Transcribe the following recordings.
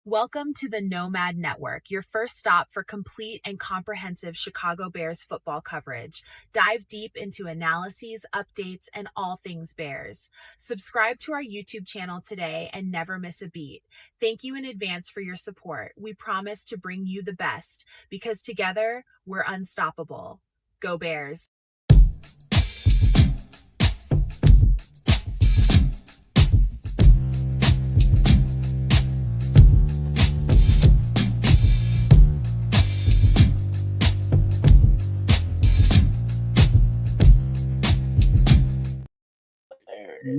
Welcome to the Nomad Network, your first stop for complete and comprehensive Chicago Bears football coverage. Dive deep into analyses, updates, and all things Bears. Subscribe to our YouTube channel today and never miss a beat. Thank you in advance for your support. We promise to bring you the best because together we're unstoppable. Go Bears!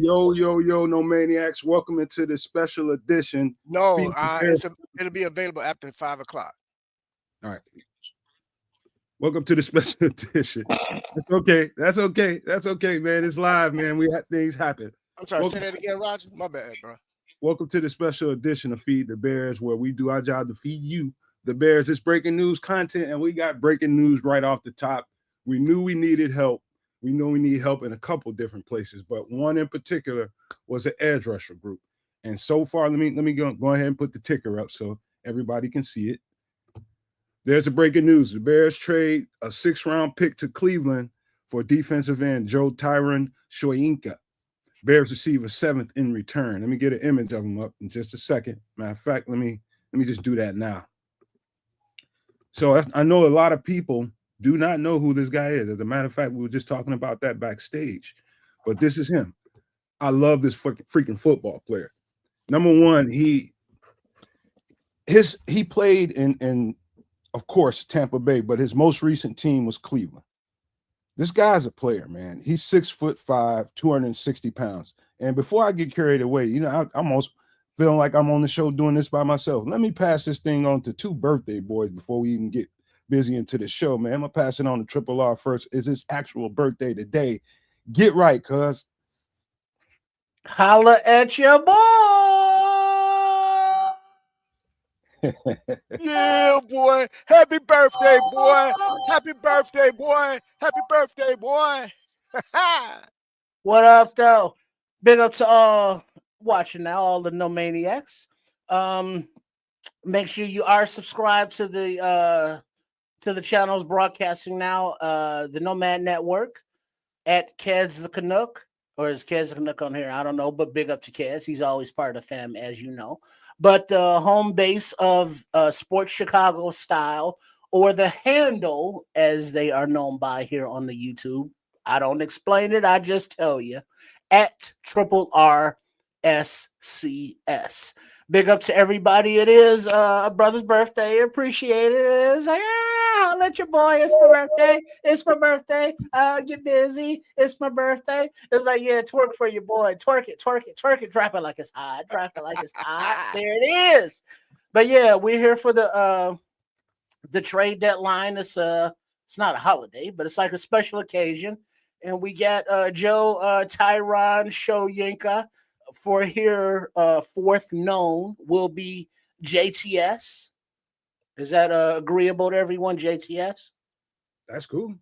Yo, no maniacs. Welcome into this special edition. No, it'll be available after 5 o'clock. All right. Welcome to the special edition. That's okay. That's okay, man. It's live, man. We had things happen. I'm sorry, say that again, Roger. My bad, bro. Welcome to the special edition of Feed the Bears, where we do our job to feed you, the Bears. It's breaking news content, and we got breaking news right off the top. We knew we needed help. We know we need help in a couple different places, but one in particular was an edge rusher group. And so far, let me go ahead and put the ticker up so everybody can see it. There's the breaking news. The Bears trade a 6th-round pick to Cleveland for defensive end Joe Tyron Shoyinka. Bears receive a 7th in return. Let me get an image of him up in just a second. Matter of fact, let me just do that now. So I know a lot of people do not know who this guy is. As a matter of fact, we were just talking about that backstage. But this is him. I love this freaking football player. Number one, he played in of course, Tampa Bay, but his most recent team was Cleveland. This guy's a player, man. He's 6'5", 260 pounds. And before I get carried away, I'm almost feeling like I'm on the show doing this by myself. Let me pass this thing on to 2 birthday boys before we even get busy into the show, man. I'm gonna pass it on to Triple R first. Is his actual birthday today? Get right, cuz. Holla at your boy. Yeah, boy. Happy birthday, boy. Happy birthday, boy. Happy birthday, boy. What up, though? Big up to all watching now, all the No Maniacs. Make sure you are subscribed to the channels broadcasting now, the Nomad Network at Kez the Canuck, or is Kez the Canuck on here? I don't know, but big up to Kez. He's always part of the fam, as you know. But the home base of Sports Chicago Style, or the handle, as they are known by here on the YouTube. I don't explain it. I just tell you. At Triple RSCS. Big up to everybody. It is a brother's birthday. Appreciate it. It's like, I'll let your boy. It's my birthday. It's my birthday. Get busy. It's my birthday. It's like, yeah, twerk for your boy. Twerk it, twerk it, twerk it. Drop it like it's hot. Drop it like it's hot. There it is. But yeah, we're here for the trade deadline. It's not a holiday, but it's like a special occasion. And we got Joe Tyron Shoyinka. For here, 4th known will be JTS. Is that agreeable to everyone? JTS. That's cool.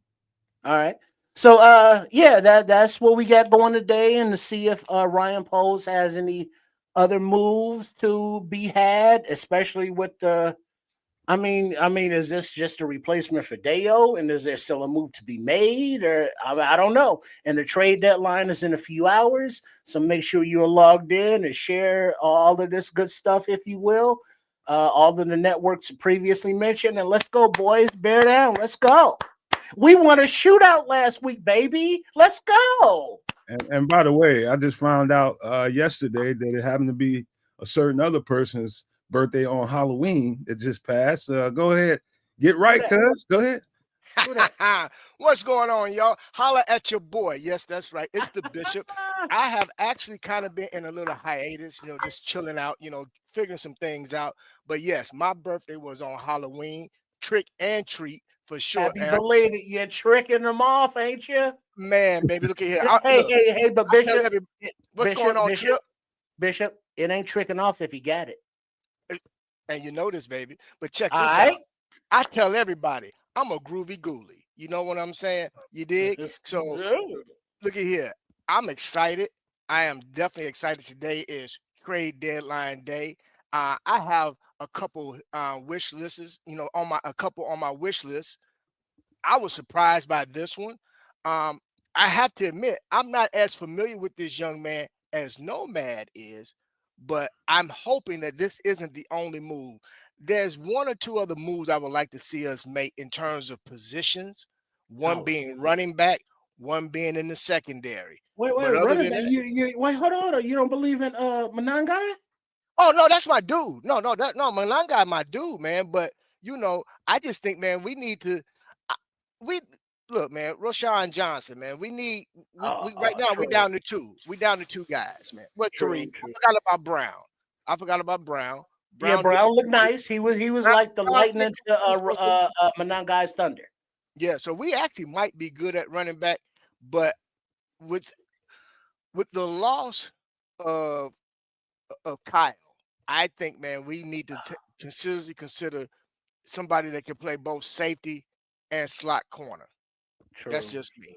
All right. So yeah, that's what we got going today, and to see if Ryan Poles has any other moves to be had, especially with the. I mean, is this just a replacement for Deo? And is there still a move to be made? Or I don't know. And the trade deadline is in a few hours. So make sure you're logged in and share all of this good stuff, if you will. All of the networks previously mentioned. And let's go, boys. Bear down. Let's go. We won a shootout last week, baby. Let's go. And by the way, I just found out yesterday that it happened to be a certain other person's birthday on Halloween that just passed. Go ahead, get right, cuz. Go ahead. What's going on, y'all? Holla at your boy. Yes, that's right. It's the Bishop. I have actually kind of been in a little hiatus, just chilling out, figuring some things out. But yes, my birthday was on Halloween. Trick and treat for sure. Happy belated. You're tricking them off, ain't you? Man, baby, look at here. Hey, but Bishop, what's going on, Bishop, it ain't tricking off if you got it. And you know this, baby. But check this out. I tell everybody, I'm a groovy ghoulie. You know what I'm saying? You dig? So look at here. I'm excited. I am definitely excited. Today is trade deadline day. I have a couple wish lists, on my wish list. I was surprised by this one. I have to admit, I'm not as familiar with this young man as Nomad is, but I'm hoping that this isn't the only move. There's one or two other moves I would like to see us make in terms of positions, one being running back, one being in the secondary. Wait, But other running than back. that, You wait, hold on. You don't believe in Manangai? oh no, that's my dude. No, Malanga, my dude, man. But I just think, man, we need to. We look, man, Rashawn Johnson, man. We right now we True, down to two. We down to two guys, man. What three? true. I forgot about Brown. I forgot about Brown. Yeah, Did Brown looked nice. He was Brown, like the Brown lightning did good for us. to Manangai's thunder. Yeah, so we actually might be good at running back, but with the loss of Kyle, I think, man, we need to seriously consider somebody that can play both safety and slot corner. True. That's just me.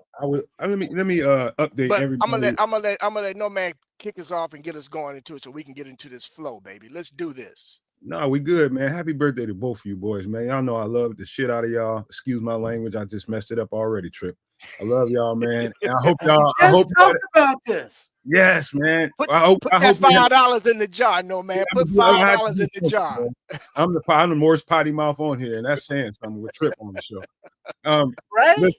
let me update But everybody. I'm gonna let No Man kick us off and get us going into it so we can get into this flow, baby. Let's do this. No, we good, man. Happy birthday to both of you boys, man. Y'all know I love the shit out of y'all. Excuse my language. I just messed it up already, Trip. I love y'all, man. And I hope y'all. I hope talk about this. Yes, man. Put I hope that $5 in the jar, No Man. Put $5 in the jar. I'm the most potty mouth on here, and that's saying something with Trip on the show. Right?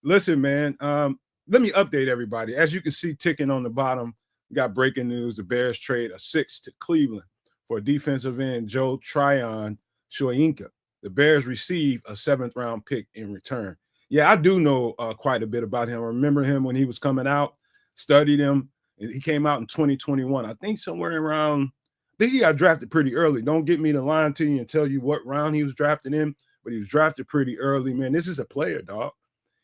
Listen, man. Let me update everybody. As you can see, ticking on the bottom, we got breaking news. The Bears trade a 6 to Cleveland for defensive end Joe Tryon Shoyinka. The Bears receive a 7th round pick in return. Yeah, I do know quite a bit about him. I remember him when he was coming out, studied him. He came out in 2021. I think somewhere around, I think he got drafted pretty early. Don't get me to lie to you and tell you what round he was drafted in, but he was drafted pretty early. Man, this is a player, dog.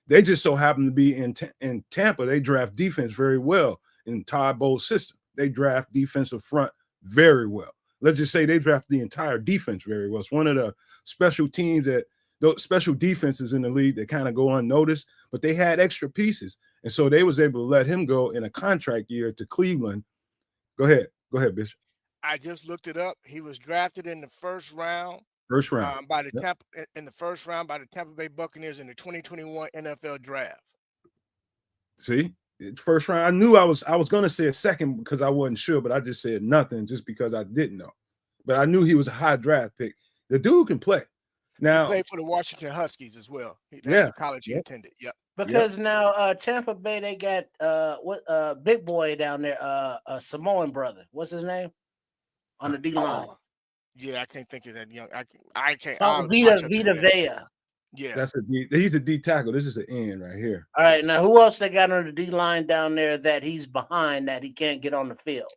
They just so happen to be in Tampa. They draft defense very well in Todd Bowles' system. They draft defensive front very well. Let's just say they draft the entire defense very well. It's one of the special teams those special defenses in the league that kind of go unnoticed, but they had extra pieces. And so they was able to let him go in a contract year to Cleveland. Go ahead, Bishop. I just looked it up. He was drafted in the first round. First round. By the Tampa Bay Buccaneers in the 2021 NFL draft. See? First round. I knew I was going to say a second because I wasn't sure, but I just said nothing just because I didn't know. But I knew he was a high draft pick. The dude can play. Now, he played for the Washington Huskies as well. That's the college he attended. Yep. Because now Tampa Bay, they got big boy down there, a Samoan brother. What's his name? On the D line. Yeah, I can't think of that young. I can't. Vita Vea. Yeah, he's a D tackle. This is an end right here. All right, now who else they got on the D line down there that he's behind that he can't get on the field?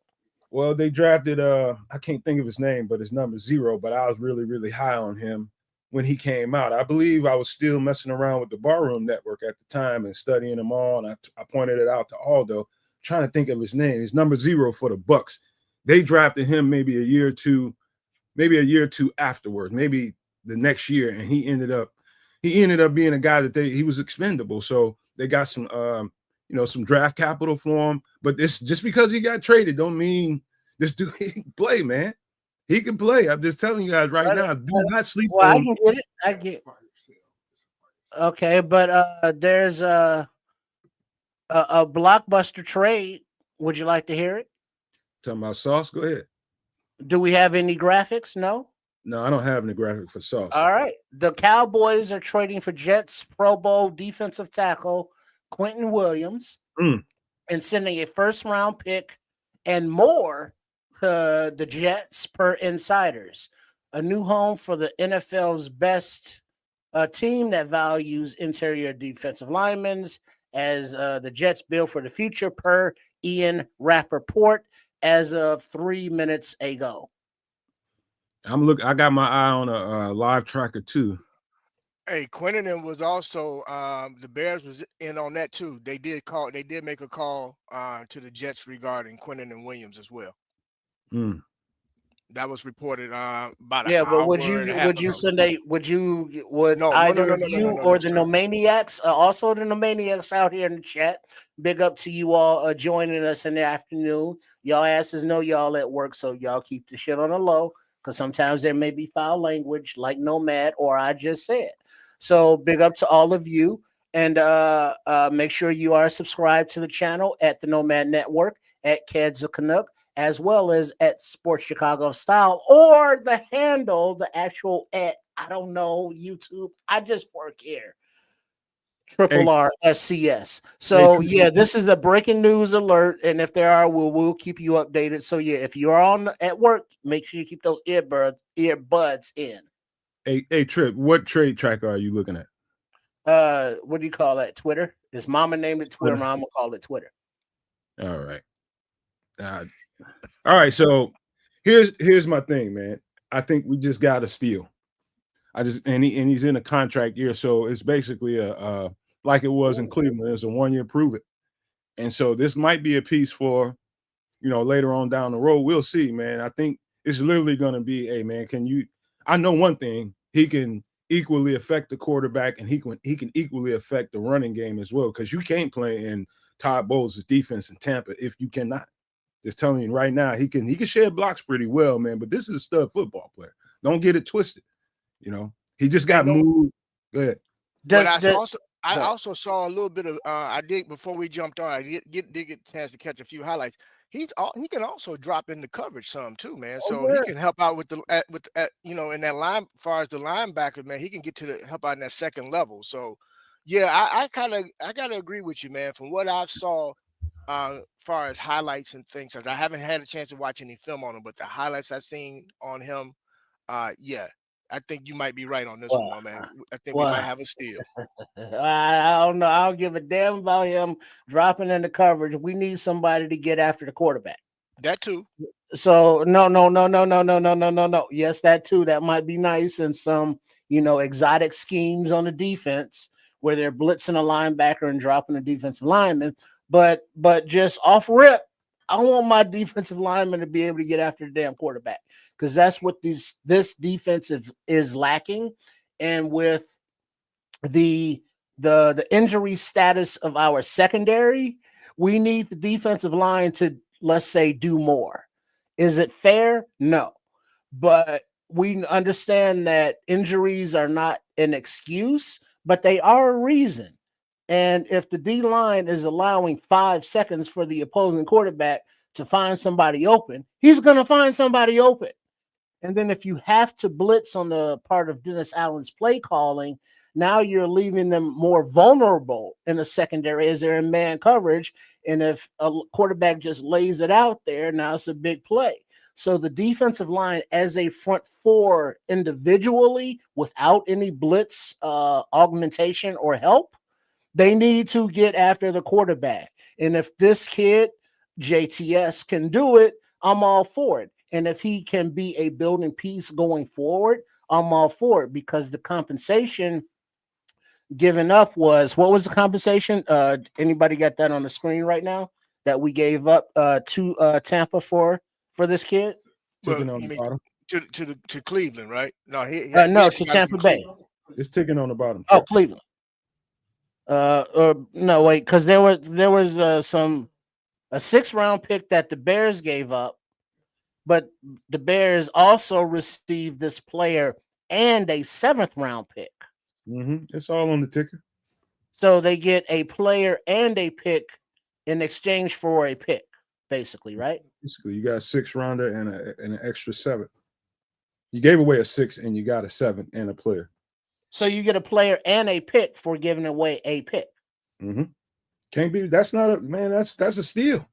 Well, they drafted I can't think of his name, but it's number 0. But I was really, really high on him when he came out. I believe I was still messing around with the Barroom Network at the time and studying them all. And I pointed it out to Aldo, trying to think of his name. He's number 0 for the Bucks. They drafted him maybe a year or two afterwards, maybe the next year, and he ended up being a guy that he was expendable. So they got some some draft capital for him. But this just because he got traded don't mean this dude he can play, man. He can play. I'm just telling you guys right now. Do not sleep on. I can get it. I get. Okay, but there's a blockbuster trade. Would you like to hear it? Talking about Sauce? Go ahead. Do we have any graphics? No, I don't have any graphic for Sauce. All right. The Cowboys are trading for Jets Pro Bowl defensive tackle Quentin Williams and sending a first-round pick and more to the Jets per insiders. A new home for the NFL's best team that values interior defensive linemen as the Jets build for the future per Ian Rappaport as of 3 minutes ago. I got my eye on a live tracker too. Hey, Quentin was also the Bears was in on that too. They did make a call to the Jets regarding Quentin and Williams as well. That was reported about an Yeah, but hour and a half would you ago. Sunday would No, either of no, you no, or the sir. Nomaniacs, also the Nomaniacs out here in the chat, big up to you all joining us in the afternoon. Y'all asses know y'all at work, so y'all keep the shit on the low because sometimes there may be foul language like Nomad or I just said. So big up to all of you, and make sure you are subscribed to the channel at the Nomad Network at Keds of Canuck, as well as at Sports Chicago Style, or the handle, the actual at, I don't know, YouTube. I just work here. Hey, Triple R SCS. hey, So yeah, this is the breaking news alert, and if there are, we'll keep you updated. So yeah, if you're on at work, make sure you keep those earbuds in. hey, Trip, what trade tracker are you looking at? What do you call that? Twitter? His mama named it Twitter. Mama called it Twitter. All right. All right. So here's my thing, man. I think we just got to steal. He's in a contract year, so it's basically a like it was in Cleveland. It's a 1-year prove it, and so this might be a piece for later on down the road. We'll see, man. I think it's literally going to be, hey, man, can you? I know one thing: he can equally affect the quarterback, and he can equally affect the running game as well. Because you can't play in Todd Bowles' defense in Tampa if you cannot. Just telling you right now, he can shed blocks pretty well, man. But this is a stud football player. Don't get it twisted. He just got moved. Go ahead. But I also saw a little bit of I did before we jumped on. I did get a chance to catch a few highlights. He can also drop in the coverage some too, man. So he can help out with the in that line, as far as the linebacker, man. He can get to help out in that second level. So yeah, I gotta agree with you, man. From what I've saw, far as highlights and things, I haven't had a chance to watch any film on him, but the highlights I've seen on him, yeah, I think you might be right on this one, my man. I think we might have a steal. I don't know. I don't give a damn about him dropping in the coverage. We need somebody to get after the quarterback. That too. So no. Yes, that too. That might be nice in some exotic schemes on the defense where they're blitzing a linebacker and dropping a defensive lineman. But just off rip, I want my defensive lineman to be able to get after the damn quarterback, because that's what this defensive is lacking. And with the injury status of our secondary, we need the defensive line to, let's say, do more. Is it fair? No. But we understand that injuries are not an excuse, but they are a reason. And if the D line is allowing 5 seconds for the opposing quarterback to find somebody open, he's going to find somebody open. And then if you have to blitz on the part of Dennis Allen's play calling, now you're leaving them more vulnerable in the secondary as they're in man coverage. And if a quarterback just lays it out there, now it's a big play. So the defensive line as a front four individually, without any blitz augmentation or help, they need to get after the quarterback. And if this kid, JTS, can do it, I'm all for it. And if he can be a building piece going forward, I'm all for it, because the compensation given up was, what was the compensation? Anybody got that on the screen right now that we gave up to Tampa for this kid? Ticking on the bottom. To Cleveland, right? No, no, to Tampa Bay. It's ticking on the bottom. Oh, Cleveland. No, wait, because there was a 6th-round pick that the Bears gave up, but the Bears also received this player and a 7th-round pick. It's all on the ticker. So they get a player and a pick in exchange for a pick, basically, right? Basically, you got a 6th-rounder and an extra 7. You gave away a 6 and you got a 7 and a player. So you get a player and a pick for giving away a pick. Can't be. That's not a man. That's a steal.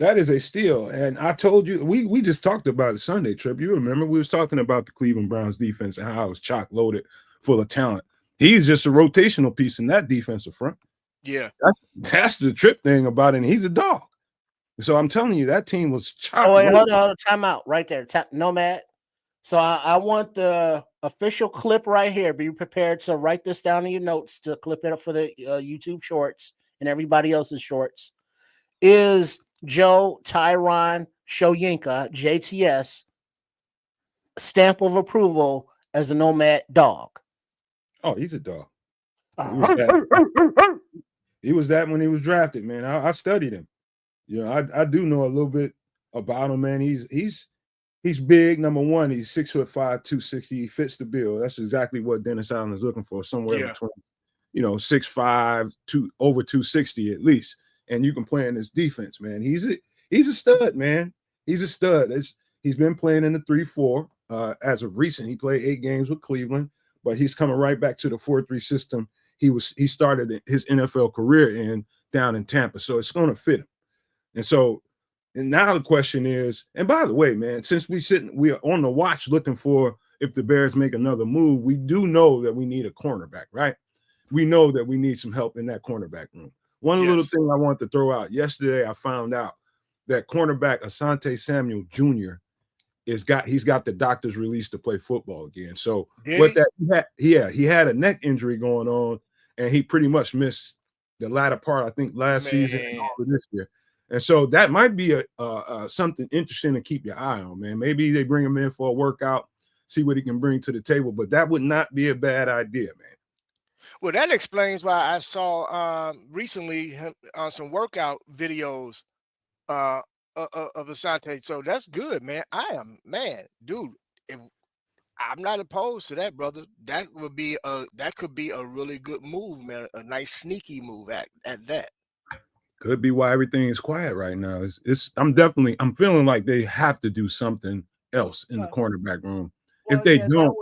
That is a steal. And I told you, we just talked about it Sunday, Trip. You remember we was talking about the Cleveland Browns defense and how it was chock loaded, full of talent. He's just a rotational piece in that defensive front. Yeah, that's the Trip thing about it. And he's a dog. So I'm telling you, that team was chock. Oh, wait, hold on, time out right there. Nomad. So I want the official clip right here. Be prepared to write this down in your notes to clip it up for the YouTube shorts and everybody else's shorts. Is Joe Tyron Shoyinka, JTS, stamp of approval as a nomad dog. Oh, he's a dog. He was that when he was drafted, man. I studied him. You know, I do know a little bit about him, man. He's big. Number one, he's 6'5", 260. He fits the bill. That's exactly what Dennis Allen is looking for. Somewhere between, 6'5", over 260 at least. And you can play in this defense, man. He's a stud, man. He's a stud. He's been playing in the 3-4. As of recent, he played 8 games with Cleveland, but he's coming right back to the 4-3 system he started his NFL career down in Tampa. So it's going to fit him. And now the question is, and by the way, man, since we are on the watch looking for if the Bears make another move, we do know that we need a cornerback, right? We know that we need some help in that cornerback room. One little thing I wanted to throw out. Yesterday, I found out that cornerback Asante Samuel Jr. he's got the doctor's release to play football again. So he had a neck injury going on, and he pretty much missed the latter part, I think, last season and all of this year. And so that might be something interesting to keep your eye on, man. Maybe they bring him in for a workout, see what he can bring to the table, but that would not be a bad idea, man. Well, that explains why I saw recently on some workout videos of Asante. So that's good, man. Dude, I'm not opposed to that, brother. That could be a really good move, man. A nice sneaky move at that. Could be why everything is quiet right now. I'm feeling like they have to do something else in the cornerback room. Well, if they don't,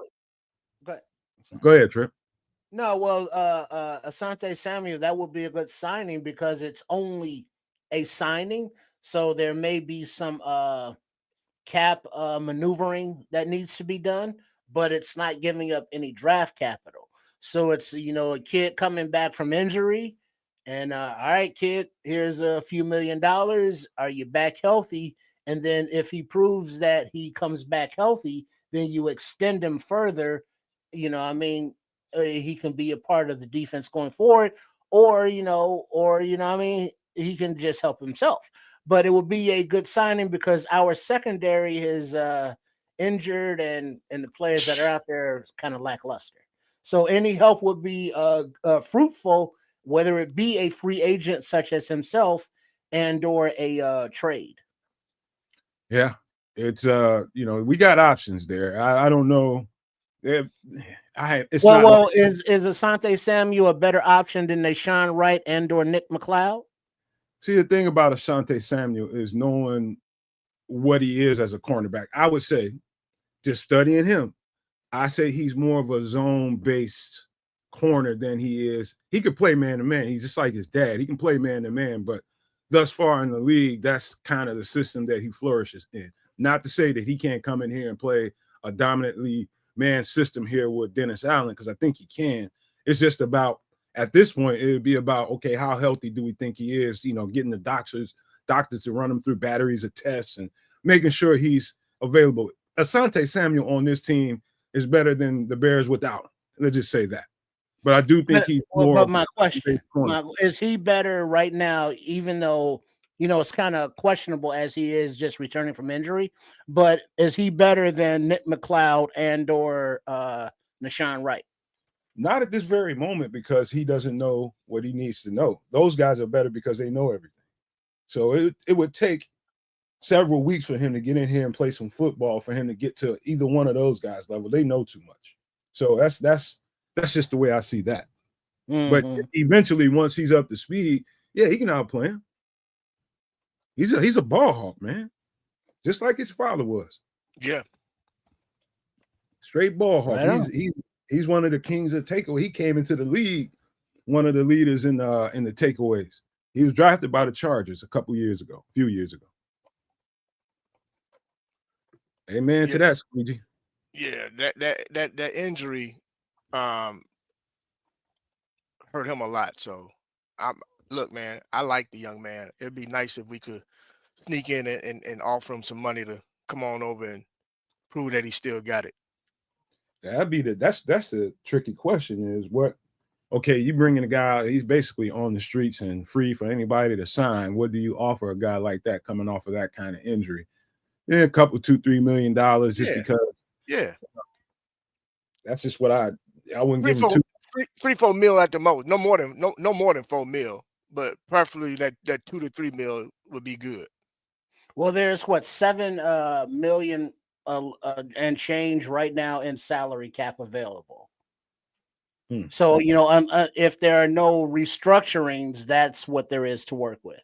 go ahead, Trip. No, well, Asante Samuel, that would be a good signing because it's only a signing. So there may be some cap maneuvering that needs to be done, but it's not giving up any draft capital. So it's, a kid coming back from injury and, all right, kid, here's a few $1 million. Are you back healthy? And then if he proves that he comes back healthy, then you extend him further. He can be a part of the defense going forward, or he can just help himself. But it would be a good signing because our secondary is injured and the players that are out there are kind of lackluster. So any help would be fruitful, whether it be a free agent such as himself and or a trade. Yeah, it's we got options there. I don't know. Is Asante Samuel a better option than Deshaun Wright and or Nick McLeod? See, the thing about Asante Samuel is knowing what he is as a cornerback. I would say, just studying him, I say he's more of a zone-based corner than he is. He could play man-to-man. He's just like his dad. He can play man-to-man, but thus far in the league, that's kind of the system that he flourishes in. Not to say that he can't come in here and play a dominantly man system here with Dennis Allen, because I think he can. It's just about, at this point, it would be about, okay, how healthy do we think he is? Getting the doctors to run him through batteries of tests and making sure he's available. Asante Samuel on this team is better than the Bears without him. Let's just say that. But I do think he's more. But my question is he better right now, even though it's kind of questionable as he is just returning from injury, but is he better than Nick McLeod and or Deshaun Wright? Not at this very moment, because he doesn't know what he needs to know. Those guys are better because they know everything. So it would take several weeks for him to get in here and play some football for him to get to either one of those guys' level. They know too much. So that's just the way I see that. Mm-hmm. But eventually, once he's up to speed, yeah, he can outplay him. He's a ball hawk, man, just like his father was. Yeah, straight ball hawk. Right. He's one of the kings of takeaway. He came into the league, one of the leaders in the takeaways. He was drafted by the Chargers a few years ago. Amen to that, Squeegee. Yeah, that injury hurt him a lot. So look, man, I like the young man. It'd be nice if we could sneak in and offer him some money to come on over and prove that he still got it. That's the tricky question is what, okay, you bring in a guy, he's basically on the streets and free for anybody to sign. What do you offer a guy like that coming off of that kind of injury? Yeah, a couple, $2-3 million just because. Yeah. That's just what I wouldn't Three, give him four, two. 4 mil at the most. No more than 4 mil. But preferably that 2 to 3 mil would be good. Well, there's what 7 million and change right now in salary cap available. So if there are no restructurings, that's what there is to work with.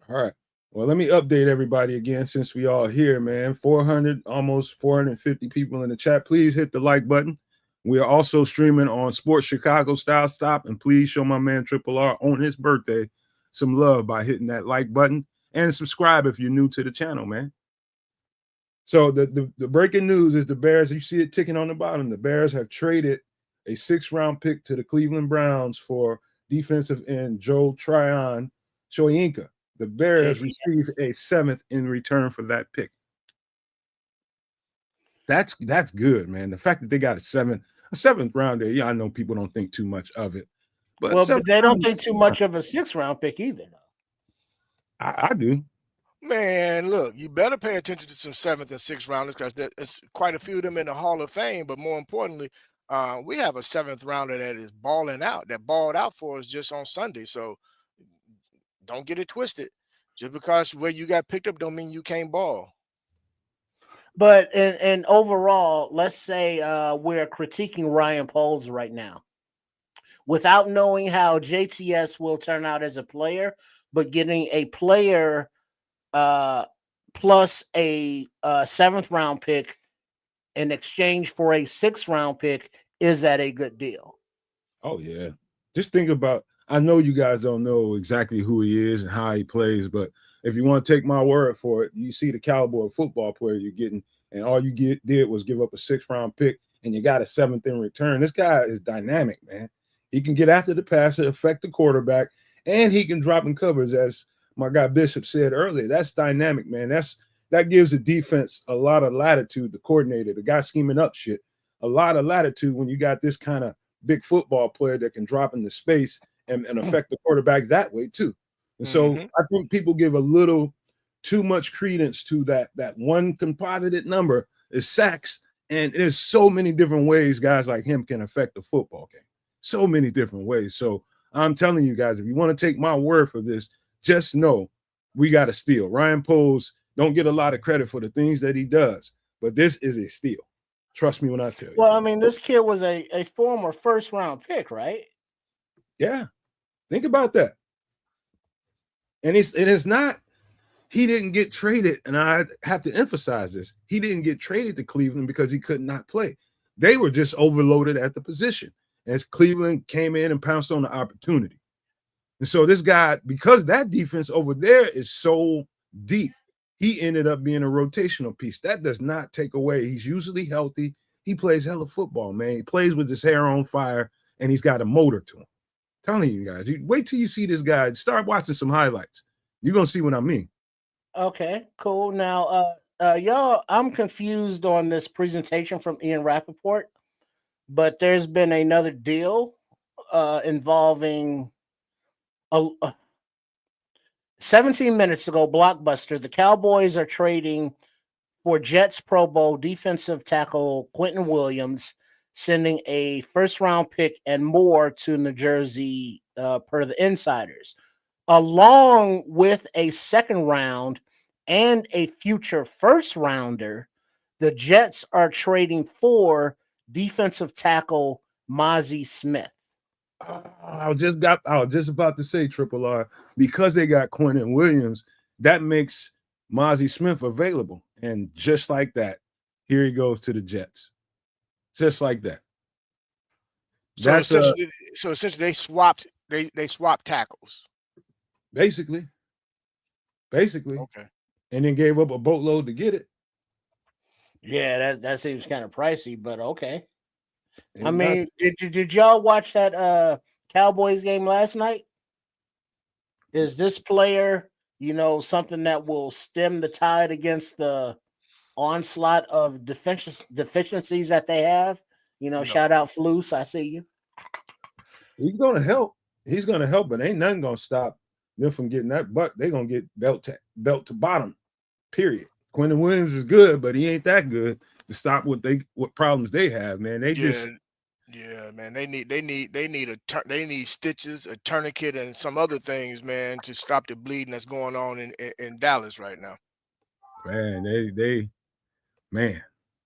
All right. Well, let me update everybody again since we all here, man. 400, almost 450 people in the chat. Please hit the like button. We are also streaming on Sports Chicago Style Stop, and please show my man Triple R on his birthday some love by hitting that like button and subscribe if you're new to the channel, man. So the breaking news is the Bears, you see it ticking on the bottom. The Bears have traded a 6th-round pick to the Cleveland Browns for defensive end Joe Tryon Shoyinka. The Bears received a 7th in return for that pick. That's good, man. The fact that they got a 7th rounder. Yeah, I know people don't think too much of it, but they don't think too much of a 6th-round pick either. I do. Man, look, you better pay attention to some 7th and 6th rounders because there's quite a few of them in the Hall of Fame. But more importantly, we have a 7th rounder that is balling out. That balled out for us just on Sunday. So don't get it twisted. Just because where you got picked up don't mean you can't ball. But and overall, let's say we're critiquing Ryan Poles right now without knowing how JTS will turn out as a player, but getting a player plus a 7th-round pick in exchange for a 6th-round pick, is that a good deal? Oh, yeah. Just think about, I know you guys don't know exactly who he is and how he plays, but if you want to take my word for it, you see the caliber of football player you're getting, and all you did was give up a 6th-round pick, and you got a 7th in return. This guy is dynamic, man. He can get after the passer, affect the quarterback, and he can drop in covers, as my guy Bishop said earlier. That's dynamic, man. That gives the defense a lot of latitude, the coordinator, the guy scheming up shit, a lot of latitude when you got this kind of big football player that can drop into space and affect the quarterback that way too. And so I think people give a little too much credence to that one composited number is sacks. And there's so many different ways guys like him can affect the football game. So many different ways. So I'm telling you guys, if you want to take my word for this, just know we got a steal. Ryan Poles don't get a lot of credit for the things that he does, but this is a steal. Trust me when I tell you. Well, I mean, this kid was a former 1st-round pick, right? Yeah. Think about that. And it's not, he didn't get traded, and I have to emphasize this. He didn't get traded to Cleveland because he could not play. They were just overloaded at the position as Cleveland came in and pounced on the opportunity. And so this guy, because that defense over there is so deep, he ended up being a rotational piece. That does not take away. He's usually healthy. He plays hella football, man. He plays with his hair on fire, and he's got a motor to him. I'm telling you guys, wait till you see this guy. Start watching some highlights. You're going to see what I mean. Okay, cool. Now, y'all, I'm confused on this presentation from Ian Rappaport, but there's been another deal involving 17 minutes ago, Blockbuster, the Cowboys are trading for Jets Pro Bowl defensive tackle Quentin Williams, sending a 1st-round pick and more to New Jersey per the insiders, along with a 2nd round and a future 1st-rounder. The Jets are trading for defensive tackle Mozzie Smith. I was just about to say, Triple R, because they got Quentin Williams, that makes Mozzie Smith available. And just like that, here he goes to the Jets. Just like that. So essentially they swapped tackles. Basically. Okay. And then gave up a boatload to get it. Yeah, that seems kind of pricey, but okay. I mean, did y'all watch that Cowboys game last night? Is this player, something that will stem the tide against the onslaught of deficiencies that they have? Shout out Flus, I see you. He's gonna help. But ain't nothing gonna stop them from getting that buck. They're gonna get belt to bottom. Period. Quentin Williams is good, but he ain't that good to stop what problems they have, man. They just Yeah, man. They need stitches, a tourniquet, and some other things, man, to stop the bleeding that's going on in Dallas right now. Man,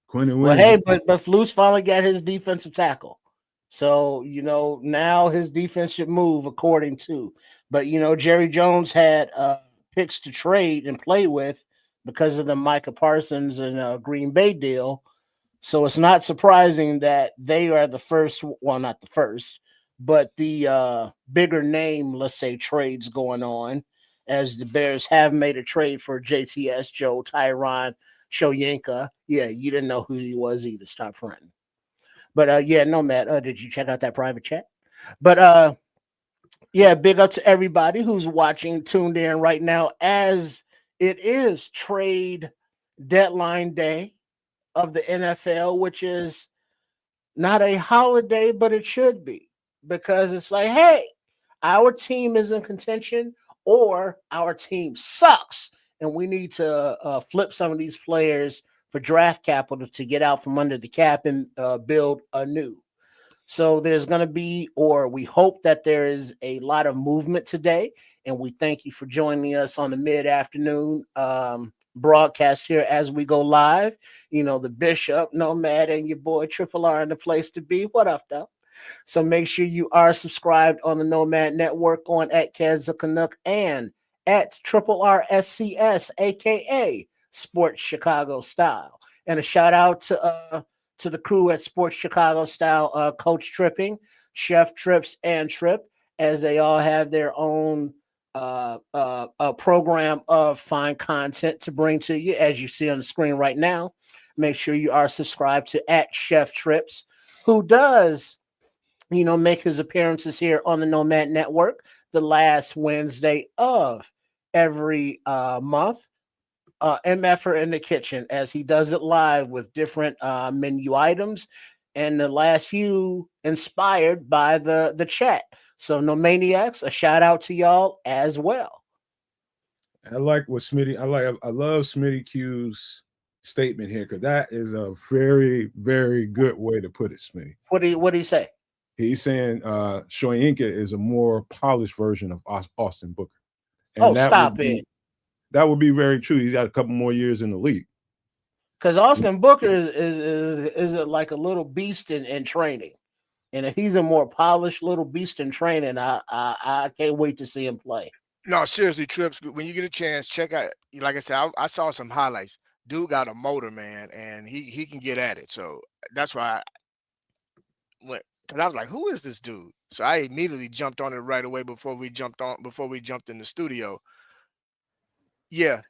Quentin Well, Williams. hey, but Flus finally got his defensive tackle. So, now his defense should move according to. But, Jerry Jones had picks to trade and play with because of the Micah Parsons and Green Bay deal. So it's not surprising that they are the first, well, not the first, but the bigger name, let's say, trades going on, as the Bears have made a trade for JTS, Joe Tyron Shoyinka. Yeah, you didn't know who he was either. Stop fronting. But yeah, no, Matt, did you check out that private chat? But yeah, big up to everybody who's watching, tuned in right now, as it is trade deadline day of the NFL, which is not a holiday, but it should be, because it's like, hey, our team is in contention or our team sucks, and we need to flip some of these players for draft capital to get out from under the cap and build anew. So there's going to be, or we hope that there is a lot of movement today, and we thank you for joining us on the mid-afternoon broadcast here as we go live. The Bishop, Nomad, and your boy Triple R in the place to be. What up, though? So make sure you are subscribed on the Nomad Network on at @KazzaCanuck and at Triple RSCS, aka Sports Chicago Style. And a shout out to the crew at Sports Chicago Style, Coach Tripping, Chef Trips, and Trip, as they all have their own a program of fine content to bring to you, as you see on the screen right now. Make sure you are subscribed to at Chef Trips, who does, make his appearances here on the Nomad Network the last Wednesday of every month. MFer in the kitchen, as he does it live with different menu items, and the last few inspired by the chat. So No Maniacs, a shout out to y'all as well. I like what Smitty. I love Smitty Q's statement here, because that is a very, very good way to put it, Smitty. What do you say? He's saying Shoyinka is a more polished version of Austin Booker. And stop it. That would be very true. He's got a couple more years in the league. Because Austin Booker is like a little beast in training. And if he's a more polished little beast in training, I can't wait to see him play. No, seriously, Trips, when you get a chance, check out, like I said, I saw some highlights. Dude got a motor, man, and he can get at it. So that's why because I was like, who is this dude? So I immediately jumped on it right away before we jumped in the studio. Yeah,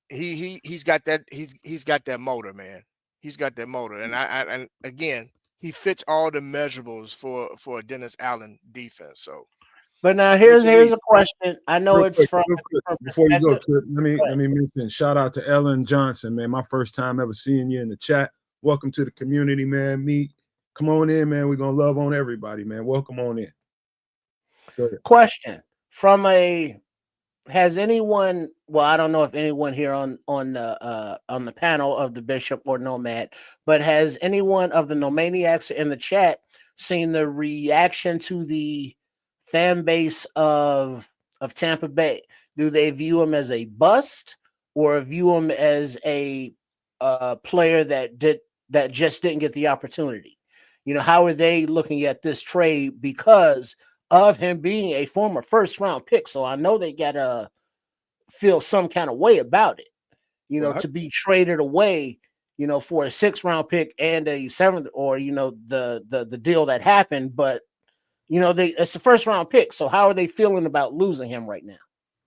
he's got that he's got that motor, man. He's got that motor, and again, he fits all the measurables for a Dennis Allen defense. So, but now here's a question. I know real it's quick, from before you go, Trip, let me mention, shout out to Ellen Johnson, man. My first time ever seeing you in the chat. Welcome to the community, man. Come on in, man. We're gonna love on everybody, man. Welcome on in. Go ahead. Question from has anyone, well, I don't know if anyone here on the panel of the Bishop or Nomad, but has anyone of the Nomaniacs in the chat seen the reaction to the fan base of Tampa Bay? Do they view him as a bust or view him as a player that just didn't get the opportunity? How are they looking at this trade because of him being a former first-round pick? So I know they gotta feel some kind of way about it, to be traded away, for a 6th-round pick and a 7th, or the deal that happened. But it's a 1st-round pick. So how are they feeling about losing him right now?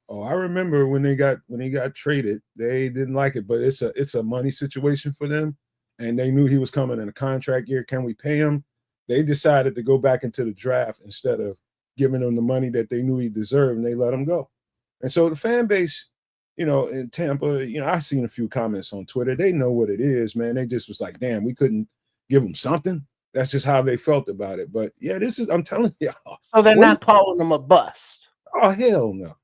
Oh, I remember when he got traded, they didn't like it, but it's a money situation for them, and they knew he was coming in a contract year. Can we pay him? They decided to go back into the draft instead of giving him the money that they knew he deserved, and they let him go. And so the fan base, in Tampa, I've seen a few comments on Twitter. They know what it is, man. They just was like, damn, we couldn't give him something. That's just how they felt about it. But yeah, I'm telling y'all. So they're not calling him a bust. Oh, hell no.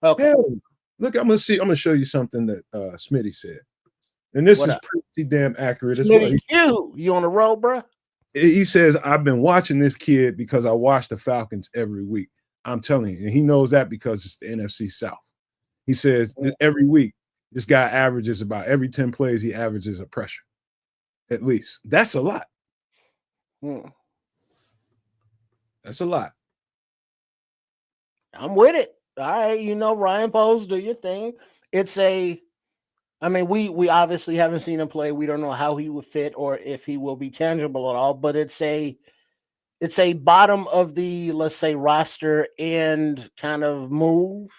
Okay. Hell Look, I'm gonna show you something that Smitty said. And this What is up? pretty damn accurate as well. Smitty Q, you on the road, bro? He says, I've been watching this kid because I watch the Falcons every week. I'm telling you, and he knows that because it's the NFC South. He says every week, this guy averages about every 10 plays, he averages a pressure. At least. That's a lot. That's a lot. I'm with it. All right, you know, Ryan Poles, do your thing. I mean, we obviously haven't seen him play. We don't know how he would fit or if he will be tangible at all, but it's a bottom of the, let's say, roster and kind of move.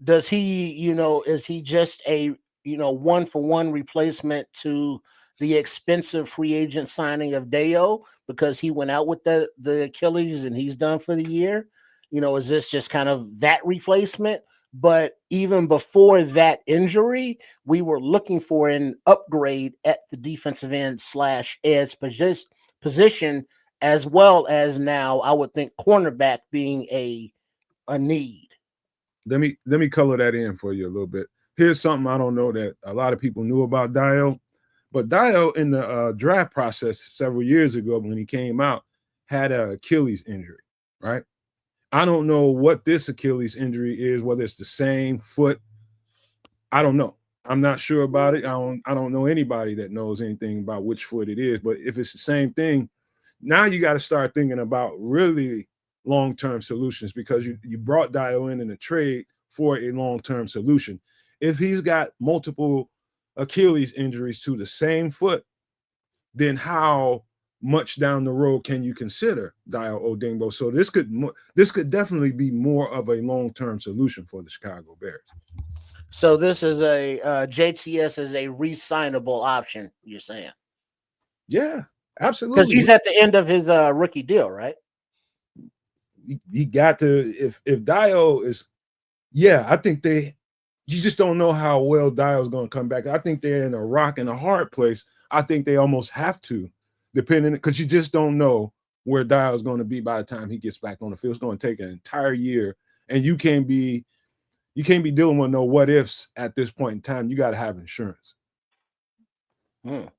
Does he, is he just a, 1-for-1 replacement to the expensive free agent signing of Deo because he went out with the Achilles and he's done for the year? Is this just kind of that replacement? But even before that injury, we were looking for an upgrade at the defensive end / edge position, as well as now I would think cornerback being a need. Let me color that in for you a little bit. Here's something I don't know that a lot of people knew about Dio, but Dio in the draft process several years ago when he came out had an Achilles injury, right? I don't know what this Achilles injury is, whether it's the same foot. I don't know. I'm not sure about it. I don't know anybody that knows anything about which foot it is, but if it's the same thing, now you got to start thinking about really long-term solutions because you brought Dio in a trade for a long-term solution. If he's got multiple Achilles injuries to the same foot, then how much down the road can you consider Dio Odingbo? So this could definitely be more of a long-term solution for the Chicago Bears. So this is a JTS is a re-signable option, you're saying? Yeah, absolutely. Because he's at the end of his rookie deal, right? He got to if Dio is, I think you just don't know how well Dio's going to come back. I think they're in a rock and a hard place. I think they almost have to, depending, because you just don't know where Dio's going to be by the time he gets back on the field. It's going to take an entire year, and you can't be dealing with no what ifs at this point in time. You got to have insurance. All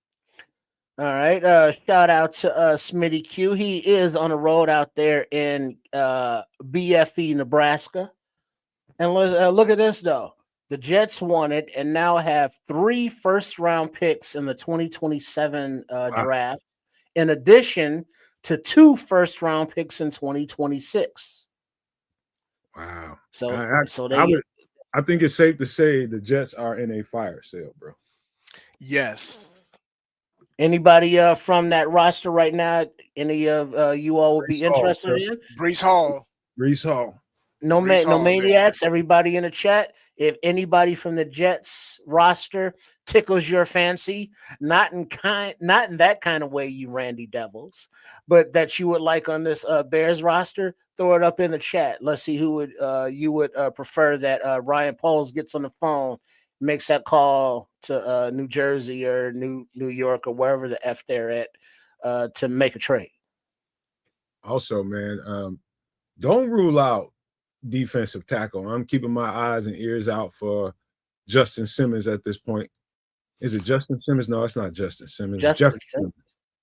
right. Shout out to Smitty Q. He is on the road out there in BFE, Nebraska. And let's look at this, though. The Jets won it and now have 3 first-round picks in the 2027 draft, in addition to 2 first-round picks in 2026. Wow. I think it's safe to say the Jets are in a fire sale, bro. Yes. Anybody from that roster right now, any of you all would be interested in? Breece Hall. No maniacs. Everybody in the chat. If anybody from the Jets roster tickles your fancy, not in that kind of way, you Randy Devils, but that you would like on this Bears roster, throw it up in the chat. Let's see who you would prefer that Ryan Poles gets on the phone, makes that call to New Jersey or New York or wherever the F they're at to make a trade. Also, man, don't rule out defensive tackle. I'm keeping my eyes and ears out for Justin Simmons at this point. Is it Justin Simmons? No, it's not Justin Simmons.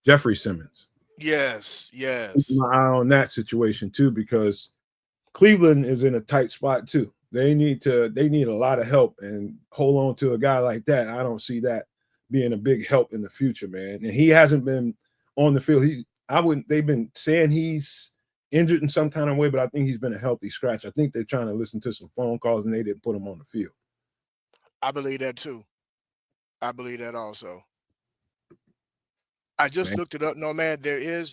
Jeffrey Simmons. Yes. Keeping my eye on that situation too, because Cleveland is in a tight spot too. They need a lot of help, and hold on to a guy like that. I don't see that being a big help in the future, man. And he hasn't been on the field. They've been saying he's injured in some kind of way, but I think he's been a healthy scratch. I think they're trying to listen to some phone calls and they didn't put him on the field. I believe that too. I believe that also. I just looked it up. No, man, there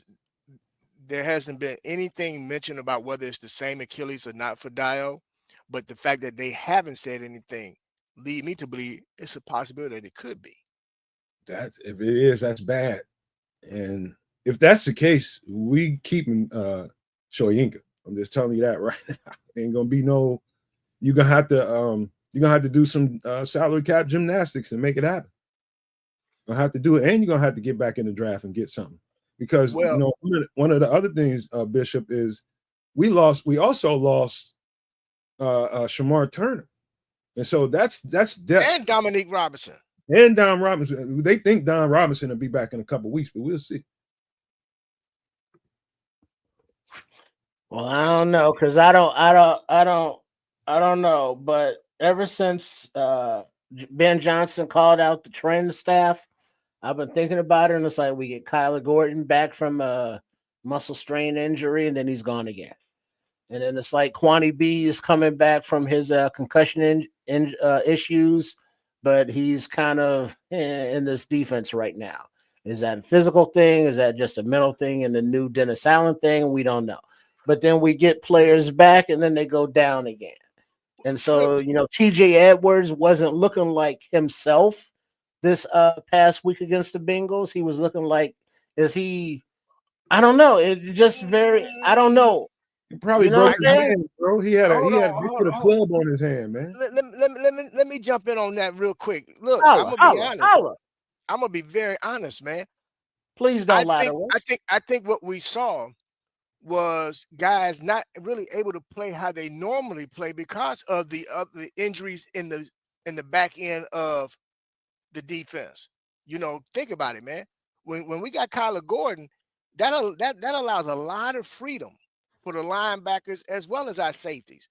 hasn't been anything mentioned about whether it's the same Achilles or not for Dio, but the fact that they haven't said anything lead me to believe it's a possibility that it could be. If it is, that's bad. And if that's the case, we keep him Shoyinka. I'm just telling you that right now. Ain't gonna be no. You're gonna have to do some salary cap gymnastics and make it happen. You're gonna have to do it, and you're gonna have to get back in the draft and get something. Because one of the other things, Bishop, is we also lost Shamar Turner. And so that's depth. And Dominique Robinson. And Don Robinson. They think Don Robinson will be back in a couple weeks, but we'll see. Well, I don't know, because I don't know. But ever since Ben Johnson called out the training staff, I've been thinking about it, and it's like we get Kyler Gordon back from a muscle strain injury, and then he's gone again. And then it's like Kwani B is coming back from his concussion issues, but he's kind of in this defense right now. Is that a physical thing? Is that just a mental thing? And the new Dennis Allen thing? We don't know. But then we get players back, and then they go down again. And so, TJ Edwards wasn't looking like himself this past week against the Bengals. He was looking like, I don't know. It just I don't know. He probably broke his hand, bro. He had a club on his hand, man. Let me jump in on that real quick. Look, I'm gonna be honest. I'm gonna be very honest, man. Please don't lie to us. I think what we saw was guys not really able to play how they normally play because of the injuries in the back end of the defense. Think about it, man. When we got Kyler Gordon, that allows a lot of freedom for the linebackers as well as our safeties.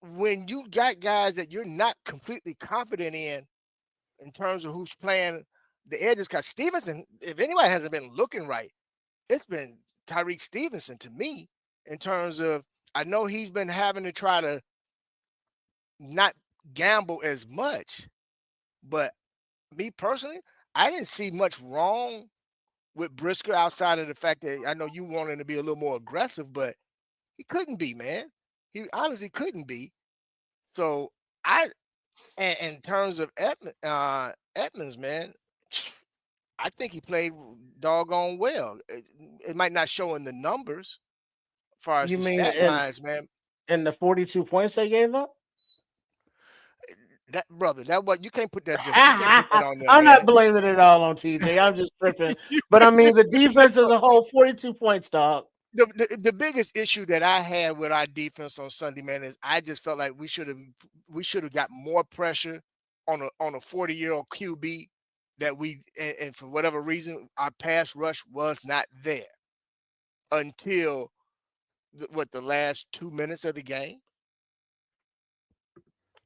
When you got guys that you're not completely confident in terms of who's playing the edges, because Stevenson, if anybody hasn't been looking right, it's been Tyreek Stevenson to me, in terms of, I know he's been having to try to not gamble as much, but me personally, I didn't see much wrong with Brisker outside of the fact that I know you want him to be a little more aggressive, but he couldn't be, man. He honestly couldn't be. So in terms of Edmonds, man, I think he played doggone well. It might not show in the numbers as far as the stat lines, man. And the 42 points they gave up? That brother, you can't put that on there. I'm not blaming it all on TJ. I'm just tripping. But I mean, the defense as a whole, 42 points, dog. The biggest issue that I had with our defense on Sunday, man, is I just felt like we should have got more pressure on a 40-year-old QB that and for whatever reason our pass rush was not there until the last 2 minutes of the game.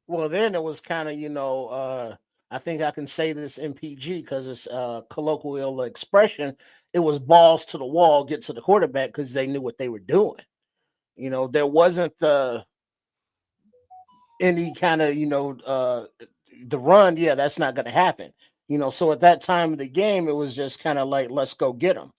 Well, then it was kind of, I think I can say this in PG because it's a colloquial expression. It was balls to the wall, get to the quarterback, because they knew what they were doing. There wasn't any kind of, the run. Yeah, that's not going to happen. So at that time of the game, it was just kind of like, let's go get them.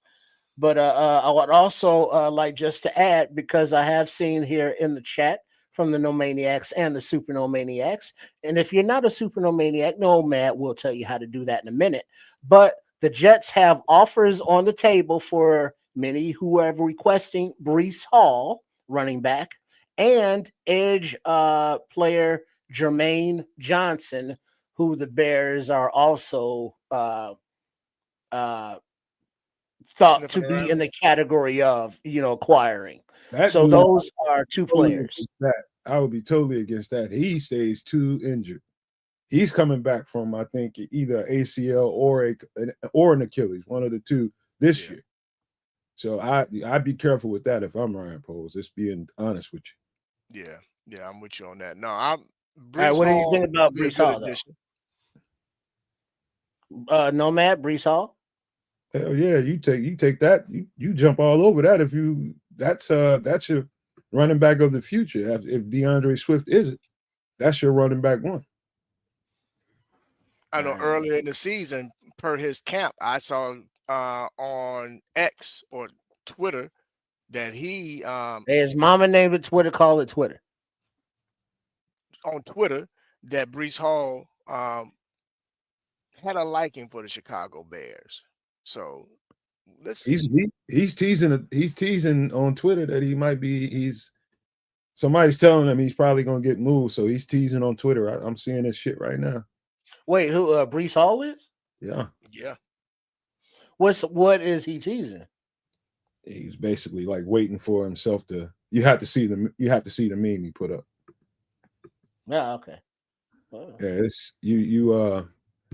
But I would also like just to add, because I have seen here in the chat from the No Maniacs and the Super No Maniacs. And if you're not a Super No Maniac, Nomad will tell you how to do that in a minute. But the Jets have offers on the table for many who are requesting Breece Hall, running back, and edge player Jermaine Johnson, who the Bears are also thought to be in the category of, acquiring. So those are two players. I would be totally against that. He stays too injured. He's coming back from, I think, either ACL or an Achilles, one of the two this year. So I'd be careful with that if I'm Ryan Poles. Just being honest with you. Yeah, I'm with you on that. No, what do you think about Breece Hall? Nomad, Breece Hall. Hell yeah, you take that. You jump all over that that's your running back of the future. If DeAndre Swift isn't, that's your running back one. I know earlier in the season, per his camp, I saw on X or Twitter that he his mama named it Twitter, call it Twitter. On Twitter, that Breece Hall had a liking for the Chicago Bears. So let's see. He's teasing on Twitter that he might be. Somebody's telling him he's probably gonna get moved, so he's teasing on Twitter. I'm seeing this shit right now. Wait, who Breece Hall is? Yeah. What is he teasing? He's basically like waiting for himself to. You have to see the meme he put up. Yeah, okay. Oh. Yeah, it's you.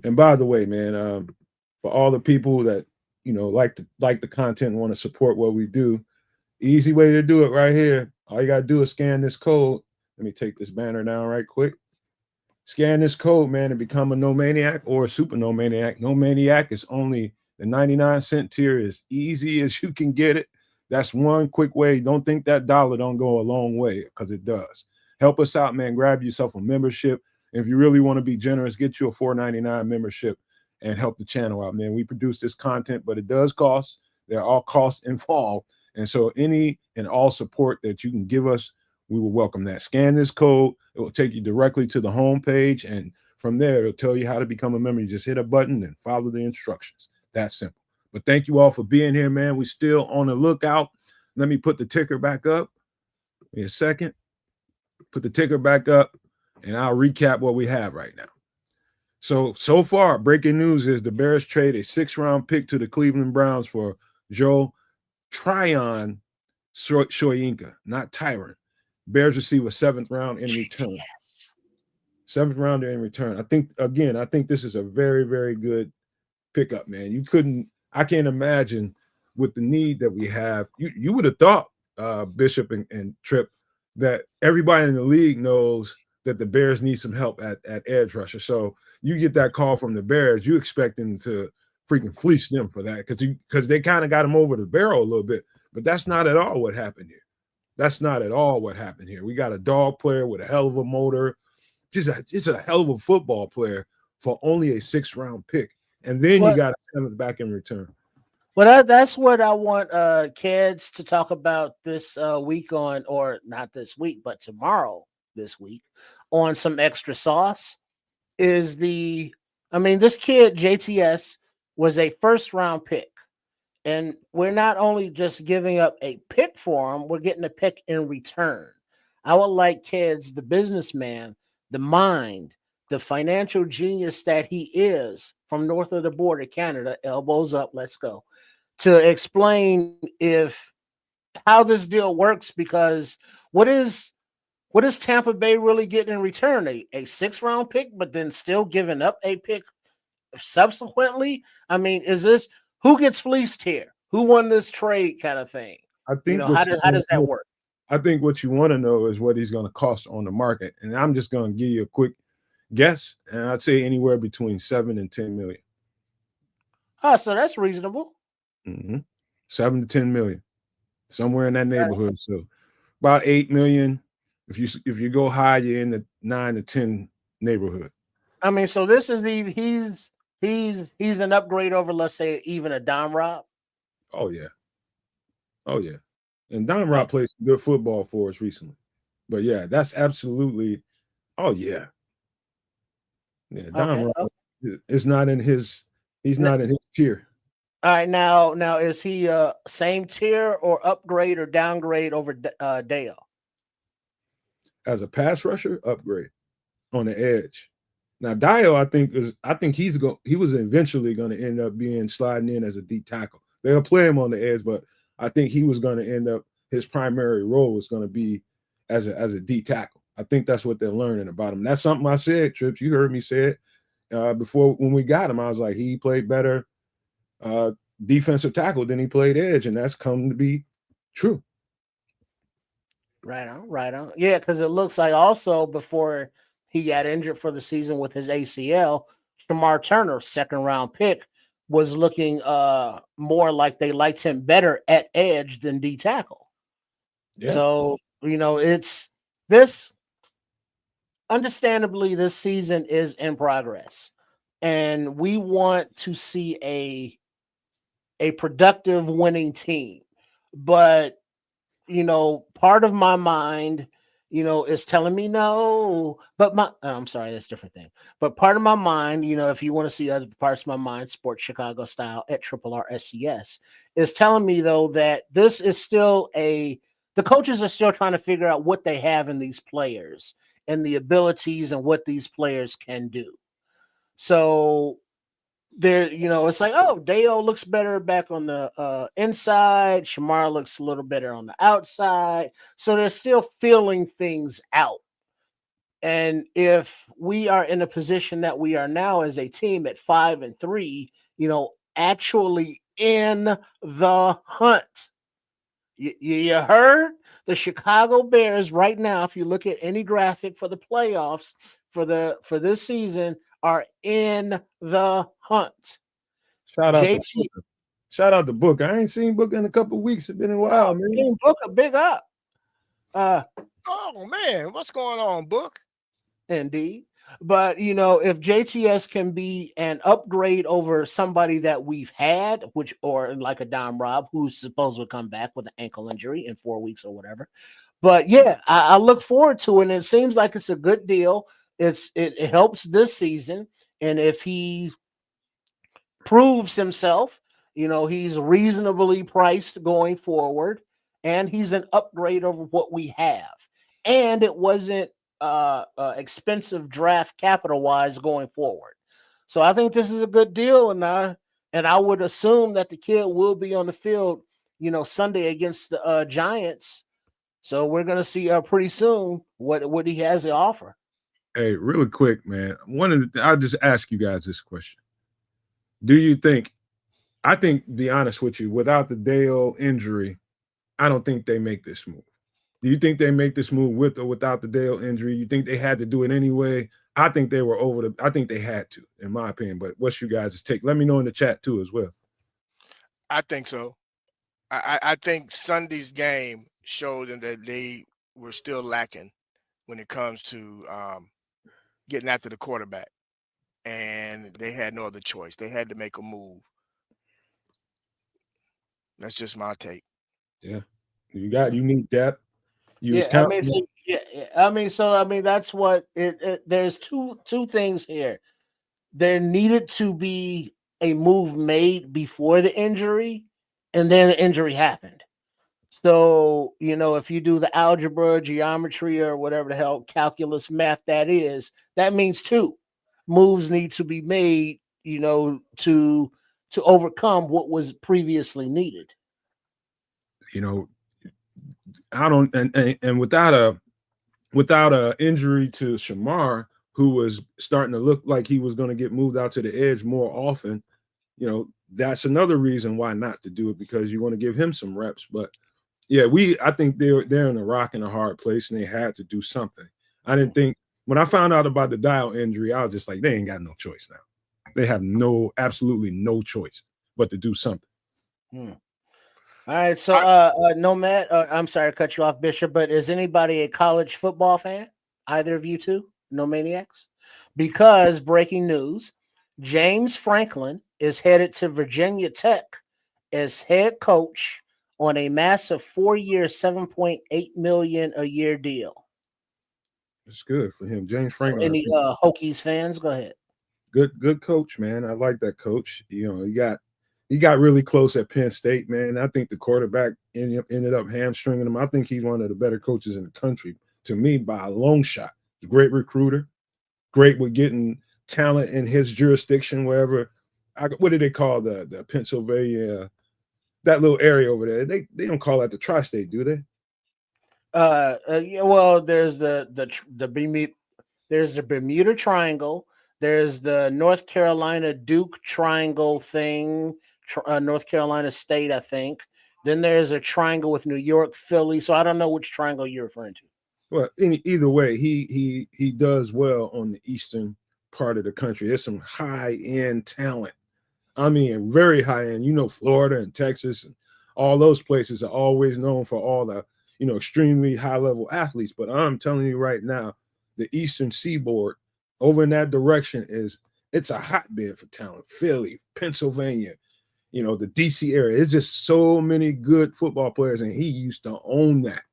And by the way, man, for all the people that like the content and want to support what we do, easy way to do it right here. All you gotta do is scan this code. Let me take this banner down right quick. Scan this code, man, and become a no maniac or a super no maniac. No maniac is only the 99-cent tier, as easy as you can get it. That's one quick way. Don't think that dollar don't go a long way, because it does. Help us out, man. Grab yourself a membership. If you really want to be generous, get you a $4.99 membership and help the channel out, man. We produce this content, but it does cost. There are all costs involved. And so any and all support that you can give us, we will welcome that. Scan this code. It will take you directly to the home page, and from there, it'll tell you how to become a member. You just hit a button and follow the instructions. That's simple. But thank you all for being here, man. We still on the lookout. Let me put the ticker back up. Give me a second. Put the ticker back up, and I'll recap what we have right now. So far, breaking news is the Bears trade a 6th-round pick to the Cleveland Browns for Joe Tryon Shoyinka, not Tyron. Bears receive a 7th round in return. 7th rounder in return. I think this is a very, very good pickup, man. I can't imagine with the need that we have. You would have thought, Bishop and Tripp, that everybody in the league knows that the Bears need some help at edge rusher. So you get that call from the Bears, you expect them to freaking fleece them for that, because they kind of got him over the barrel a little bit. But that's not at all what happened here. That's not at all what happened here. We got a dog player with a hell of a motor, just a hell of a football player for only a 6th-round pick. And then you got a 7th back in return. Well, that's what I want kids to talk about this week on, or not this week, but tomorrow this week on some extra sauce. Is this kid, JTS, was a 1st-round pick. And we're not only just giving up a pick for him, we're getting a pick in return. I would like kids, the businessman, the mind, the financial genius that he is from north of the border, Canada, elbows up, let's go, to explain how this deal works, because what is Tampa Bay really getting in return? A 6th-round pick, but then still giving up a pick subsequently? I mean, who gets fleeced here? Who won this trade kind of thing? I think how does that work? I think what you want to know is what he's going to cost on the market. And I'm just going to give you a quick guess. And I'd say anywhere between 7 and 10 million. Oh, so that's reasonable. 7 to 10 million. Somewhere in that neighborhood. So about 8 million. If you go high, you're in the 9 to 10 neighborhood. I mean, so this is he's an upgrade over, let's say, even a Dom Rob. Oh yeah. And Dom Rob played some good football for us recently. But yeah, that's absolutely. Oh yeah. Yeah, Dom Rob is not in his. He's not in his tier. All right, now is he same tier or upgrade or downgrade over Dale? As a pass rusher, upgrade on the edge. Now Dio, I think he was eventually going to end up sliding in as a D tackle. They'll play him on the edge, but I think he was going to end up, his primary role was going to be as a D tackle. I think that's what they're learning about him. That's something I said, Trips. You heard me say it before when we got him. I was like, he played better defensive tackle than he played edge, and that's come to be true. Right on. Yeah, because it looks like also before he got injured for the season with his ACL, Shamar Turner, 2nd-round pick, was looking more like they liked him better at edge than D tackle. Yeah. So, it's this. Understandably, this season is in progress, and we want to see a productive winning team. But, part of my mind, is telling me no, but I'm sorry, that's a different thing. But part of my mind, if you want to see other parts of my mind, Sports Chicago style at RRSCS, is telling me though that this is still the coaches are still trying to figure out what they have in these players and the abilities and what these players can do. So there, it's like, oh, Deo looks better back on the inside. Shamar looks a little better on the outside. So they're still feeling things out. And if we are in a position that we are now as a team at 5-3, actually in the hunt. You heard the Chicago Bears right now. If you look at any graphic for the playoffs for this season, are in the hunt. Shout out to JT, Booker. Shout out to Booker. I ain't seen Booker in a couple of weeks. It's been a while, man. Booker, big up. Oh man, what's going on, Book? Indeed. But if JTS can be an upgrade over somebody that we've had, or like a Dom Rob, who's supposed to come back with an ankle injury in 4 weeks or whatever. But yeah, I look forward to it. And it seems like it's a good deal. It helps this season. And if he proves himself, he's reasonably priced going forward, and he's an upgrade over what we have. And it wasn't expensive draft capital wise going forward. So I think this is a good deal, and I would assume that the kid will be on the field, Sunday against the Giants. So we're gonna see pretty soon what he has to offer. Hey, really quick, man. I'll just ask you guys this question. Do you think? I think, to be honest with you, without the Dale injury, I don't think they make this move. Do you think they make this move with or without the Dale injury? You think they had to do it anyway? I think they were I think they had to, in my opinion. But what's you guys' take? Let me know in the chat too as well. I think so. I think Sunday's game showed them that they were still lacking when it comes to getting after the quarterback, and they had no other choice. They had to make a move. That's just my take. Yeah, you need depth. That's what it. There's two things here. There needed to be a move made before the injury, and then the injury happened. So, if you do the algebra, geometry, or whatever the hell calculus math that is, that means two moves need to be made, to overcome what was previously needed. I don't, and without a injury to Shamar, who was starting to look like he was going to get moved out to the edge more often, that's another reason why not to do it, because you want to give him some reps. But yeah, I think they're in a rock and a hard place, and they had to do something. I didn't think, when I found out about the Dial injury, I was just like, they ain't got no choice now. They have absolutely no choice but to do something. All right, so Nomad, I'm sorry to cut you off, Bishop, but is anybody a college football fan? Either of you two, no maniacs? Because breaking news, James Franklin is headed to Virginia Tech as head coach on a massive 4-year, $7.8 million a year deal. It's good for him, James Franklin. So any Hokies fans, go ahead. Good coach, man. I like that coach. He got really close at Penn State, man. I think the quarterback ended up hamstringing him. I think he's one of the better coaches in the country, to me, by a long shot. He's a great recruiter, great with getting talent in his jurisdiction, wherever. What do they call the Pennsylvania, that little area over there? They don't call that the tri-state, do they? Yeah. Well, there's the Bermuda Triangle. There's the North Carolina Duke Triangle thing. North Carolina State, I think. Then there's a triangle with New York, Philly. So I don't know which triangle you're referring to. Well, either way, he does well on the eastern part of the country. There's some high-end talent. I mean, very high-end. Florida and Texas and all those places are always known for all the, extremely high-level athletes. But I'm telling you right now, the Eastern Seaboard over in that direction it's a hotbed for talent. Philly, Pennsylvania, the DC area. It's just so many good football players, and he used to own that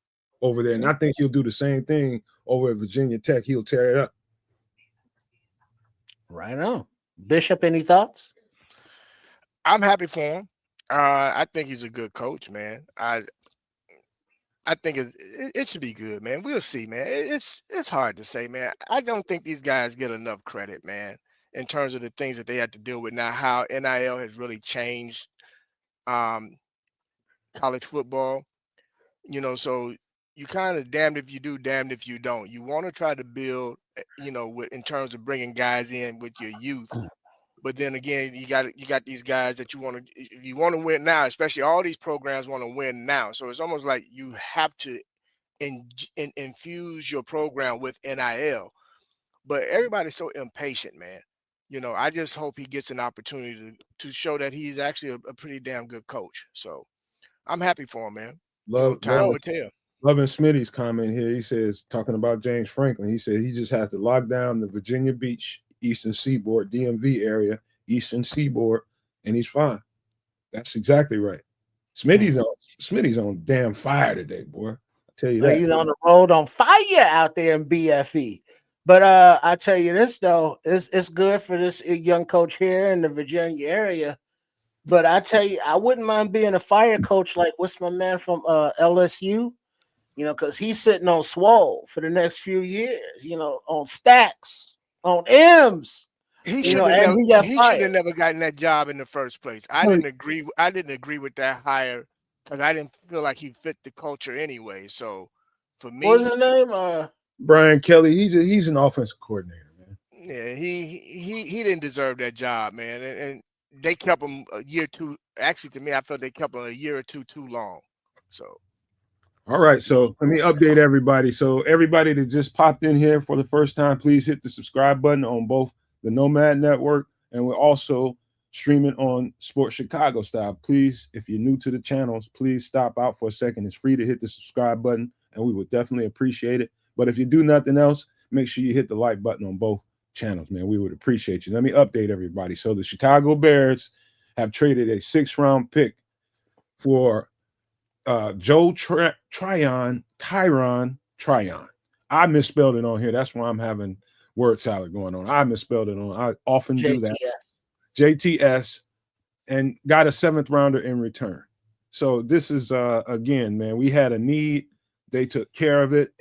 over there. And I think he'll do the same thing over at Virginia Tech. He'll tear it up. Right on. Bishop, any thoughts? I'm happy for him. I think he's a good coach, man. I think it should be good, man. We'll see, man. It's hard to say, man. I don't think these guys get enough credit, man, in terms of the things that they have to deal with now, how NIL has really changed college football. So you kind of damned if you do, damned if you don't. You want to try to build, in terms of bringing guys in with your youth. But then again, you got these guys that you want to win now, especially all these programs want to win now. So it's almost like you have to infuse your program with NIL. But everybody's so impatient, man. I just hope he gets an opportunity to show that he's actually a pretty damn good coach. So I'm happy for him, man. Time will tell. Loving Smitty's comment here. He says, talking about James Franklin, he said he just has to lock down the Virginia Beach, Eastern Seaboard, DMV area, Eastern Seaboard, and he's fine. That's exactly right. Smitty's on damn fire today, boy. I tell you that. He's on the road on fire out there in BFE. But I tell you this though, it's good for this young coach here in the Virginia area. But I tell you, I wouldn't mind being a fire coach like what's my man from LSU, because he's sitting on swole for the next few years, on stacks, on M's. He should have never gotten that job in the first place. I didn't agree with that hire because I didn't feel like he fit the culture anyway. So for me, what's his name? Brian Kelly. He's an offensive coordinator, man. Yeah, he didn't deserve that job, man. And they kept him a year too. Actually, to me, I felt they kept him a year or two too long. So. All right, so let me update everybody. So everybody that just popped in here for the first time, please hit the subscribe button on both the Nomad Network, and we're also streaming on Sports Chicago Style. Please, if you're new to the channels, please stop out for a second. It's free to hit the subscribe button, and we would definitely appreciate it. But if you do nothing else, make sure you hit the like button on both channels, man. We would appreciate you. Let me update everybody. So the Chicago Bears have traded a 6th-round pick for Joe Tryon. I misspelled it on here. That's why I'm having word salad going on. I misspelled it on. I often do that. JTS, and got a 7th-rounder in return. So this is again, man, we had a need. They took care of it.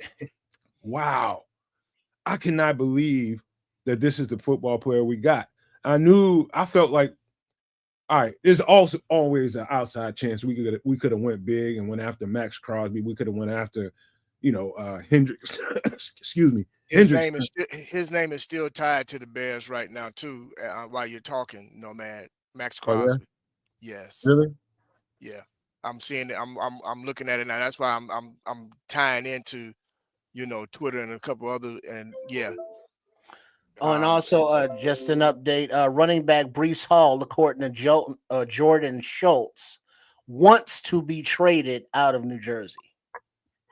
Wow. I cannot believe that this is the football player we got. I felt like, all right, there's also always an outside chance we could have went big and went after Max Crosby. We could have went after, Hendricks. Excuse me. His name is still tied to the Bears right now too. While you're talking, man, Max Crosby. Oh, yeah? Yes. Really? Yeah. I'm seeing it. I'm looking at it now. That's why I'm tying into, Twitter and a couple other, and yeah. Oh, and also just an update: running back Breece Hall, according to Jordan Schultz, wants to be traded out of New Jersey.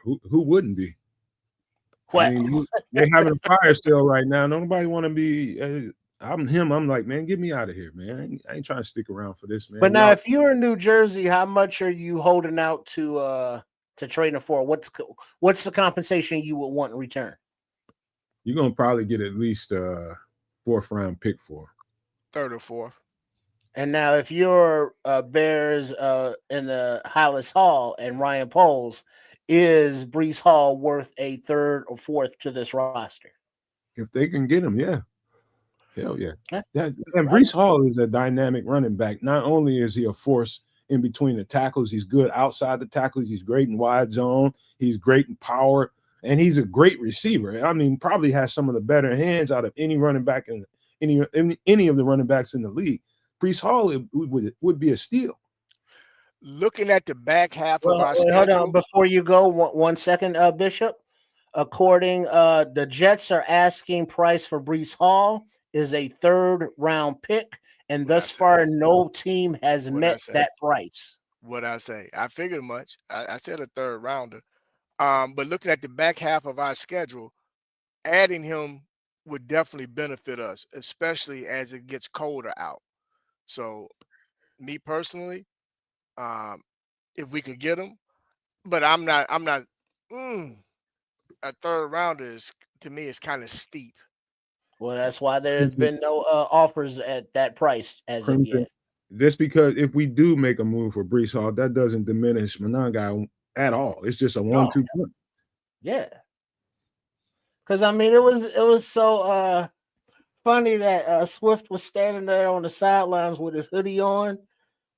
Who wouldn't be? What? I mean, they're having a fire sale right now. Nobody want to be. I'm him. I'm like, man, get me out of here, man. I ain't trying to stick around for this, man. But now, if you're in New Jersey, how much are you holding out to trade him for? What's the compensation you would want in return? You're gonna probably get at least a 4th-round pick for 3rd or 4th. And now, if you're Bears in the Hollis Hall and Ryan Poles, is Breece Hall worth a 3rd or 4th to this roster? If they can get him, yeah. Hell yeah. And Breece Hall is a dynamic running back. Not only is he a force in between the tackles, he's good outside the tackles. He's great in wide zone. He's great in power. And he's a great receiver. I mean, probably has some of the better hands out of any running back in any of the running backs in the league. Breece Hall would be a steal. Looking at the back half of our schedule. Hold on, before you go, one second, Bishop. According, the Jets are asking price for Breece Hall is a 3rd-round pick, and thus far, no team has met that price. What I say, I figured much. I said a 3rd-rounder. But looking at the back half of our schedule, adding him would definitely benefit us, especially as it gets colder out. So, me personally, if we could get him, but I'm not. A 3rd-rounder is, to me, is kind of steep. Well, that's why there's been no offers at that price as of yet. Just because if we do make a move for Breece Hall, that doesn't diminish Monangai at all. It's just a 1-2 point. Yeah. Because I mean, it was so funny that Swift was standing there on the sidelines with his hoodie on,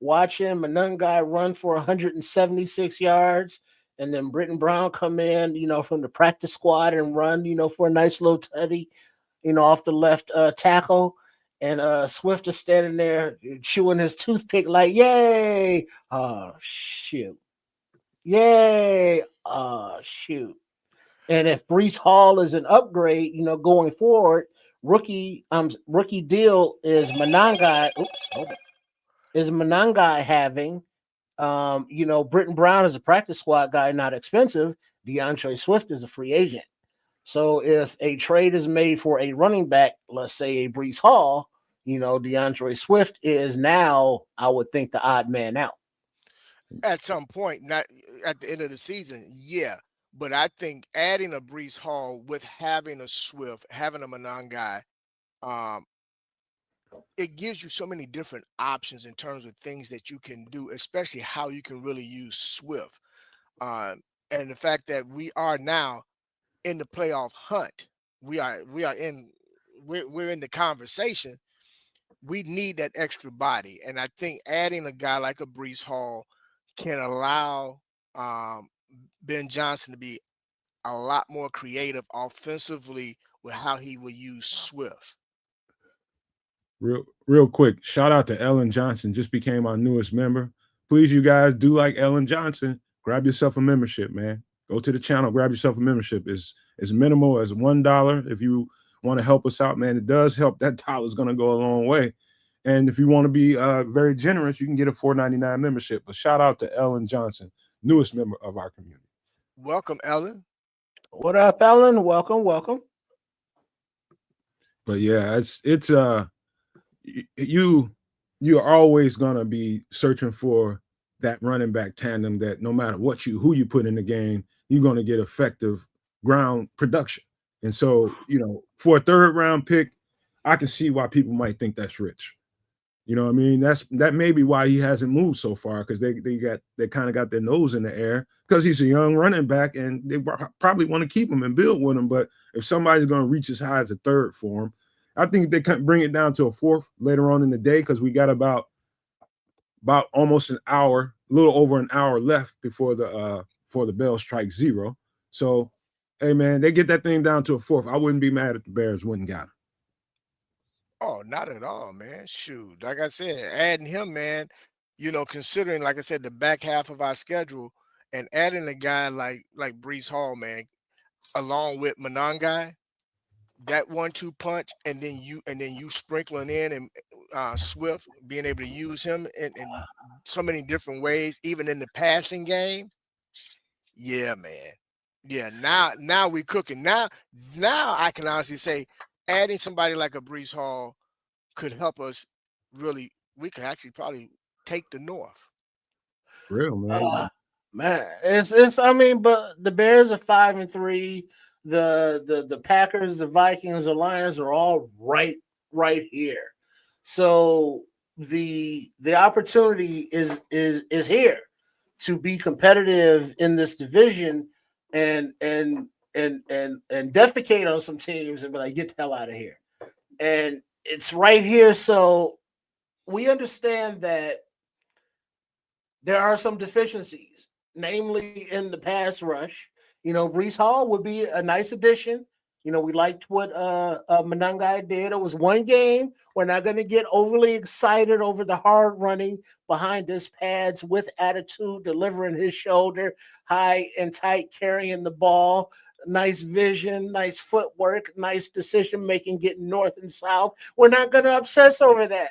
watching Monangai run for 176 yards, and then Britton Brown come in, from the practice squad and run, for a nice little tutty, off the left tackle. And Swift is standing there chewing his toothpick like, yay! Oh, shoot. Yay! Oh, shoot. And if Breece Hall is an upgrade, going forward, rookie deal is Monangai. Oops, hold on. Is Monangai having, Britton Brown is a practice squad guy, not expensive. DeAndre Swift is a free agent. So if a trade is made for a running back, let's say a Breece Hall, DeAndre Swift is now, I would think, the odd man out. At some point, not at the end of the season, yeah. But I think adding a Breece Hall with having a Swift, having a Monangai, it gives you so many different options in terms of things that you can do, especially how you can really use Swift. And the fact that we are now in the playoff hunt, we're in the conversation. We need that extra body, and I think adding a guy like a Breece Hall can allow Ben Johnson to be a lot more creative offensively with how he will use Swift. Real quick, shout out to Ellen Johnson, just became our newest member. Please, you guys, do like Ellen Johnson. Grab yourself a membership, man. Go to the channel, grab yourself a membership. It's as minimal as $1 if you want to help us out, man. It does help. That dollar is going to go a long way. And if you want to be very generous, you can get a $4.99 membership. But shout out to Ellen Johnson, newest member of our community. Welcome, Ellen. What up, Ellen? Welcome. But yeah, it's you're always gonna be searching for that running back tandem that no matter who you put in the game, you're gonna get effective ground production. And so, for a third round pick, I can see why people might think that's rich. You know what I mean? That may be why he hasn't moved so far, because they kind of got their nose in the air because he's a young running back and they probably want to keep him and build with him. But if somebody's going to reach as high as a third for him, I think they can bring it down to a fourth later on in the day, because we got about almost an hour, a little over an hour left before the bell strikes 0. So, hey man, they get that thing down to a fourth. I wouldn't be mad if the Bears wouldn't got him. Oh, not at all, man. Shoot. Like I said, adding him, man, considering, like I said, the back half of our schedule and adding a guy like Breece Hall, man, along with Monangai, that 1-2 punch, and then you sprinkling in and Swift, being able to use him in so many different ways, even in the passing game. Yeah, man. Yeah, now we cooking. Now I can honestly say adding somebody like a Breece Hall could help us really. We could actually probably take the North. For real, man. Man, it's I mean, but the Bears are 5-3. The Packers, the Vikings, the Lions are all right here. So the opportunity is here to be competitive in this division and defecate on some teams and be like, get the hell out of here. And it's right here. So we understand that there are some deficiencies, namely in the pass rush. Breece Hall would be a nice addition. We liked what Monangai did. It was one game. We're not going to get overly excited over the hard running behind his pads with attitude, delivering his shoulder, high and tight, carrying the ball, nice vision, nice footwork, nice decision-making, getting north and south. We're not going to obsess over that.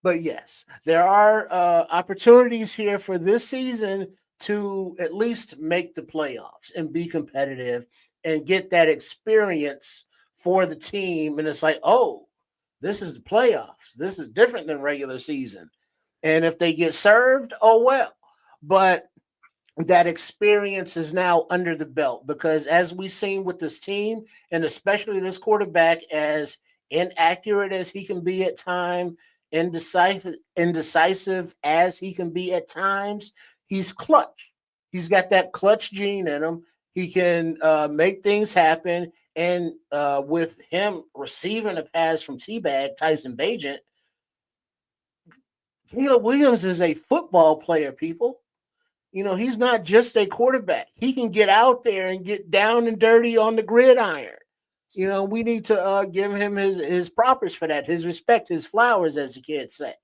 But yes, there are opportunities here for this season to at least make the playoffs and be competitive and get that experience for the team. And it's like, oh, this is the playoffs. This is different than regular season. And if they get served, oh, well. But that experience is now under the belt, because as we've seen with this team, and especially this quarterback, as inaccurate as he can be at times, indecisive as he can be at times, he's clutch. He's got that clutch gene in him. He can make things happen. And with him receiving a pass from Tyson Bagent, Caleb Williams is a football player, people. He's not just a quarterback. He can get out there and get down and dirty on the gridiron. We need to give him his propers for that, his respect, his flowers, as the kids say.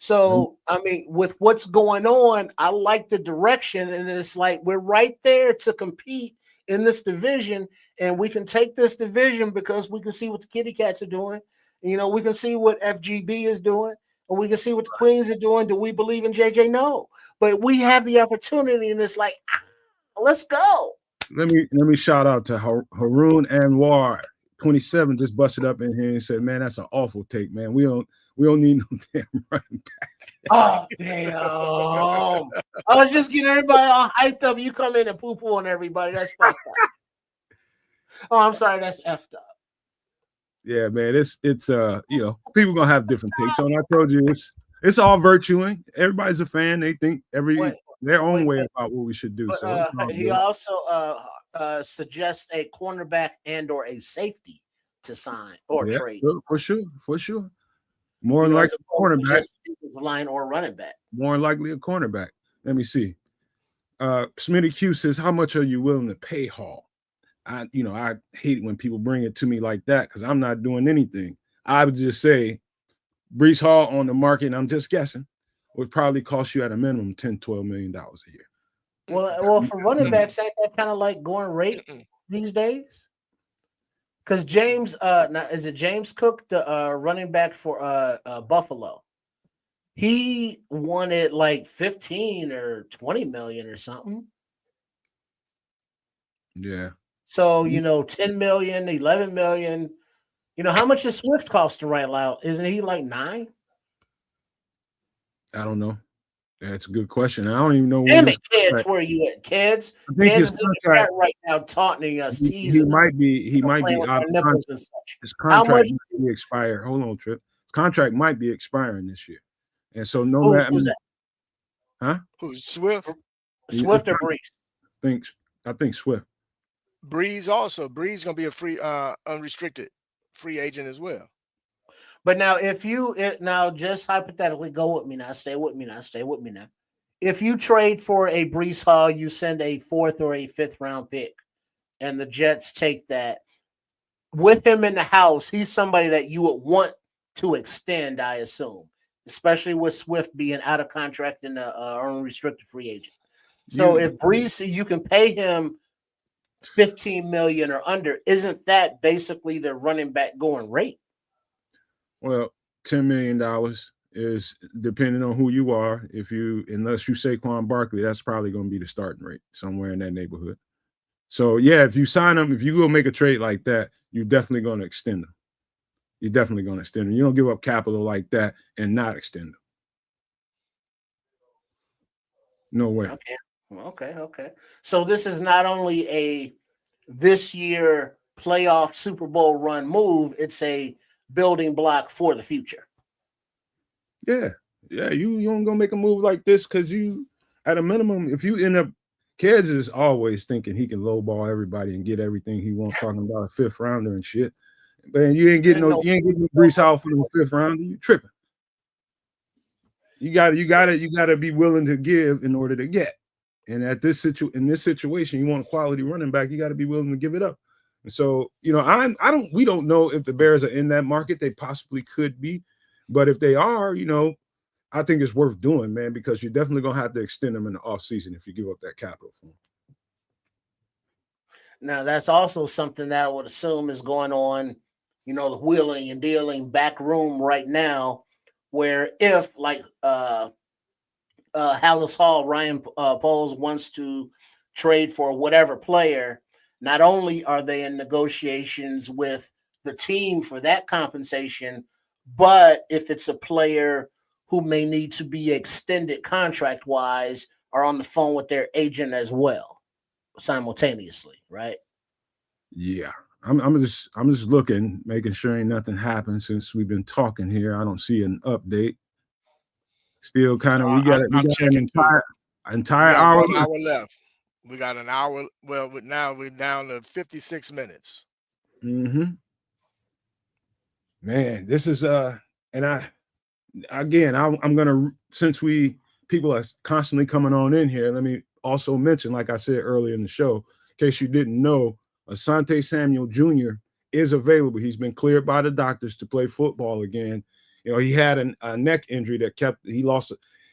So, I mean, with what's going on, I like the direction, and it's like we're right there to compete in this division, and we can take this division because we can see what the Kitty Cats are doing. We can see what FGB is doing, and we can see what the Queens are doing. Do we believe in JJ? No, but we have the opportunity, and it's like, let's go. Let me shout out to Haroon Anwar, 27, just busted up in here and said, "Man, that's an awful take, man. We don't need no damn running back." Oh, damn. I was just getting everybody all hyped up. You come in and poo-poo on everybody. That's fucked up. Oh, I'm sorry. That's effed up. Yeah, man. It's people gonna have different takes on it. I told you it's all virtuing. Everybody's a fan. They think their own way about what we should do. But, so he also suggests a cornerback and or a safety to sign or trade. For sure. More than likely a cornerback, line or running back. More than likely a cornerback. Let me see. Smitty Q says, "How much are you willing to pay Hall?" I hate when people bring it to me like that because I'm not doing anything. I would just say Breece Hall on the market, and I'm just guessing, would probably cost you at a minimum $10-12 million a year. Well, for running backs, ain't that kind of like going rate these days? Because James, now is it James Cook, the running back for Buffalo? He wanted like 15 or 20 million or something. Yeah. So 10 million, 11 million. How much does Swift cost right now? Isn't he like 9? I don't know. That's a good question. I don't even know. Damn it, kids, where are you at, kids? Kids contract right now taunting us, teasing. He might be out of contract. His contract might be expired. Hold on, Trip. His contract might be expiring this year, and so no matter. Who's that? Huh? Who's Swift? Swift or Breeze? I think Swift. Breeze also. Breeze gonna be a free, unrestricted free agent as well. But now, if you just hypothetically go with me now, stay with me now. If you trade for a Breece Hall, you send a 4th or a 5th round pick, and the Jets take that. With him in the house, he's somebody that you would want to extend, I assume, especially with Swift being out of contract and unrestricted free agent. So if Breece, you can pay him $15 million or under, isn't that basically the running back going rate? Well, $10 million is depending on who you are. Unless you Saquon Barkley, that's probably going to be the starting rate somewhere in that neighborhood. So yeah, if you sign him, if you go make a trade like that, you're definitely going to extend them. You don't give up capital like that and not extend them. No way. Okay. So this is not only a this year playoff Super Bowl run move, it's a building block for the future. Yeah. You don't go make a move like this because you, at a minimum, if you end up, Kids is always thinking he can lowball everybody and get everything he wants, talking about a 5th rounder and shit. Man, you ain't getting no Breece Hall for the 5th rounder. You tripping. You gotta be willing to give in order to get. And in this situation, you want a quality running back, you got to be willing to give it up. And so, we don't know if the Bears are in that market. They possibly could be, but if they are, I think it's worth doing, man, because you're definitely gonna have to extend them in the offseason if you give up that capital for them. Now, that's also something that I would assume is going on, the wheeling and dealing back room right now, where if like Hallis Hall, Ryan Poles wants to trade for whatever player, not only are they in negotiations with the team for that compensation, but if it's a player who may need to be extended contract-wise, are on the phone with their agent as well, simultaneously, right? Yeah. I'm just looking, making sure ain't nothing happened since we've been talking here. I don't see an update. Still kind of, we got an entire hour left. We got an hour. Well, now we're down to 56 minutes. Mm-hmm. Man, this is and again, I'm gonna, since people are constantly coming on in here, let me also mention, like I said earlier in the show, in case you didn't know, Asante Samuel Jr. is available. He's been cleared by the doctors to play football again. You know, he had a neck injury that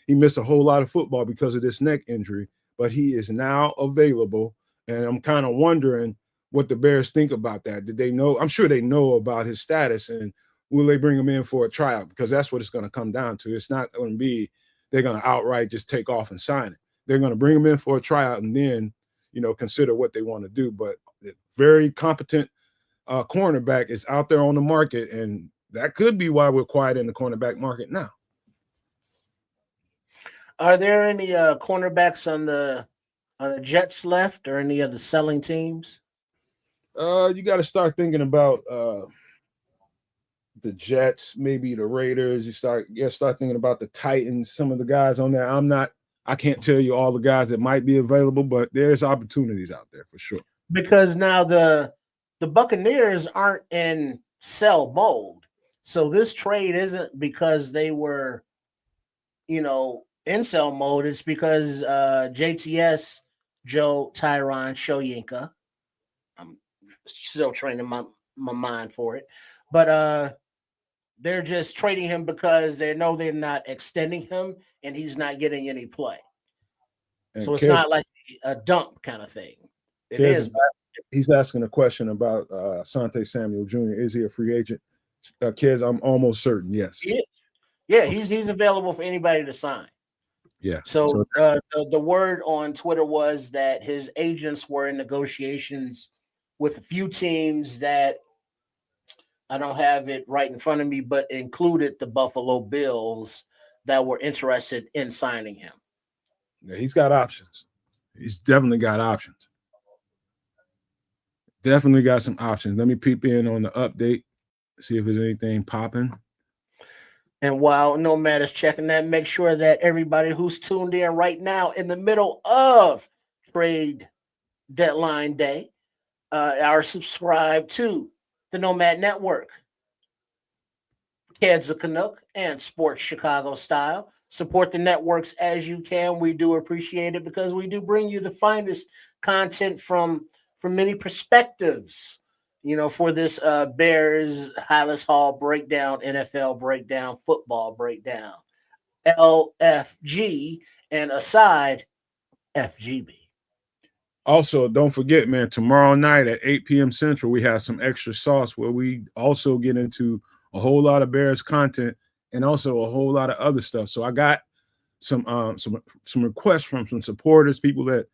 he missed a whole lot of football because of this neck injury, but he is now available. And I'm kind of wondering what the Bears think about that. Did they know? I'm sure they know about his status, and will they bring him in for a tryout? Because that's what it's going to come down to. It's not going to be they're going to outright just take off and sign it. They're going to bring him in for a tryout and then, consider what they want to do. But very competent cornerback is out there on the market, and that could be why we're quiet in the cornerback market now. Are there any cornerbacks on the Jets left, or any of the selling teams? You got to start thinking about the Jets, maybe the Raiders. You start thinking about the Titans. Some of the guys on there. I can't tell you all the guys that might be available, but there's opportunities out there for sure. Because now the Buccaneers aren't in sell mode, so this trade isn't because they were, in sell mode. It's because JTS, Joe Tyron Shoyinka. I'm still training my mind for it, but they're just trading him because they know they're not extending him and he's not getting any play. And so it's not like a dump kind of thing. It is. He's asking a question about Asante Samuel Jr. Is he a free agent? Kids, I'm almost certain, yes. Yeah, he's available for anybody to sign. Yeah. So the word on Twitter was that his agents were in negotiations with a few teams that I don't have it right in front of me, but included the Buffalo Bills that were interested in signing him. Yeah, he's got options. He's definitely got options. Definitely got some options. Let me peep in on the update, see if there's anything popping. And while Nomad is checking that, make sure that everybody who's tuned in right now in the middle of trade deadline day are subscribed to the Nomad Network, Kids of Canuck, and Sports Chicago Style. Support the networks as you can. We do appreciate it because we do bring you the finest content from many perspectives, for this Bears Hylas Hall breakdown, NFL breakdown, football breakdown, LFG, and aside FGB. Also, don't forget, man, tomorrow night at 8 p.m. Central, we have some extra sauce where we also get into a whole lot of Bears content and also a whole lot of other stuff. So I got some requests from some supporters, people that,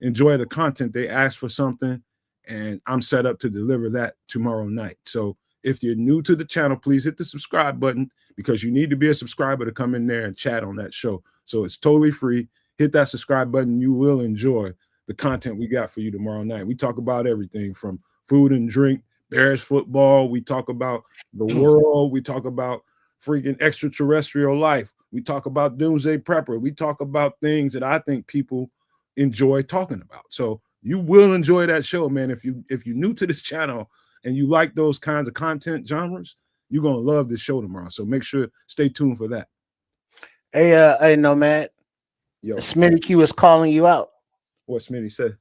enjoy the content. They asked for something, and I'm set up to deliver that tomorrow night. So if you're new to the channel, please hit the subscribe button because you need to be a subscriber to come in there and chat on that show. So it's totally free. Hit that subscribe button. You will enjoy the content we got for you tomorrow night. We talk about everything from food and drink, Bears football. We talk about the world. We talk about freaking extraterrestrial life. We talk about Doomsday Prepper. We talk about things that I think people enjoy talking about. So you will enjoy that show, man. If you're new to this channel and you like those kinds of content genres, you're gonna love this show tomorrow. So make sure stay tuned for that. Hey, Nomad. Yo, Smitty Q is calling you out. What Smitty said?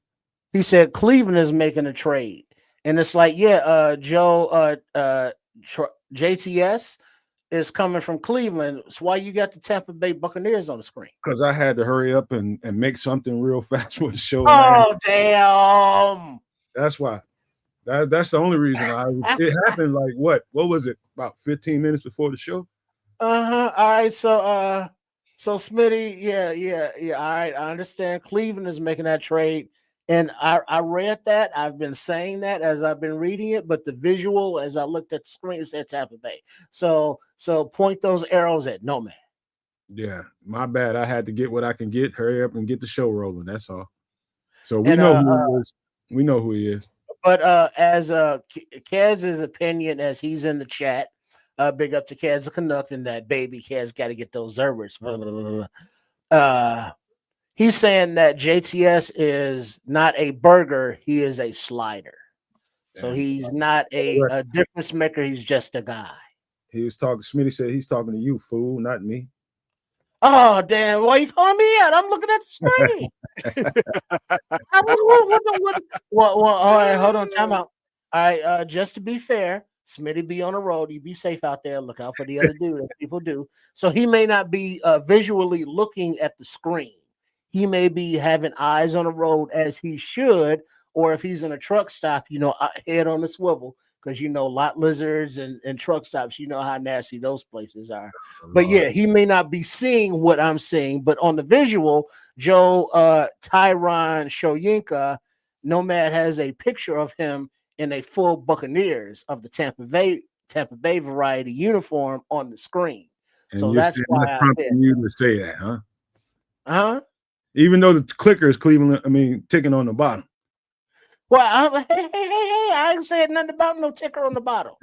He said Cleveland is making a trade, and it's like, Joe, JTS is coming from Cleveland. It's why you got the Tampa Bay Buccaneers on the screen. Because I had to hurry up and make something real fast for the show. Oh, damn. That's why. That's the only reason why. It happened like what was it? About 15 minutes before the show? All right. So Smitty, yeah. All right. I understand Cleveland is making that trade. And I read that. I've been saying that as I've been reading it, but the visual, as I looked at the screen, it said Tampa Bay. So point those arrows at Nomad. Yeah, my bad. I had to get what I can get. Hurry up and get the show rolling. That's all. So we know who he is. We know who he is. But as Kaz's opinion, as he's in the chat, big up to Kaz the Canuck and that baby Kaz got to get those Zerberts. He's saying that JTS is not a burger, he is a slider. So he's not a difference maker, he's just a guy. He was talking. Smitty said he's talking to you, fool, not me. Oh, damn. Why you calling me out? I'm looking at the screen. Well, all right, hold on. Time out. All right, just to be fair, Smitty be on the road. You be safe out there. Look out for the other dude, as people do. So he may not be visually looking at the screen. He may be having eyes on the road as he should, or if he's in a truck stop, head on the swivel, because lot lizards and truck stops, how nasty those places are. But yeah, he may not be seeing what I'm seeing, but on the visual, Joe Tyron Shoyinka, Nomad has a picture of him in a full Buccaneers of the Tampa Bay variety uniform on the screen. And so that's why I prompting you to say that, huh? Huh? Even though the clicker is ticking on the bottom. Well, hey, I ain't said nothing about no ticker on the bottom.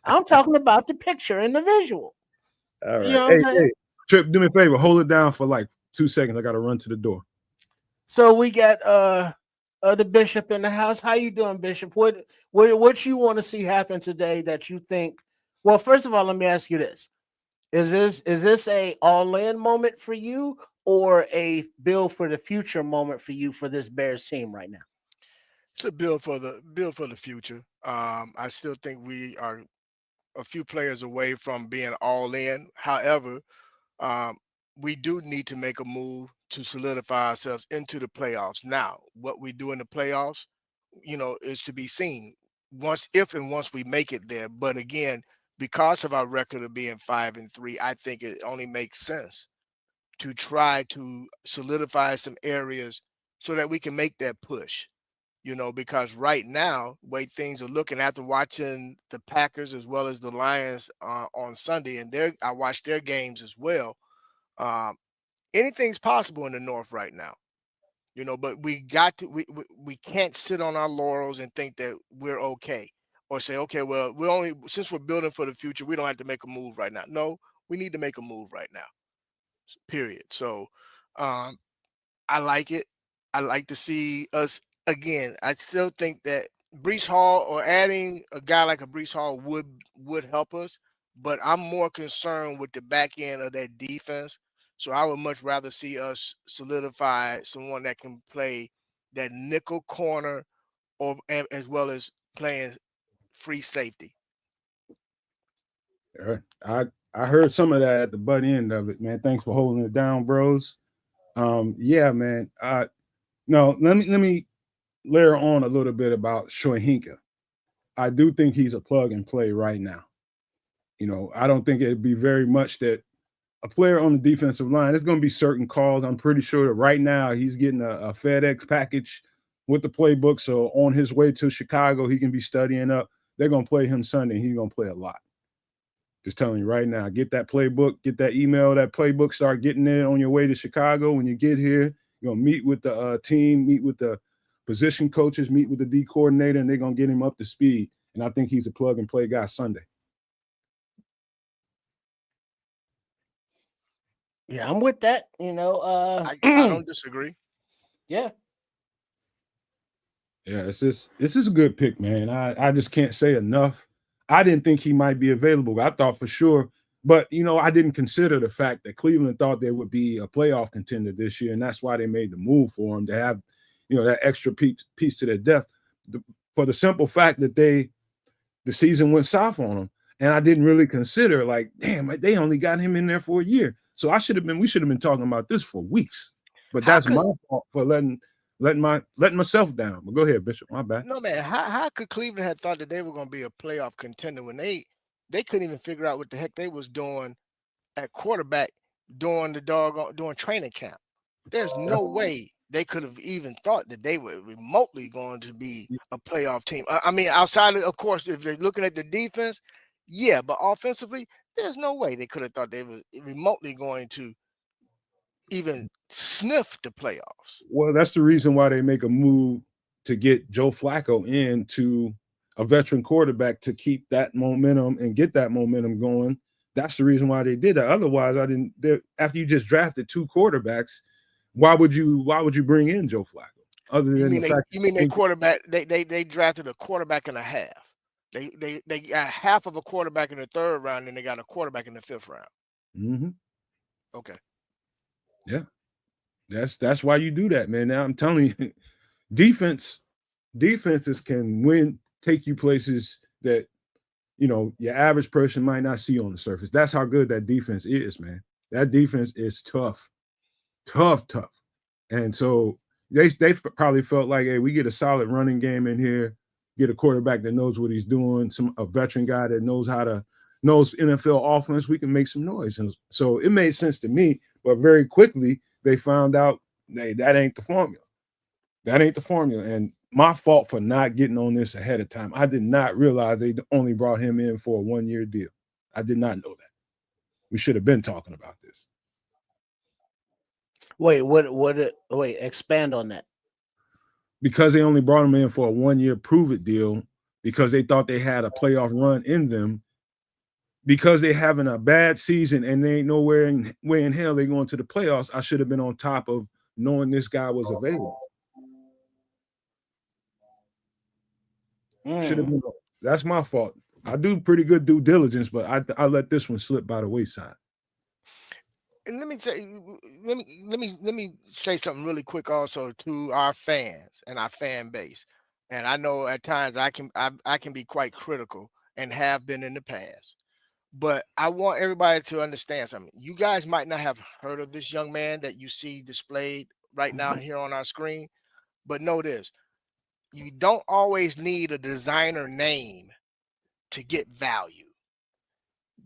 I'm talking about the picture and the visual. All right. Hey, Trip, do me a favor. Hold it down for like 2 seconds. I got to run to the door. So we got the Bishop in the house. How you doing, Bishop? What you want to see happen today that you think? Well, first of all, let me ask you this: Is this a all-in moment for you, or a build for the future moment for you for this Bears team right now? It's a build for the future. I still think we are a few players away from being all in. However, we do need to make a move to solidify ourselves into the playoffs. Now, what we do in the playoffs, is to be seen once we make it there. But again, because of our record of being 5-3, I think it only makes sense to try to solidify some areas so that we can make that push. Because right now, the way things are looking after watching the Packers as well as the Lions on Sunday, and I watched their games as well. Anything's possible in the North right now, but we can't sit on our laurels and think that we're okay, or say, okay, well, since we're building for the future, we don't have to make a move right now. No, we need to make a move right now, period. So I like it. I like to see us again. I still think that Breece Hall, or adding a guy like a Breece Hall, would help us, but I'm more concerned with the back end of that defense. So I would much rather see us solidify someone that can play that nickel corner, as well as playing free safety. All right. I heard some of that at the butt end of it, man. Thanks for holding it down, bros. Yeah, man. No, let me layer on a little bit about Shoyinka. I do think he's a plug and play right now. I don't think it'd be very much that a player on the defensive line, there's going to be certain calls. I'm pretty sure that right now he's getting a FedEx package with the playbook. So on his way to Chicago, he can be studying up. They're going to play him Sunday. He's going to play a lot. Just telling you right now, get that playbook, get that email, that playbook, start getting it on your way to Chicago. When you get here, you're going to meet with the team, meet with the position coaches, meet with the D coordinator, and they're going to get him up to speed. And I think he's a plug and play guy Sunday. Yeah, I'm with that. I don't disagree. Yeah. Yeah, this is a good pick, man. I just can't say enough. I didn't think he might be available. I thought for sure, but I didn't consider the fact that Cleveland thought they would be a playoff contender this year, and that's why they made the move for him to have, that extra piece to their depth. For the simple fact that the season went south on them, and I didn't really consider, like, damn, they only got him in there for a year. So we should have been talking about this for weeks. But that's my fault for letting myself down. But go ahead, Bishop. My bad. No, man. How could Cleveland have thought that they were going to be a playoff contender when they couldn't even figure out what the heck they was doing at quarterback during training camp? There's no way they could have even thought that they were remotely going to be a playoff team. I mean, outside of course, if they're looking at the defense, yeah, but offensively, there's no way they could have thought they were remotely going to even sniff the playoffs. Well, that's the reason why they make a move to get Joe Flacco into a veteran quarterback to keep that momentum and get that momentum going. That's the reason why they did that. Otherwise, after you just drafted two quarterbacks, why would you bring in Joe Flacco? Other than they quarterback, they drafted a quarterback and a half. They got half of a quarterback in the 3rd round, and they got a quarterback in the 5th round. Mm-hmm. Okay. Yeah. That's why you do that, man. Now I'm telling you, defenses can take you places that your average person might not see on the surface. That's how good that defense is, man. That defense is tough. Tough. And so they probably felt like, hey, we get a solid running game in here, get a quarterback that knows what he's doing, a veteran guy that knows NFL offense, we can make some noise. And so it made sense to me, but very quickly they found out, hey, that ain't the formula. That ain't the formula. And my fault for not getting on this ahead of time. I did not realize they only brought him in for a 1-year deal. I did not know that. We should have been talking about this. Wait, wait, expand on that. Because they only brought him in for a 1-year prove-it deal, because they thought they had a playoff run in them, because they having a bad season and they ain't nowhere in hell they going to the playoffs. I should have been on top of knowing this guy was available. Should have been. That's my fault. I do pretty good due diligence, but I let this one slip by the wayside. And let me say something really quick also to our fans and our fan base. And I know at times I can be quite critical and have been in the past. But I want everybody to understand something. You guys might not have heard of this young man that you see displayed right now here on our screen, but know this. You don't always need a designer name to get value.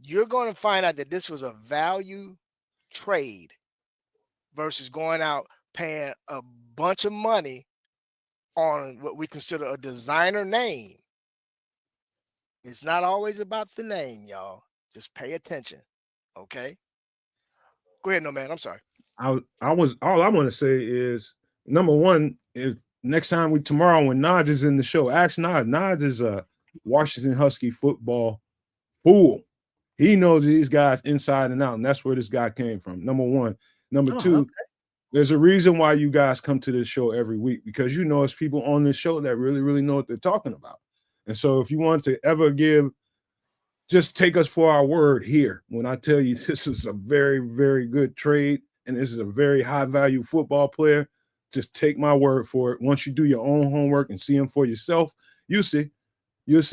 You're going to find out that this was a value trade versus going out paying a bunch of money on what we consider a designer name. It's not always about the name, y'all. Just pay attention. Okay. Go ahead, no man. I'm sorry. All I want to say is, number one, if next time tomorrow when Naj is in the show, ask Naj. Naj is a Washington Husky football fool. He knows these guys inside and out, and that's where this guy came from. Number one. Number two, okay. There's a reason why you guys come to this show every week, because it's people on this show that really, really know what they're talking about. And so if you want to ever just take us for our word here when I tell you this is a very, very good trade and this is a very high-value football player, just take my word for it. Once you do your own homework and see him for yourself, you'll see. This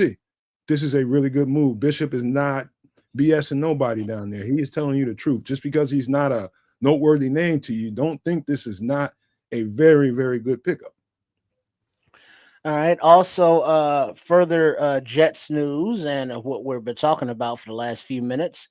is a really good move. Bishop is not BSing nobody down there. He is telling you the truth. Just because he's not a noteworthy name to you, don't think this is not a very, very good pickup. All right. Also, further Jets news and what we've been talking about for the last few minutes.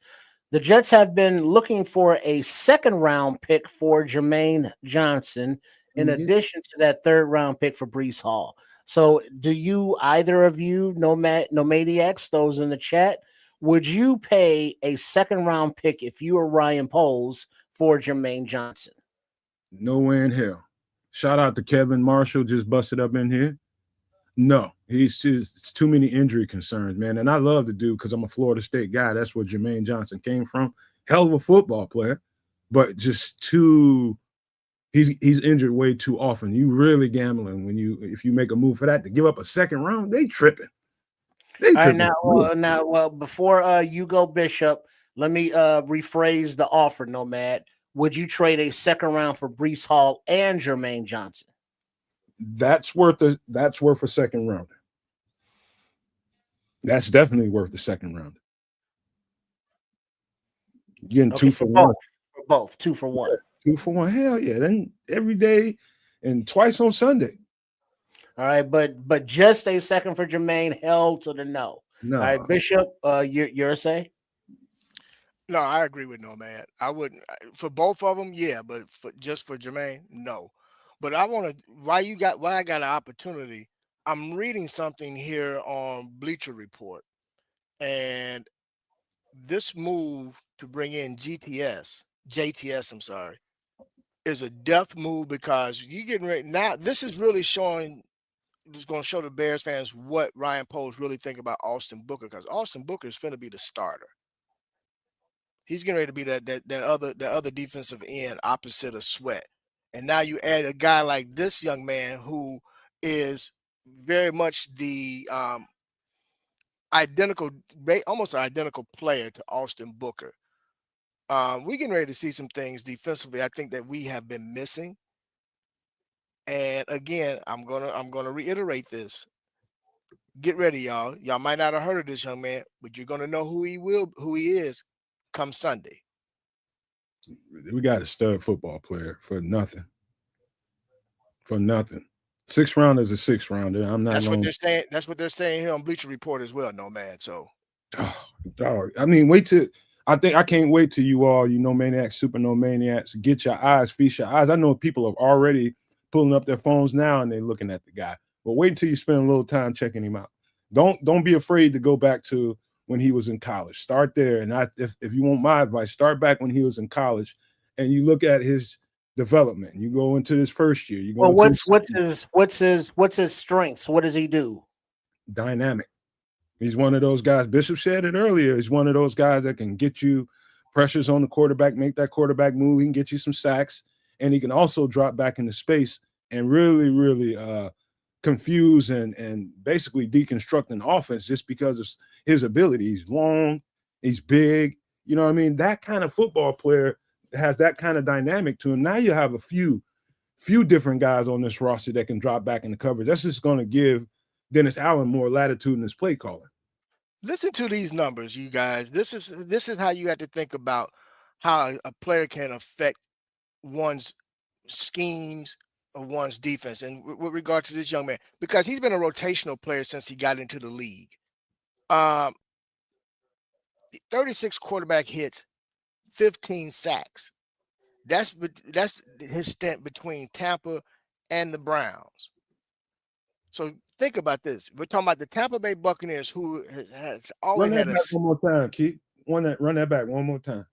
The Jets have been looking for a 2nd-round pick for Jermaine Johnson, in addition to that 3rd-round pick for Breece Hall. So, do you, either of you, Nomadiacs, those in the chat, would you pay a 2nd-round pick if you were Ryan Poles for Jermaine Johnson? No way in hell. Shout out to Kevin Marshall, just busted up in here. No, it's too many injury concerns, man. And I love the dude because I'm a Florida State guy. That's where Jermaine Johnson came from. Hell of a football player, but just he's injured way too often. You really gambling if you make a move for that to give up a 2nd round, they tripping. All right, now, before you go, Bishop, let me rephrase the offer, Nomad. Would you trade a 2nd round for Breece Hall and Jermaine Johnson? That's worth a 2nd rounder. That's definitely worth the 2nd round. Getting 2 for 1. For both, 2 for 1. Yeah, 2 for 1. Hell yeah. Then every day and twice on Sunday. All right, but just a 2nd for Jermaine, hell to the no. No. All right, Bishop, your say? No, I agree with Nomad. I wouldn't for both of them, yeah, but just for Jermaine, no. But I want to why I got an opportunity. I'm reading something here on Bleacher Report, and this move to bring in JTS, I'm sorry, is a death move because you getting ready now. This is really showing. It's going to show the Bears fans what Ryan Poles really think about Austin Booker, because Austin Booker is finna be the starter. He's getting ready to be that other defensive end opposite of Sweat. And now you add a guy like this young man who is very much the almost an identical player to Austin Booker. We're getting ready to see some things defensively, I think, that we have been missing. And again, I'm gonna reiterate this. Get ready, y'all. Y'all might not have heard of this young man, but you're gonna know who he is come Sunday. We got a stud football player for nothing. For nothing. 6th round is a 6th rounder. I'm not. That's what they're saying. That's what they're saying here on Bleacher Report as well, no man. So, dog. I mean, I can't wait till you all, you know, maniacs, super no maniacs, get your eyes, feast your eyes. I know people are already pulling up their phones now and they're looking at the guy. But wait until you spend a little time checking him out. Don't be afraid to go back to when he was in college. Start there. And if you want my advice, start back when he was in college and you look at his development. You go into his first year. Well, what's his strengths? What does he do? Dynamic. He's one of those guys. Bishop said it earlier. He's one of those guys that can get you pressures on the quarterback, make that quarterback move. He can get you some sacks, and he can also drop back into space and really, really confuse and basically deconstruct an offense just because of his ability. He's long, he's big. You know what I mean? That kind of football player has that kind of dynamic to him. Now you have a few different guys on this roster that can drop back in the coverage. That's just going to give Dennis Allen more latitude in his play calling. Listen to these numbers, you guys. This is how you have to think about how a player can affect one's schemes of one's defense. And with regard to this young man, because he's been a rotational player since he got into the league. 36 quarterback hits, 15 sacks. That's his stint between Tampa and the Browns. So think about this. We're talking about the Tampa Bay Buccaneers, who has always had one more time, Keith. Run that back one more time.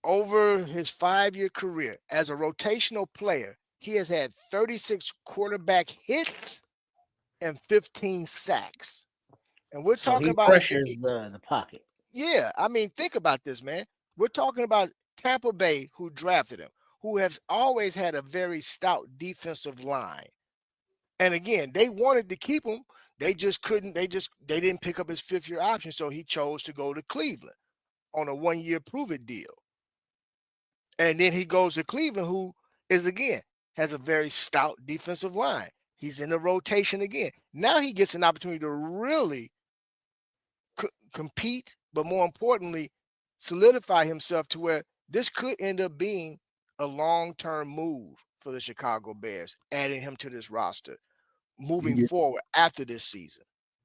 Over his 5-year career as a rotational player, he has had 36 quarterback hits and 15 sacks. And we're talking about pressures the pocket. Yeah, I mean, think about this, man. We're talking about Tampa Bay, who drafted him, who has always had a very stout defensive line. And again, they wanted to keep him. They just couldn't. They didn't pick up his 5th-year option, so he chose to go to Cleveland on a 1-year prove-it deal. And then he goes to Cleveland, who is, again, has a very stout defensive line. He's in the rotation again. Now he gets an opportunity to really compete, but more importantly, solidify himself to where this could end up being a long-term move for the Chicago Bears, adding him to this roster moving forward after this season.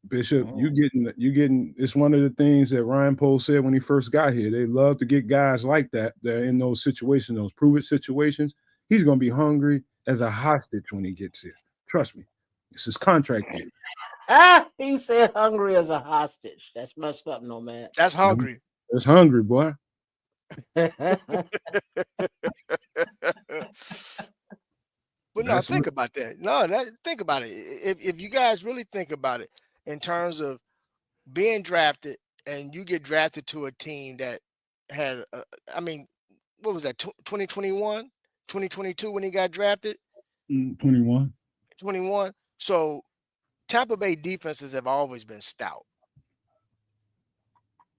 Bishop, you getting it's one of the things that Ryan Poles said when he first got here. They love to get guys like that are in those situations, those prove-it situations. He's going to be hungry as a hostage when he gets here. Trust me. It's his contract year. He said hungry as a hostage. That's messed up, no man. That's hungry. That's hungry, boy. But no, think about that. Think about it. If you guys really think about it in terms of being drafted and you get drafted to a team that had, what was that, 2021, 2022 when he got drafted? 21. So Tampa Bay defenses have always been stout.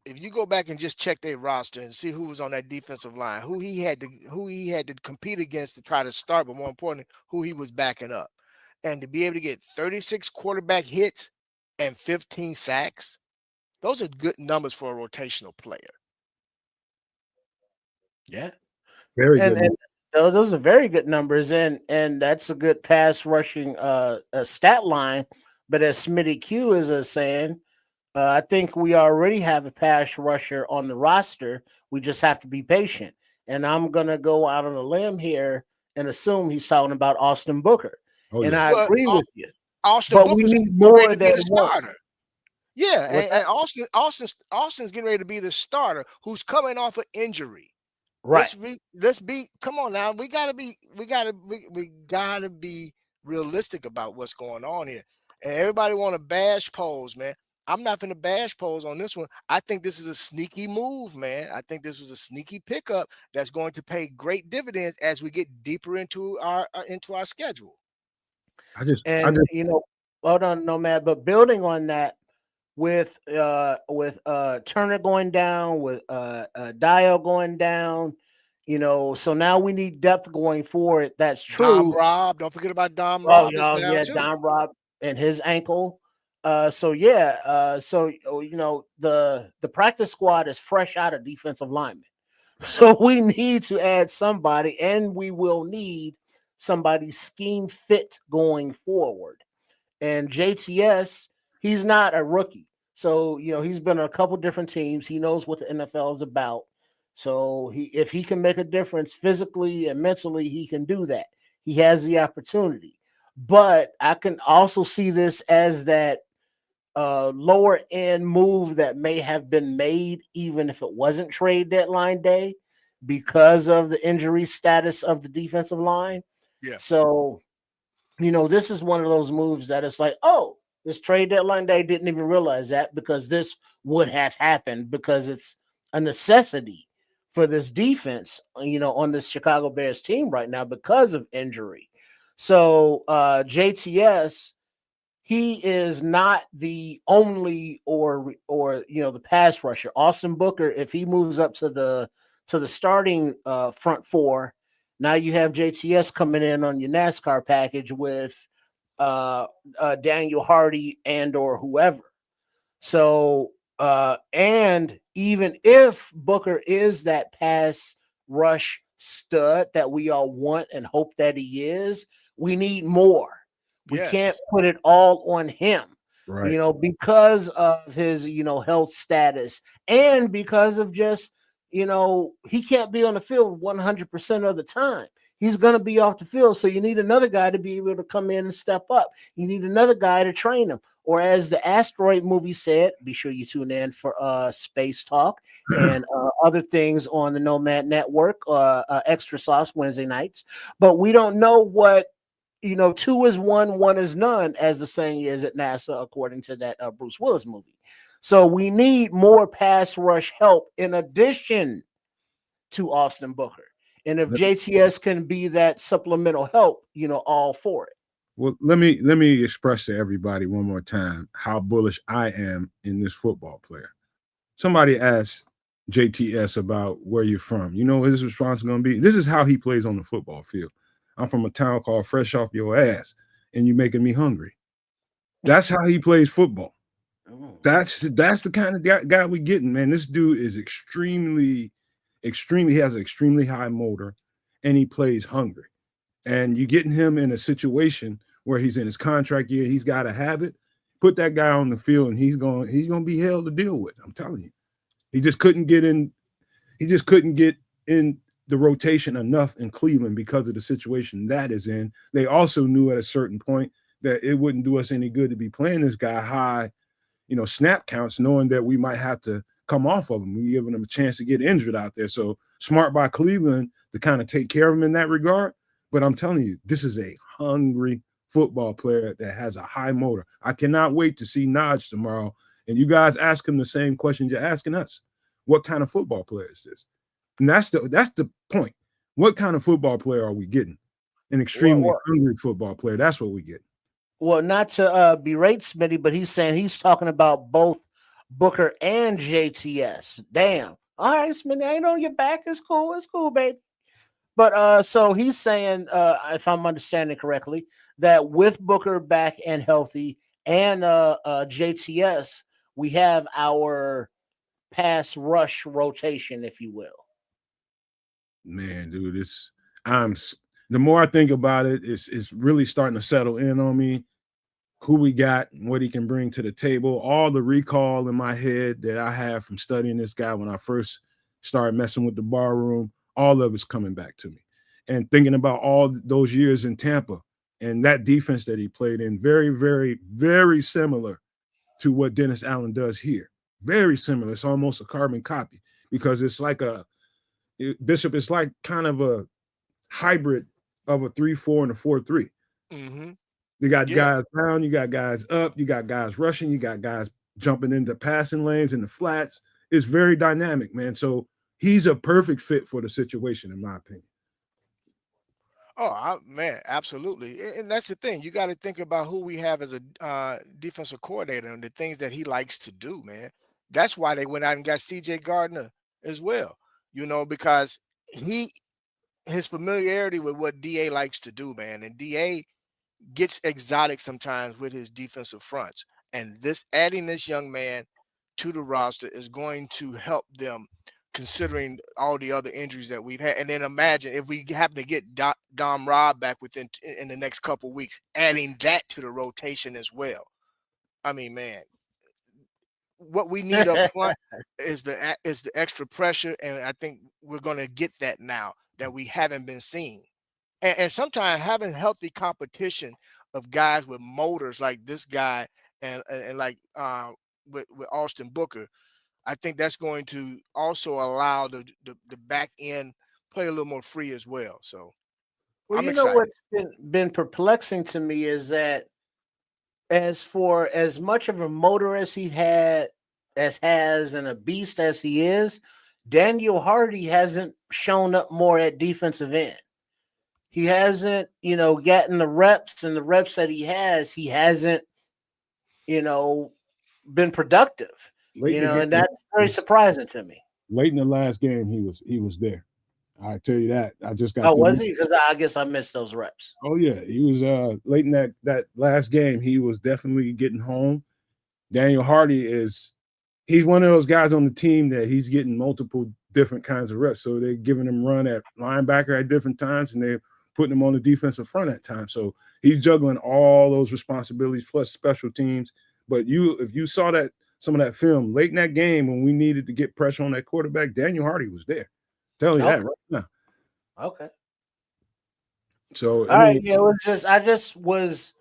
If you go back and just check their roster and see who was on that defensive line, who he had to compete against to try to start, but more importantly, who he was backing up. And to be able to get 36 quarterback hits and 15 sacks, those are good numbers for a rotational player. Yeah. Very good. And those are very good numbers, and that's a good pass rushing stat line. But as Smitty Q is saying, I think we already have a pass rusher on the roster. We just have to be patient. And I'm going to go out on a limb here and assume he's talking about Austin Booker. I agree with you. But we need more than a starter. Yeah, and Austin's getting ready to be the starter who's coming off an injury. Right. Let's be. Come on now. We gotta be realistic about what's going on here. And everybody want to bash Poles, man. I'm not going to bash Poles on this one. I think this is a sneaky move, man. I think this was a sneaky pickup that's going to pay great dividends as we get deeper into our schedule. Hold on, Nomad. But building on that, with Turner going down, with Dial going down, so now we need depth going forward. That's Dom true. Rob, don't forget about Dom Oh, Rob is down yeah, too. Don Rob and his ankle. The practice squad is fresh out of defensive linemen. So we need to add somebody, and we will need somebody scheme fit going forward. And JTS, he's not a rookie. So, he's been on a couple different teams. He knows what the NFL is about. So if he can make a difference physically and mentally, he can do that. He has the opportunity. But I can also see this as that lower end move that may have been made, even if it wasn't trade deadline day, because of the injury status of the defensive line. Yeah. So, this is one of those moves that it's like, oh, this trade deadline day didn't even realize that, because this would have happened, because it's a necessity for this defense, on this Chicago Bears team right now because of injury. So JTS, he is not the only or the pass rusher. Austin Booker, if he moves up to the starting front four, now you have JTS coming in on your NASCAR package with Daniel Hardy and or whoever. So and even if Booker is that pass rush stud that we all want and hope that he is, we need more. We can't put it all on him, Right. Because of his, health status, and because of just, he can't be on the field 100% of the time. He's going to be off the field. So you need another guy to be able to come in and step up. You need another guy to train him. Or as the Asteroid movie said, be sure you tune in for Space Talk and other things on the Nomad Network, Extra Sauce Wednesday nights. But we don't know what, 2 is 1, 1 is none, as the saying is at NASA, according to that Bruce Willis movie. So we need more pass rush help in addition to Austin Booker. And if JTS can be that supplemental help, all for it. Well, let me express to everybody one more time how bullish I am in this football player. Somebody asked JTS about where you're from. You know what his response is going to be? This is how he plays on the football field. I'm from a town called Fresh Off Your Ass, and you're making me hungry. That's how he plays football. That's the kind of guy we're getting, man. This dude is extremely, he has an extremely high motor, and he plays hungry. And you're getting him in a situation where he's in his contract year. He's got to have it. Put that guy on the field, and he's going to be hell to deal with. I'm telling you. He just couldn't get in. He just couldn't get in the rotation enough in Cleveland because of the situation that is in. They also knew at a certain point that it wouldn't do us any good to be playing this guy high, snap counts, knowing that we might have to come off of him. We're giving him a chance to get injured out there. So smart by Cleveland to kind of take care of him in that regard. But I'm telling you, this is a hungry football player that has a high motor. I cannot wait to see Naj tomorrow. And you guys ask him the same questions you're asking us. What kind of football player is this? And that's the point. What kind of football player are we getting? An extremely hungry football player. That's what we get. Well, not to berate Smitty, but he's saying he's talking about both Booker and JTS. Damn. All right, Smitty, I know your back. It's cool. It's cool, babe. But so he's saying, if I'm understanding correctly, that with Booker back and healthy and JTS, we have our pass rush rotation, if you will. Man, dude, the more I think about it, it's really starting to settle in on me. Who we got, what he can bring to the table, all the recall in my head that I have from studying this guy when I first started messing with the bar room, all of it's coming back to me. And thinking about all those years in Tampa and that defense that he played in, very, very, very similar to what Dennis Allen does here. Very similar. It's almost a carbon copy because it's like Bishop is like kind of a hybrid of a 3-4 and a 4-3. Mm-hmm. You got guys down, you got guys up, you got guys rushing, you got guys jumping into passing lanes in the flats. It's very dynamic, man. So he's a perfect fit for the situation, in my opinion. Oh, man, absolutely. And that's the thing. You got to think about who we have as a defensive coordinator and the things that he likes to do, man. That's why they went out and got CJ Gardner as well, because he his familiarity with what DA likes to do, man. And DA gets exotic sometimes with his defensive fronts. And this adding this young man to the roster is going to help them, considering all the other injuries that we've had. And then imagine if we happen to get Dom Robb back in the next couple weeks, adding that to the rotation as well. I mean, man, what we need up front is the extra pressure, and I think we're going to get that now that we haven't been seeing. And sometimes having healthy competition of guys with motors like this guy and like with Austin Booker, I think that's going to also allow the back end play a little more free as well. So Well, I'm you know excited. what's been perplexing to me is that as for as much of a motor as he has and a beast as he is, Daniel Hardy hasn't shown up more at defensive end. He hasn't, gotten the reps, and the reps that he hasn't, been productive. And that's very surprising to me. Late in the last game, he was there. I tell you that. I just got. Oh, was he? Because I guess I missed those reps. Oh yeah, he was late in that last game. He was definitely getting home. Daniel Hardy he's one of those guys on the team that he's getting multiple different kinds of reps. So they're giving him run at linebacker at different times, and they're putting him on the defensive front at times. So he's juggling all those responsibilities plus special teams. But if you saw some of that film late in that game when we needed to get pressure on that quarterback, Daniel Hardy was there. Tell you that right now. Okay. So all right, yeah, it was I just was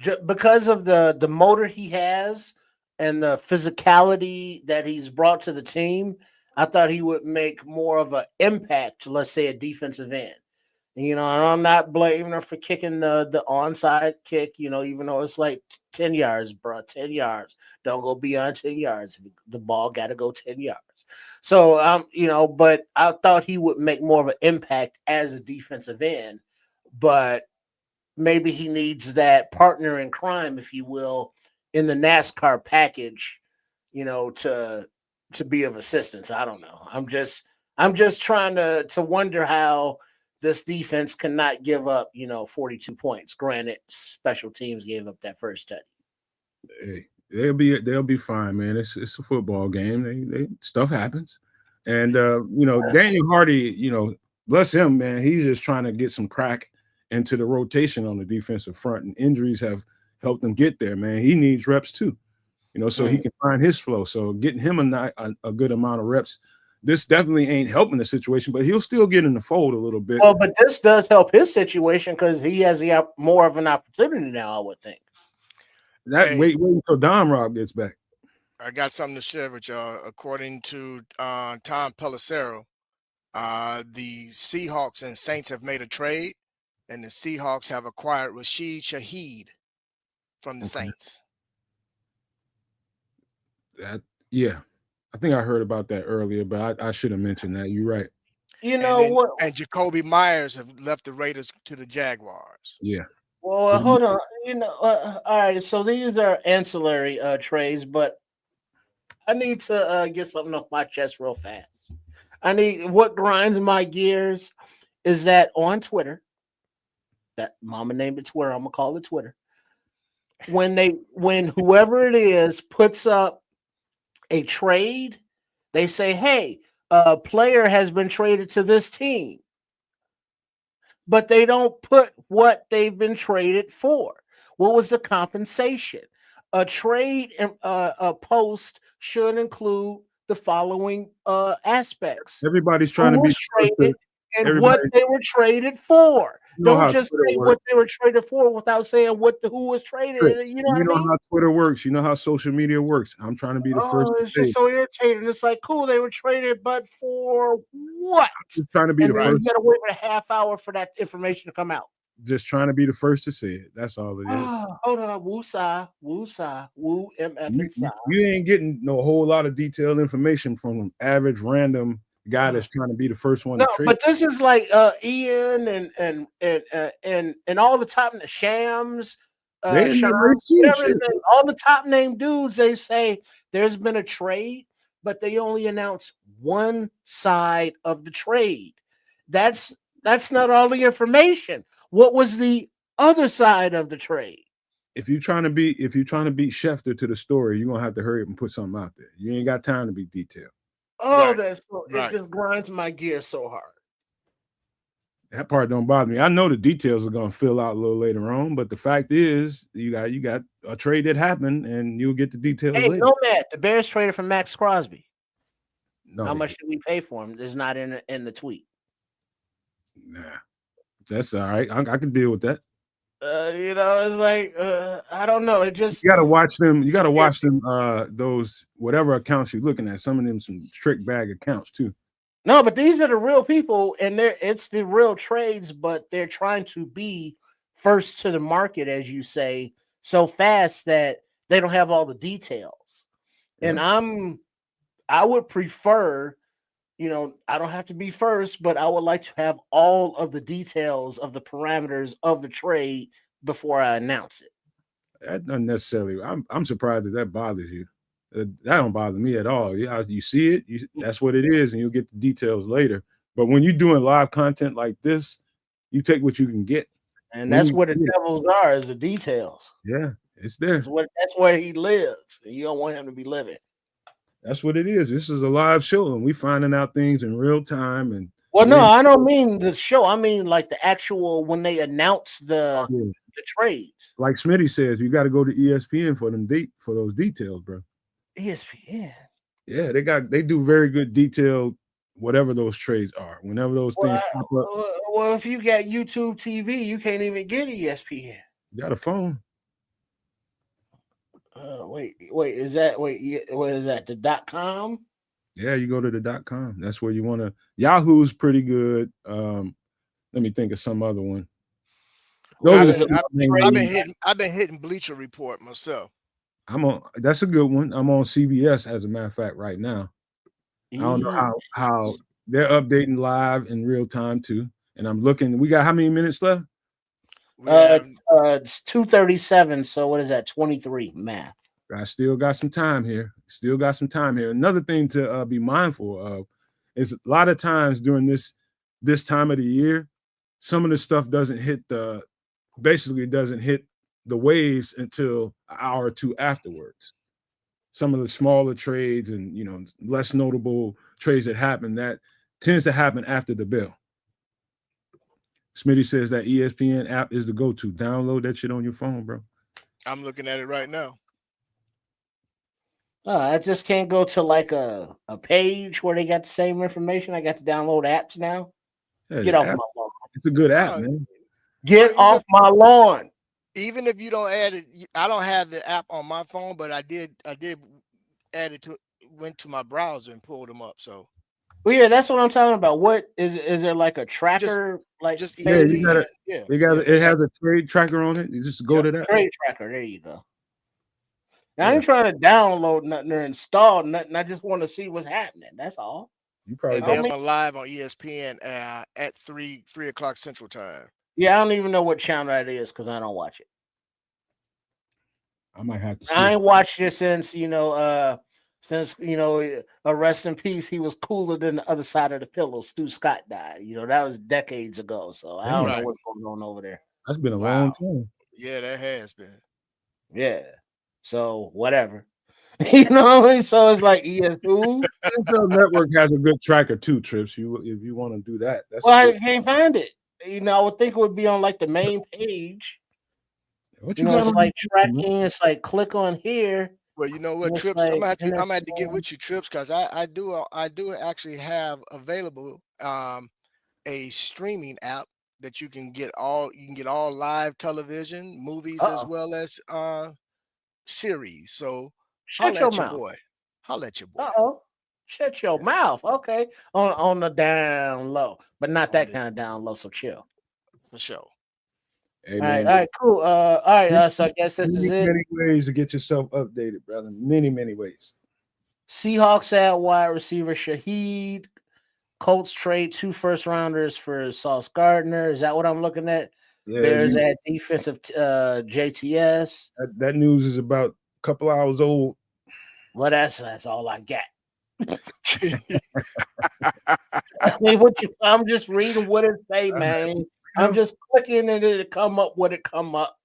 because of the motor he has and the physicality that he's brought to the team. I thought he would make more of an impact, let's say, a defensive end. And I'm not blaming her for kicking the onside kick, even though it's like 10 yards, bro, 10 yards. Don't go beyond 10 yards. The ball got to go 10 yards. So, but I thought he would make more of an impact as a defensive end. But maybe he needs that partner in crime, if you will, in the NASCAR package, to be of assistance. I don't know. I'm just trying to wonder how this defense cannot give up, 42 points. Granted, special teams gave up that first touch. Hey, they'll be fine, man. It's a football game. They stuff happens, and Daniel Hardy, bless him, man. He's just trying to get some crack into the rotation on the defensive front, and injuries have helped him get there, man. He needs reps too, so he can find his flow. So getting him a good amount of reps. This definitely ain't helping the situation, but he'll still get in the fold a little bit. Well, but this does help his situation because he has more of an opportunity now, I would think. Wait until Dom Robb gets back. I got something to share with y'all. According to Tom Pelissero, the Seahawks and Saints have made a trade, and the Seahawks have acquired Rashid Shaheed from the Saints. Yeah. I think I heard about that earlier, but I should have mentioned that. You're right. What? And Jacoby Myers have left the Raiders to the Jaguars. Yeah. Well, hold on. All right. So these are ancillary trades, but I need to get something off my chest real fast. What grinds my gears is that on Twitter, that mama named it Twitter, I'm gonna call it Twitter. When whoever it is puts up a trade, they say, hey, a player has been traded to this team, but they don't put what they've been traded for. What was the compensation? A trade a post should include the following aspects. Everybody's trying to be traded and what they were traded for. Don't just say what they were traded for without saying who was traded. You know what I mean? How Twitter works. You know how social media works. I'm trying to be the first. It's just so irritating. It's like, cool, they were traded, but for what? Just trying to be the first. You got to wait for a half hour for that information to come out. Just trying to be the first to say it. That's all it is. Hold on, woo-sa, woo MF inside. You ain't getting no whole lot of detailed information from average random guy that's trying to be the first one No, to trade. but this is like Ian and all the top Shams, They in the Shams, race too, whatever his shit. name, all the top name dudes. They say there's been a trade, but they only announce one side of the trade. That's not all the information. What was the other side of the trade? If you're trying to beat Schefter to the story, you're gonna have to hurry up and put something out there. You ain't got time to be detailed. Oh, Right. it just grinds my gears so hard. That part don't bother me. I know the details are gonna fill out a little later on, but the fact is, you got a trade that happened, and you'll get the details Hey, later. Nomad, the Bears traded for Max Crosby. No, How much did we pay for him? It's not in the tweet. Nah, that's all right. I can deal with that. It's like I don't know. It just You gotta watch them. You gotta watch them. Those whatever accounts you're looking at. Some of them some trick bag accounts too. no, but these are the real people, and it's the real trades, but they're trying to be first to the market, as you say, so fast that they don't have all the details. Yeah. And I would prefer, I don't have to be first, but I would like to have all of the details of the parameters of the trade before I announce it. That doesn't necessarily. I'm surprised that bothers you. That don't bother me at all. You see it. That's what it is, and you'll get the details later. But when you're doing live content like this, you take what you can get. And that's where the devils are, is the details. Yeah, it's there. That's where he lives. And you don't want him to be living. That's what it is. This is a live show, and we finding out things in real time. And no, I don't mean the show. I mean like the actual when they announce the trades. Like Smitty says, you got to go to ESPN for those details, bro. ESPN. Yeah, they do very good detailed whatever those trades are. Whenever those things pop up. Well, if you got YouTube TV, you can't even get ESPN. You got a phone. Wait, is that what is that? The .com? Yeah, you go to the .com. That's where you want to. Yahoo's pretty good. Let me think of some other one. I've been hitting Bleacher Report myself. That's a good one. I'm on CBS as a matter of fact right now. I don't know how they're updating live in real time too. And I'm looking. We got how many minutes left? It's 2:37. So what is that? 23 math. I still got some time here. Another thing to be mindful of is a lot of times during this time of the year, some of the stuff doesn't hit the waves until an hour or two afterwards. Some of the smaller trades and less notable trades that happen, that tends to happen after the bell. Smitty says that ESPN app is the go-to. Download that shit on your phone, bro. I'm looking at it right now. I just can't go to like a page where they got the same information. I got to download apps now. Yeah, Get off my lawn. It's a good app, man. Get off my lawn. Even if you don't add it, I don't have the app on my phone, but I did add it went to my browser and pulled them up. So, well, yeah, that's what I'm talking about. What is there like a tracker? Just ESPN, it has a trade tracker on it. You just go to that trade tracker. There you go. Now, I ain't trying to download nothing or install nothing. I just want to see what's happening. That's all. You probably they're live on ESPN at 3 o'clock Central Time. Yeah, I don't even know what channel that is because I don't watch it. I might have to. I ain't watched it since rest in peace. He was cooler than the other side of the pillow. Stu Scott died. That was decades ago. So I don't know what's going on over there. That's been a long time. Yeah, that has been. Yeah. So whatever. You know what I mean? So it's like ESPN. NFL Network has a good tracker too, Trips. If you want to do that. I can't find it. I would think it would be on like the main page. It's like tracking. It's like click on here. Well, you know what, Trips? I'm gonna have to get with you, Trips, because I do actually have available a streaming app that you can get all live television, movies, as well as series. So holla at your boy. Shut your mouth. Okay. On the down low, but not that kind of down low. So chill. For sure. Hey, all right, cool. All right, so I guess this is it. Many ways to get yourself updated, brother. Many, many ways. Seahawks at wide receiver Shaheed. Colts trade 2 first-rounders for Sauce Gardner. Is that what I'm looking at? Yeah, Bears at defensive JTS. that news is about a couple hours old. Well, that's all I got. I mean, I'm just reading what it say, man. I'm just clicking and it come up what it come up.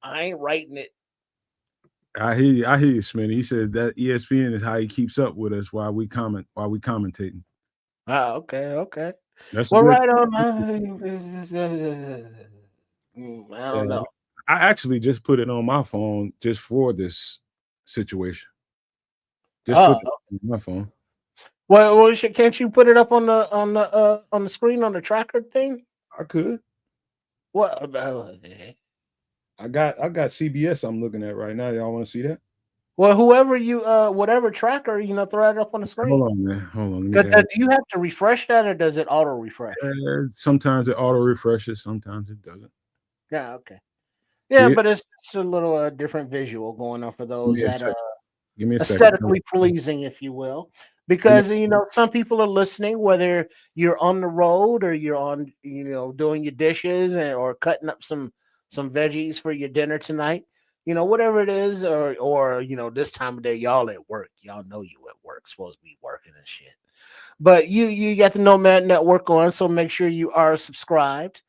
I ain't writing it. I hear you, Smitty. He said that ESPN is how he keeps up with us while we commentating. Oh, okay. That's well, good. right on. I don't know. I actually just put it on my phone just for this situation. Just put it on my phone. Well, can't you put it up on the screen on the tracker thing? I could. What? I got CBS. I'm looking at right now. Y'all want to see that? Well, whoever you whatever tracker, throw it up on the screen. Hold on, man. Hold on. Do you have to refresh that, or does it auto refresh? Sometimes it auto refreshes. Sometimes it doesn't. Yeah. Okay. Yeah, but it's just a little different visual going on for those that give me a aesthetically pleasing, if you will. Because some people are listening, whether you're on the road or you're on, doing your dishes or cutting up some veggies for your dinner tonight. Whatever it is, or this time of day, y'all at work. Y'all know you at work, supposed to be working and shit. But you got the Nomad Network on, so make sure you are subscribed,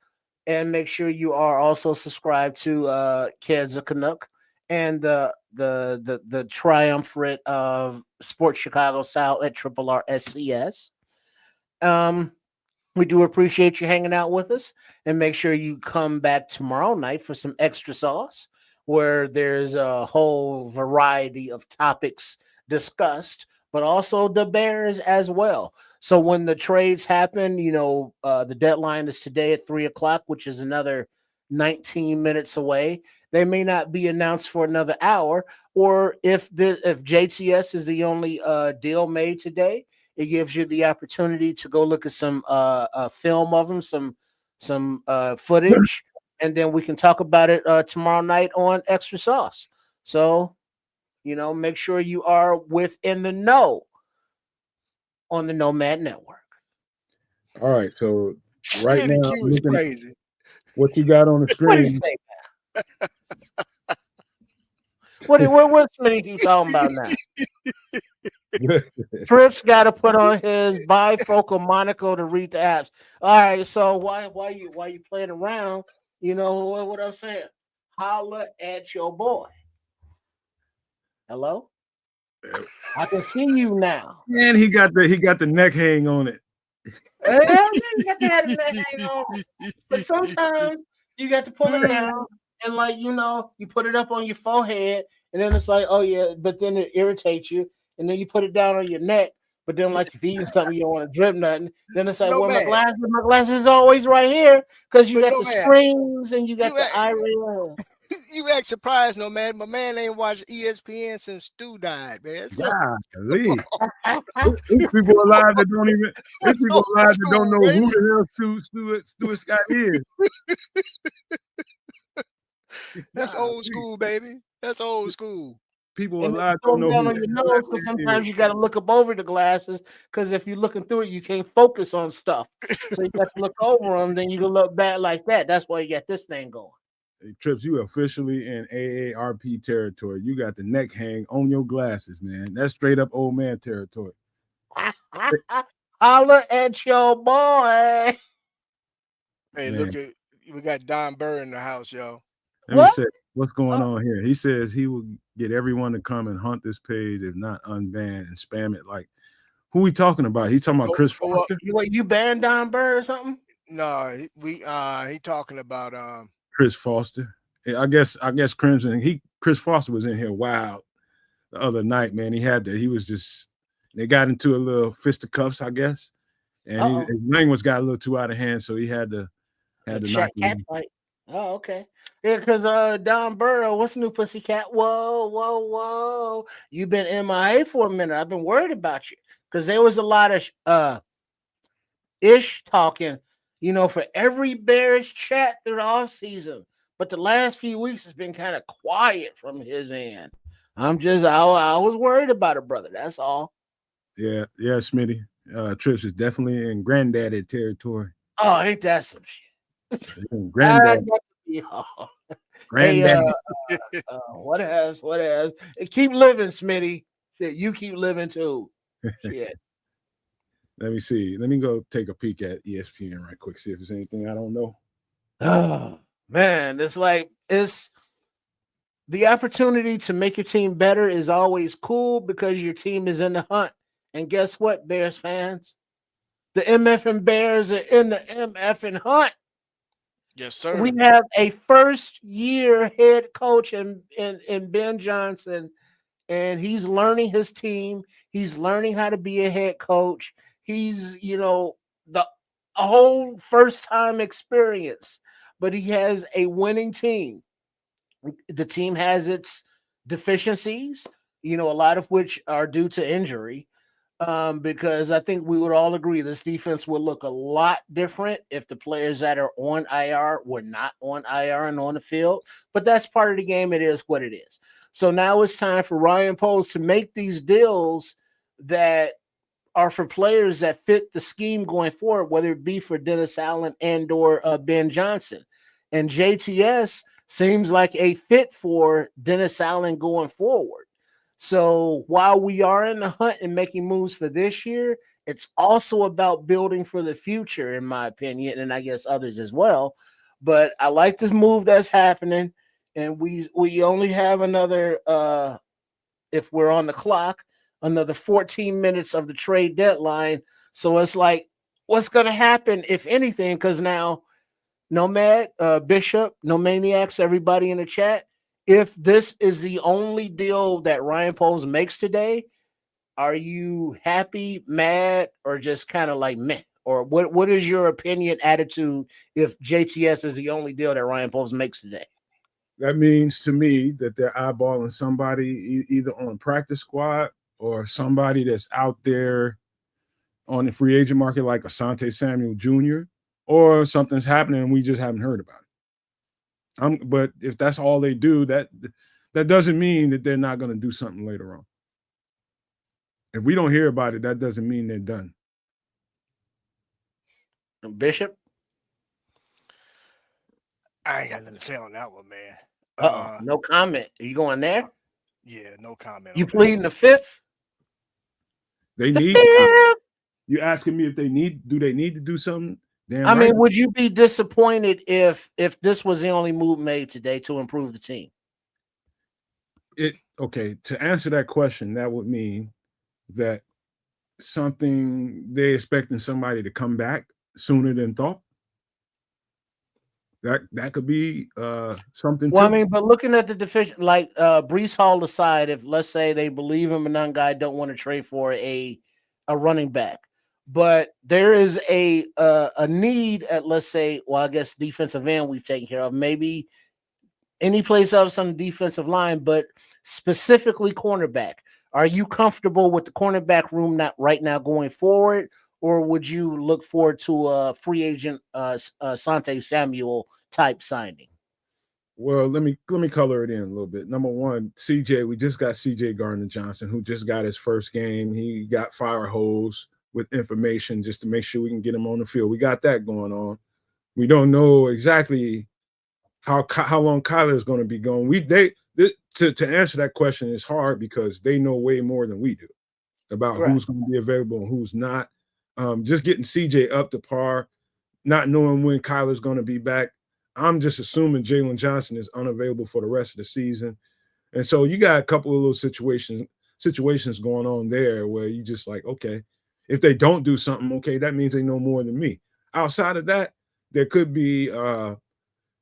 and make sure you are also subscribed to Kids of Canuck and the triumvirate of Sports Chicago Style at Triple R SCS. We do appreciate you hanging out with us, and make sure you come back tomorrow night for some extra sauce, where there's a whole variety of topics discussed, but also the Bears as well. So when the trades happen, the deadline is today at 3:00, which is another 19 minutes away. They may not be announced for another hour, or if JTS is the only deal made today, it gives you the opportunity to go look at some film of them, some footage, and then we can talk about it tomorrow night on Extra Sauce. So, make sure you are within the know on the Nomad Network. All right, so right now, I'm looking crazy. What you got on the screen? What did he say? What Smitty you talking about now? Trips got to put on his bifocal monocle to read the apps. All right, so why you playing around? What I'm saying? Holla at your boy. Hello? I can see you now. And he got the neck hang on it. You got to have the neck hang on it. But sometimes you got to pull it down and you put it up on your forehead, and then it's like, oh yeah, but then it irritates you, and then you put it down on your neck. But then, like, if you're eating something, you don't want to drip nothing. Then it's like, my glasses is always right here, because you got the screens and you got the iris. You act surprised, man. My man ain't watched ESPN since Stu died, man. Golly. There's people alive that don't even. There's people alive that don't know who the hell Stuart Scott is. That's old school, baby. That's old school. People alive don't know down on your nose, because sometimes you got to look up over the glasses, because if you're looking through it, you can't focus on stuff. So you got to look over them, then you can look back like that. That's why you got this thing going. Hey, Trips, you officially in AARP territory. You got the neck hang on your glasses, man. That's straight up old man territory. Holla at your boy. Hey, man. Look at, we got Don Burr in the house, yo. Let me say, what's going on here? He says he will get everyone to come and hunt this page, if not unban, and spam it. Like, who we talking about? He talking about Chris Foster? You banned Don Burr or something? No, he talking about Chris Foster. I guess Crimson. Chris Foster was in here wild the other night, man. He was just, they got into a little fisticuffs, I guess, and his language got a little too out of hand, so he had to knock him. Fight. Oh, okay. Yeah, because Don Burrow, what's new, Pussycat? Whoa. You've been MIA for a minute. I've been worried about you, because there was a lot of ish talking, for every Bears chat through the offseason. But the last few weeks has been kind of quiet from his end. I was worried about it, brother. That's all. Yeah, Smitty. Trips is definitely in granddaddy territory. Oh, ain't that some shit? Granddad. Hey, Granddaddy. what else? Keep living, Smitty. Shit, you keep living too. Shit. Let me see. Let me go take a peek at ESPN right quick, see if there's anything I don't know. Oh man, it's the opportunity to make your team better is always cool because your team is in the hunt. And guess what, Bears fans? The MF and Bears are in the MF and hunt. Yes, sir. We have a first-year head coach in Ben Johnson, and he's learning his team. He's learning how to be a head coach. He's, a whole first-time experience, but he has a winning team. The team has its deficiencies, a lot of which are due to injury. Because I think we would all agree this defense would look a lot different if the players that are on IR were not on IR and on the field. But that's part of the game. It is what it is. So now it's time for Ryan Poles to make these deals that are for players that fit the scheme going forward, whether it be for Dennis Allen and or Ben Johnson. And JTS seems like a fit for Dennis Allen going forward. So while we are in the hunt and making moves for this year, it's also about building for the future, in my opinion, and I guess others as well. But I like this move that's happening, and we only have another, if we're on the clock, another 14 minutes of the trade deadline. So it's like, what's going to happen, if anything? Because now, Nomad, Bishop, No Maniacs, everybody in the chat, if this is the only deal that Ryan Poles makes today, are you happy, mad, or just kind of like meh? Or what is your opinion, attitude, if JTS is the only deal that Ryan Poles makes today? That means to me that they're eyeballing somebody either on practice squad or somebody that's out there on the free agent market like Asante Samuel Jr., or something's happening and we just haven't heard about it. But if that's all they do, that doesn't mean that they're not going to do something later on. If we don't hear about it, that doesn't mean they're done. Bishop? I ain't got nothing to say on that one, man. No comment. Are you going there? Yeah, no comment. You pleading the fifth? They need fifth. You asking me if they need to do something? Damn I mean, would you be disappointed if this was the only move made today to improve the team? Okay, to answer that question, that would mean that they're expecting somebody to come back sooner than thought. That could be something. Well, I mean, but looking at the deficient, like Breece Hall aside, if let's say they believe him and none guy don't want to trade for a running back, but there is a need at, let's say, well, I guess defensive end we've taken care of, maybe any place else on the defensive line, but specifically cornerback. Are you comfortable with the cornerback room not right now going forward, or would you look forward to a free agent Asante Samuel type signing? Well, let me color it in a little bit. Number one, CJ, we just got CJ Gardner-Johnson, who just got his first game. He got fire hose with information just to make sure we can get him on the field. We got that going on. We don't know exactly how long Kyler is going to be going. To answer that question is hard because they know way more than we do about who's going to be available and who's not. Just getting CJ up to par, not knowing when Kyler's going to be back. I'm just assuming Jalen Johnson is unavailable for the rest of the season. And so you got a couple of little situations going on there where you just like, okay, if they don't do something, okay, that means they know more than me. Outside of that, there could be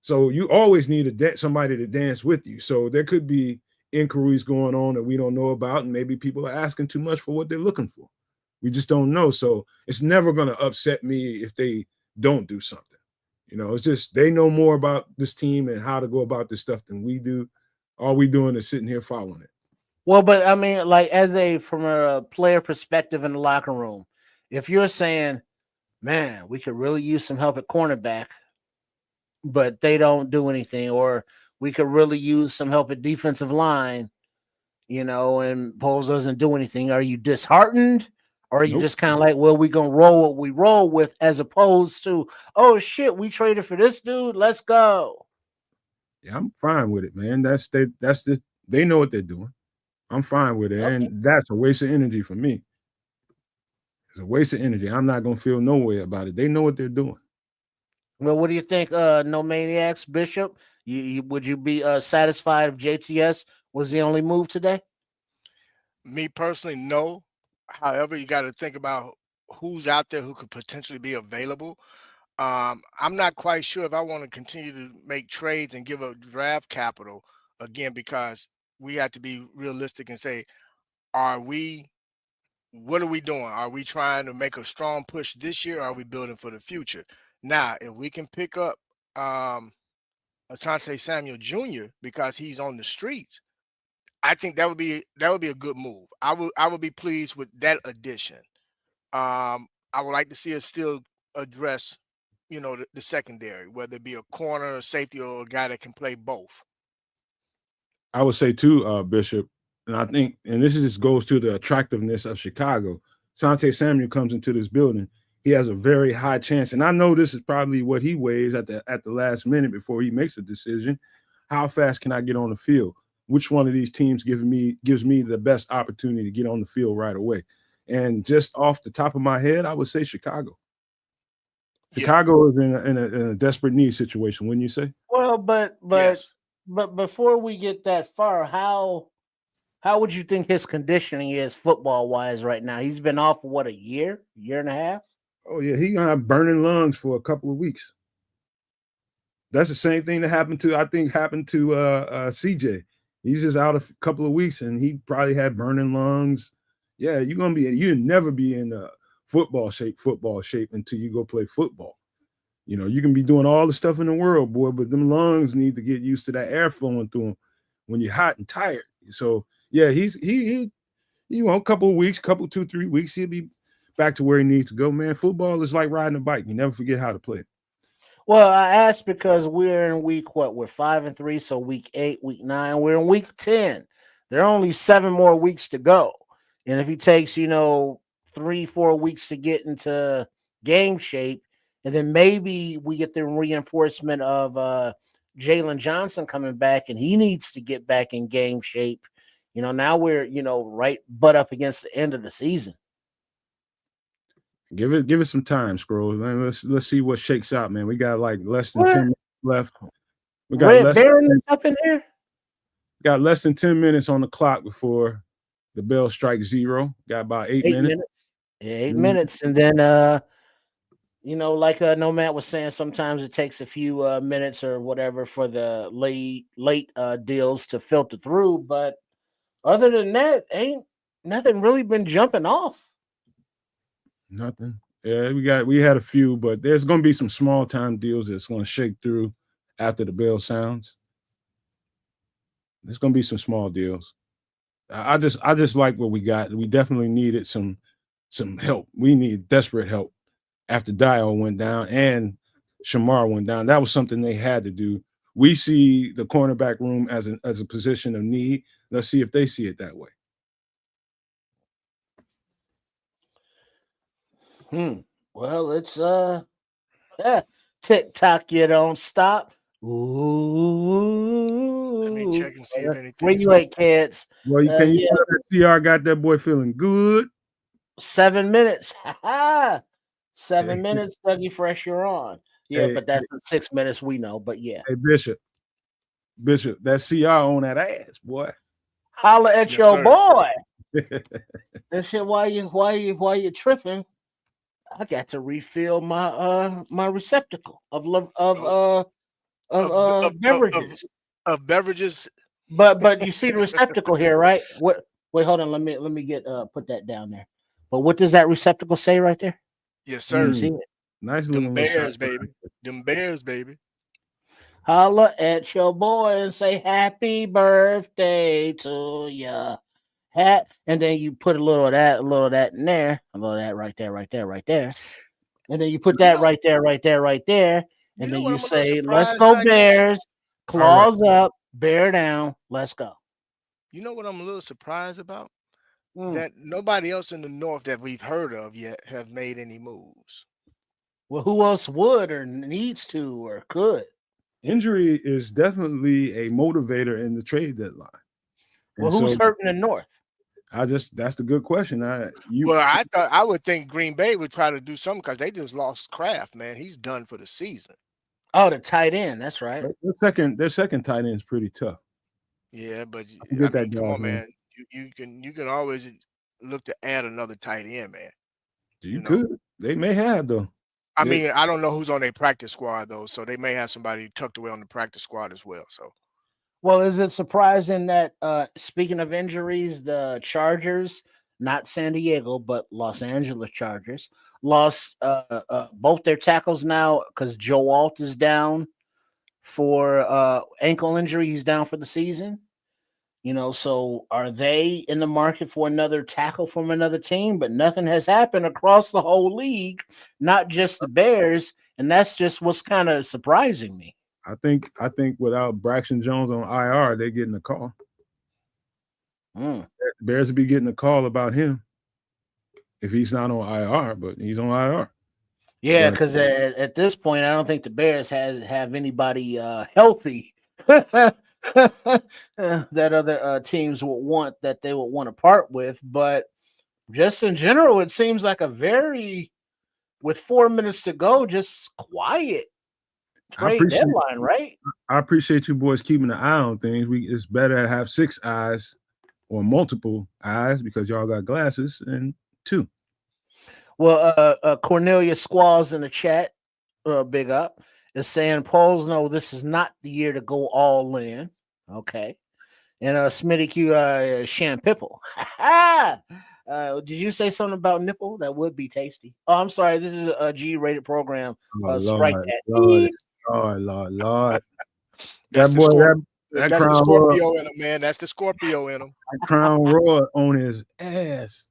so you always need somebody to dance with you. So there could be inquiries going on that we don't know about, and maybe people are asking too much for what they're looking for. We just don't know. So it's never going to upset me if they don't do something. It's just they know more about this team and how to go about this stuff than we do. All we doing is sitting here following it. Well, but I mean, like from a player perspective in the locker room, if you're saying, man, we could really use some help at cornerback, but they don't do anything, or we could really use some help at defensive line, and Poles doesn't do anything. Are you disheartened? Or are you Nope. just kind of like, well, we gonna roll what we roll with, as opposed to, oh shit, we traded for this dude, let's go. Yeah, I'm fine with it, man. They know what they're doing. I'm fine with it, Okay. and that's a waste of energy for me. It's a waste of energy. I'm not gonna feel no way about it. They know what they're doing. Well, what do you think, No Maniacs, Bishop? Would you be satisfied if JTS was the only move today? Me personally, no. However, you got to think about who's out there who could potentially be available. I'm not quite sure if I want to continue to make trades and give up draft capital again, because we have to be realistic and say, are we, what are we doing? Are we trying to make a strong push this year? Or are we building for the future? Now, if we can pick up Asante Samuel Jr. because he's on the streets, I think that would be a good move. I would be pleased with that addition. I would like to see us still address, the secondary, whether it be a corner, a safety, or a guy that can play both. I would say too, Bishop, and I think, and this goes to the attractiveness of Chicago. Sante Samuel comes into this building. He has a very high chance, and I know this is probably what he weighs at the last minute before he makes a decision. How fast can I get on the field? Which one of these teams gives me the best opportunity to get on the field right away? And just off the top of my head, I would say Chicago. Chicago is in a desperate need situation, wouldn't you say? Well, but Yes. before we get that far, how would you think his conditioning is football wise right now? He's been off for what, a year and a half? Oh yeah, he gonna have burning lungs for a couple of weeks. That's the same thing that happened to CJ. He's just out a couple of weeks and he probably had burning lungs. Yeah, you'll never be in football shape until you go play football. You can be doing all the stuff in the world, boy, but them lungs need to get used to that air flowing through them when you're hot and tired. So yeah, he a couple of weeks, 2-3 weeks, he'll be back to where he needs to go. Man, football is like riding a bike. You never forget how to play it. Well, I asked because we're in week what? We're 5-3, so week 8, week 9, we're in week 10. There are only 7 more weeks to go. And if he takes, 3-4 weeks to get into game shape, and then maybe we get the reinforcement of Jalen Johnson coming back, and he needs to get back in game shape. Now we're, right butt up against the end of the season. Give it some time, Scroll. Man, let's see what shakes out, man. We got like less than 10 minutes left. We got up in here. Got less than 10 minutes on the clock before the bell strikes 0. Got about 8 minutes. Yeah, 8 minutes. And then like Nomad was saying, sometimes it takes a few minutes or whatever for the late deals to filter through. But other than that, ain't nothing really been jumping off. Nothing. Yeah, we had a few, but there's going to be some small time deals that's going to shake through after the bell sounds. There's going to be some small deals. I just like what we got. We definitely needed some help. We need desperate help after Dio went down and Shamar went down. That was something they had to do. We see the cornerback room as a position of need. Let's see if they see it that way. Well, it's TikTok, you don't stop. Ooh. Let me check and see if anything. Where you at, kids? Well, can you tell that CR got that boy feeling good? 7 minutes. 7 minutes, Dougie Fresh, you're on. Yeah, but that's in 6 minutes, we know. But yeah. Hey, Bishop, that CR on that ass, boy. Holla at your boy. That shit, why you tripping? I got to refill my my receptacle of beverages. Of beverages. But you see the receptacle here, right? What? Wait, hold on. Let me get put that down there. But what does that receptacle say right there? Yes, sir. You see it? Nice little Bears, baby. Them Bears, baby. Holla at your boy and say happy birthday to ya. And then you put a little of that in there, a little of that right there. And then you put that right there. And then you say, let's go Bears, claws up, bear down, let's go. You know what I'm a little surprised about? that nobody else in the North that we've heard of yet have made any moves. Well, who else would or needs to or could? Injury is definitely a motivator in the trade deadline. Well, who's hurting the North? That's the good question. I would think Green Bay would try to do something because they just lost Kraft, man. He's done for the season. Oh, the tight end. That's right. Their second tight end is pretty tough. Yeah, but I mean, come on, man. You can always look to add another tight end, man. You could. They may have though. I mean, I don't know who's on their practice squad though, so they may have somebody tucked away on the practice squad as well. So, well, is it surprising that speaking of injuries, the Chargers, not San Diego, but Los Angeles Chargers, lost both their tackles now because Joe Alt is down for ankle injury. He's down for the season. So are they in the market for another tackle from another team? But nothing has happened across the whole league, not just the Bears, and that's just what's kind of surprising me. I think without Braxton Jones on IR, they're getting a call. Bears would be getting a call about him if he's not on IR, but he's on IR. Yeah, because at this point, I don't think the Bears have anybody healthy that other teams would want that they would want to part with. But just in general, it seems like with 4 minutes to go, just quiet trade deadline, right? I appreciate you boys keeping an eye on things. It's better to have 6 eyes or multiple eyes because y'all got glasses and 2. Well, Cornelia Squalls in the chat, big up, is saying, Pauls, no, this is not the year to go all in. Okay. And Smitty Q Shampipple. Did you say something about nipple? That would be tasty. Oh, I'm sorry. This is a G-rated program. Strike that. Lord. That's the Scorpio in him, man. That's the Scorpio in him. Crown Royal on his ass.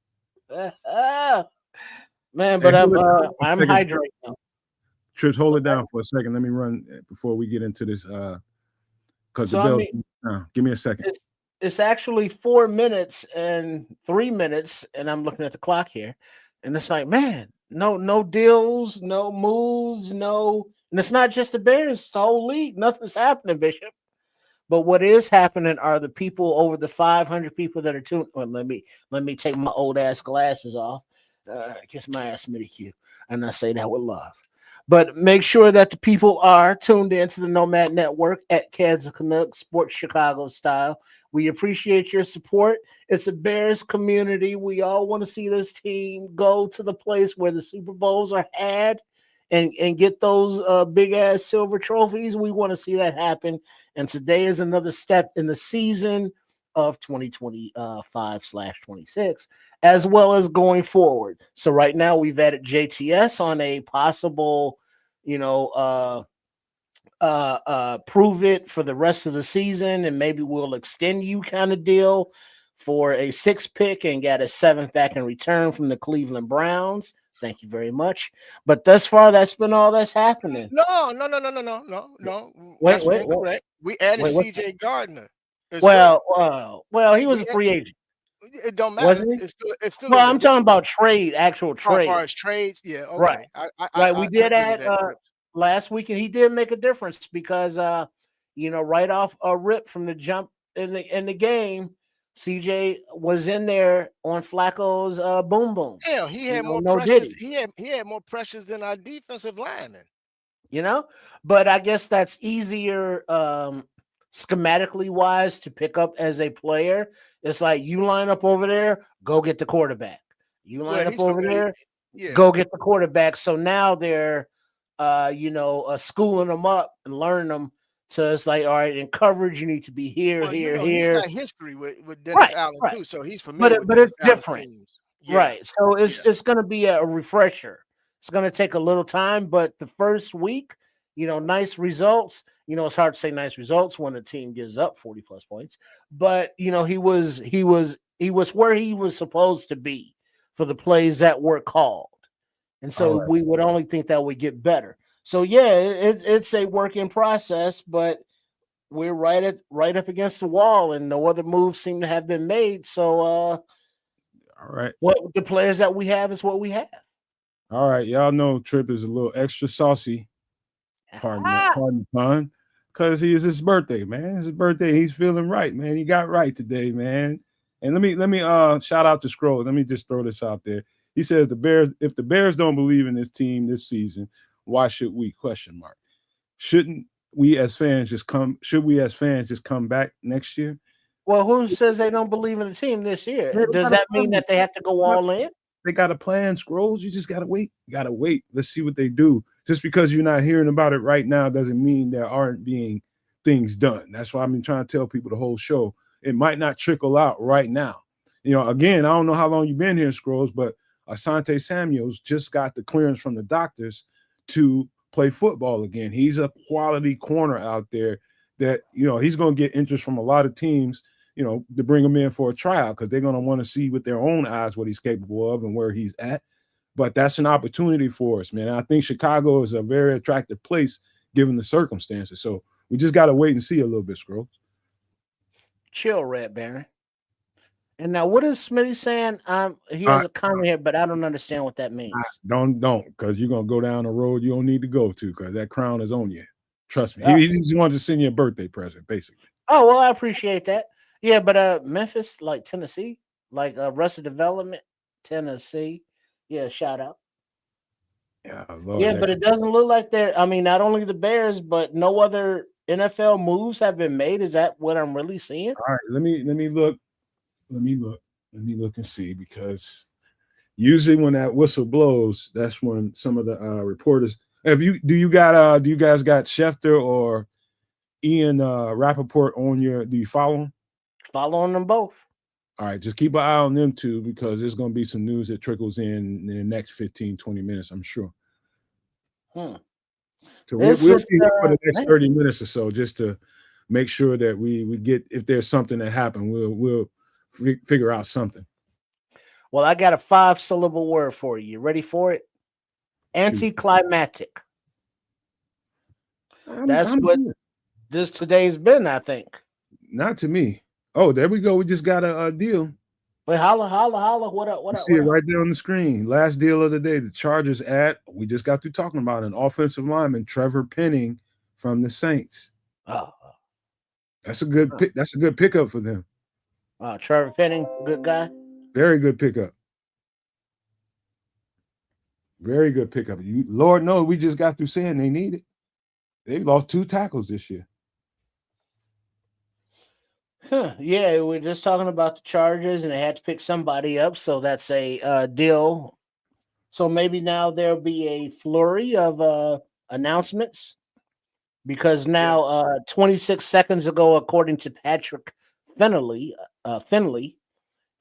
Man, but I'm hydrating now. Trips, hold it down for a second. Let me run before we get into this. Because give me a second. It's actually 4 minutes and 3 minutes, and I'm looking at the clock here, and it's like, man, no deals, no moves, and it's not just the Bears, it's the whole league. Nothing's happening, Bishop. But what is happening are the people over the 500 people that are tuned. Well, let me take my old ass glasses off. Kiss my ass, Smitty Q, and I say that with love. But make sure that the people are tuned into the Nomad Network at Kansas Canucks Sports Chicago Style. We appreciate your support. It's a Bears community. We all want to see this team go to the place where the Super Bowls are had and get those big ass silver trophies. We want to see that happen. And today is another step in the season of 2025/26, as well as going forward. So right now we've added JTS on a possible, prove it for the rest of the season, and maybe we'll extend you kind of deal for a 6th pick and got a 7th back in return from the Cleveland Browns. Thank you very much. But thus far, that's been all that's happening. No. Wait. Correct. We added CJ Gardner. Well, he was a free agent. It don't matter. Wasn't he? It's still. Well, I'm talking about actual trade. As far as trades, yeah, okay. Right. Right. We did add last week, and he did make a difference because right off a rip from the jump in the game, CJ was in there on Flacco's boom boom. Hell, he had more pressures. He had more pressures than our defensive lineman. But I guess that's easier schematically wise to pick up as a player. It's like you line up over there, go get the quarterback. You line up over there, go get the quarterback. So now they're schooling them up and learning them. So it's like, all right, in coverage, you need to be here. He's got history with Dennis Allen too, so he's familiar. But it's different, right? So it's going to be a refresher. It's going to take a little time, but the first week, nice results. It's hard to say nice results when a team gives up 40 plus points, but he was where he was supposed to be for the plays that were called, and so we would only think that would get better. So it's a work in process, but we're right up against the wall, and no other moves seem to have been made. So All right. What the players that we have is what we have. All right. Y'all know Trip is a little extra saucy. Pardon the pun. Because he is his birthday, man. It's his birthday. He's feeling right, man. He got right today, man. And let me shout out to Scrolls. Let me just throw this out there. He says if the Bears don't believe in this team this season, why should we? ? Shouldn't we as fans just come back next year? Well, who says they don't believe in the team this year? Does that mean that they have to go all in? They got a plan, Scrolls. You just gotta wait. You gotta wait. Let's see what they do. Just because you're not hearing about it right now doesn't mean there aren't being things done. That's why I've been trying to tell people the whole show. It might not trickle out right now. Again, I don't know how long you've been here, Scrolls, but Asante Samuels just got the clearance from the doctors to play football again. He's a quality corner out there that, he's going to get interest from a lot of teams, to bring him in for a tryout because they're going to want to see with their own eyes what he's capable of and where he's at. But that's an opportunity for us, man. I think Chicago is a very attractive place given the circumstances. So we just got to wait and see a little bit, Scrolls. Chill, Red Baron. And now, what is Smitty saying? He has a comment here, but I don't understand what that means. Don't, because you're going to go down a road you don't need to go to because that crown is on you. Trust me. He just wanted to send you a birthday present, basically. Oh, well, I appreciate that. Yeah, but Memphis, like Tennessee, like Arrested Development, Tennessee. Yeah, shout out. Yeah, but it doesn't look like not only the Bears, but no other NFL moves have been made. Is that what I'm really seeing? All right, let me look. Let me look and see, because usually when that whistle blows, that's when some of the reporters. Do you guys got Schefter or Ian Rappaport on your? Do you follow them? Following them both. All right, just keep an eye on them too, because there's going to be some news that trickles in the next 15, 20 minutes, I'm sure. So we'll see for the next 30 minutes or so, just to make sure that we get, if there's something that happened, we'll figure out something. Well, I got a 5-syllable word for you. You ready for it? Anticlimactic. That's what this today's been, I think. Not to me. Oh, there we go. We just got a deal. Wait, holla. What up? You see it right there on the screen. Last deal of the day. The Chargers we just got through talking about an offensive lineman, Trevor Penning from the Saints. Oh. That's a good pick. That's a good pickup for them. Trevor Penning, good guy. Very good pickup. Very good pickup. Lord knows we just got through saying they need it. They lost 2 tackles this year. Yeah, we're just talking about the Chargers, and they had to pick somebody up, so that's a deal. So maybe now there'll be a flurry of announcements, because now 26 seconds ago, according to Patrick Finley,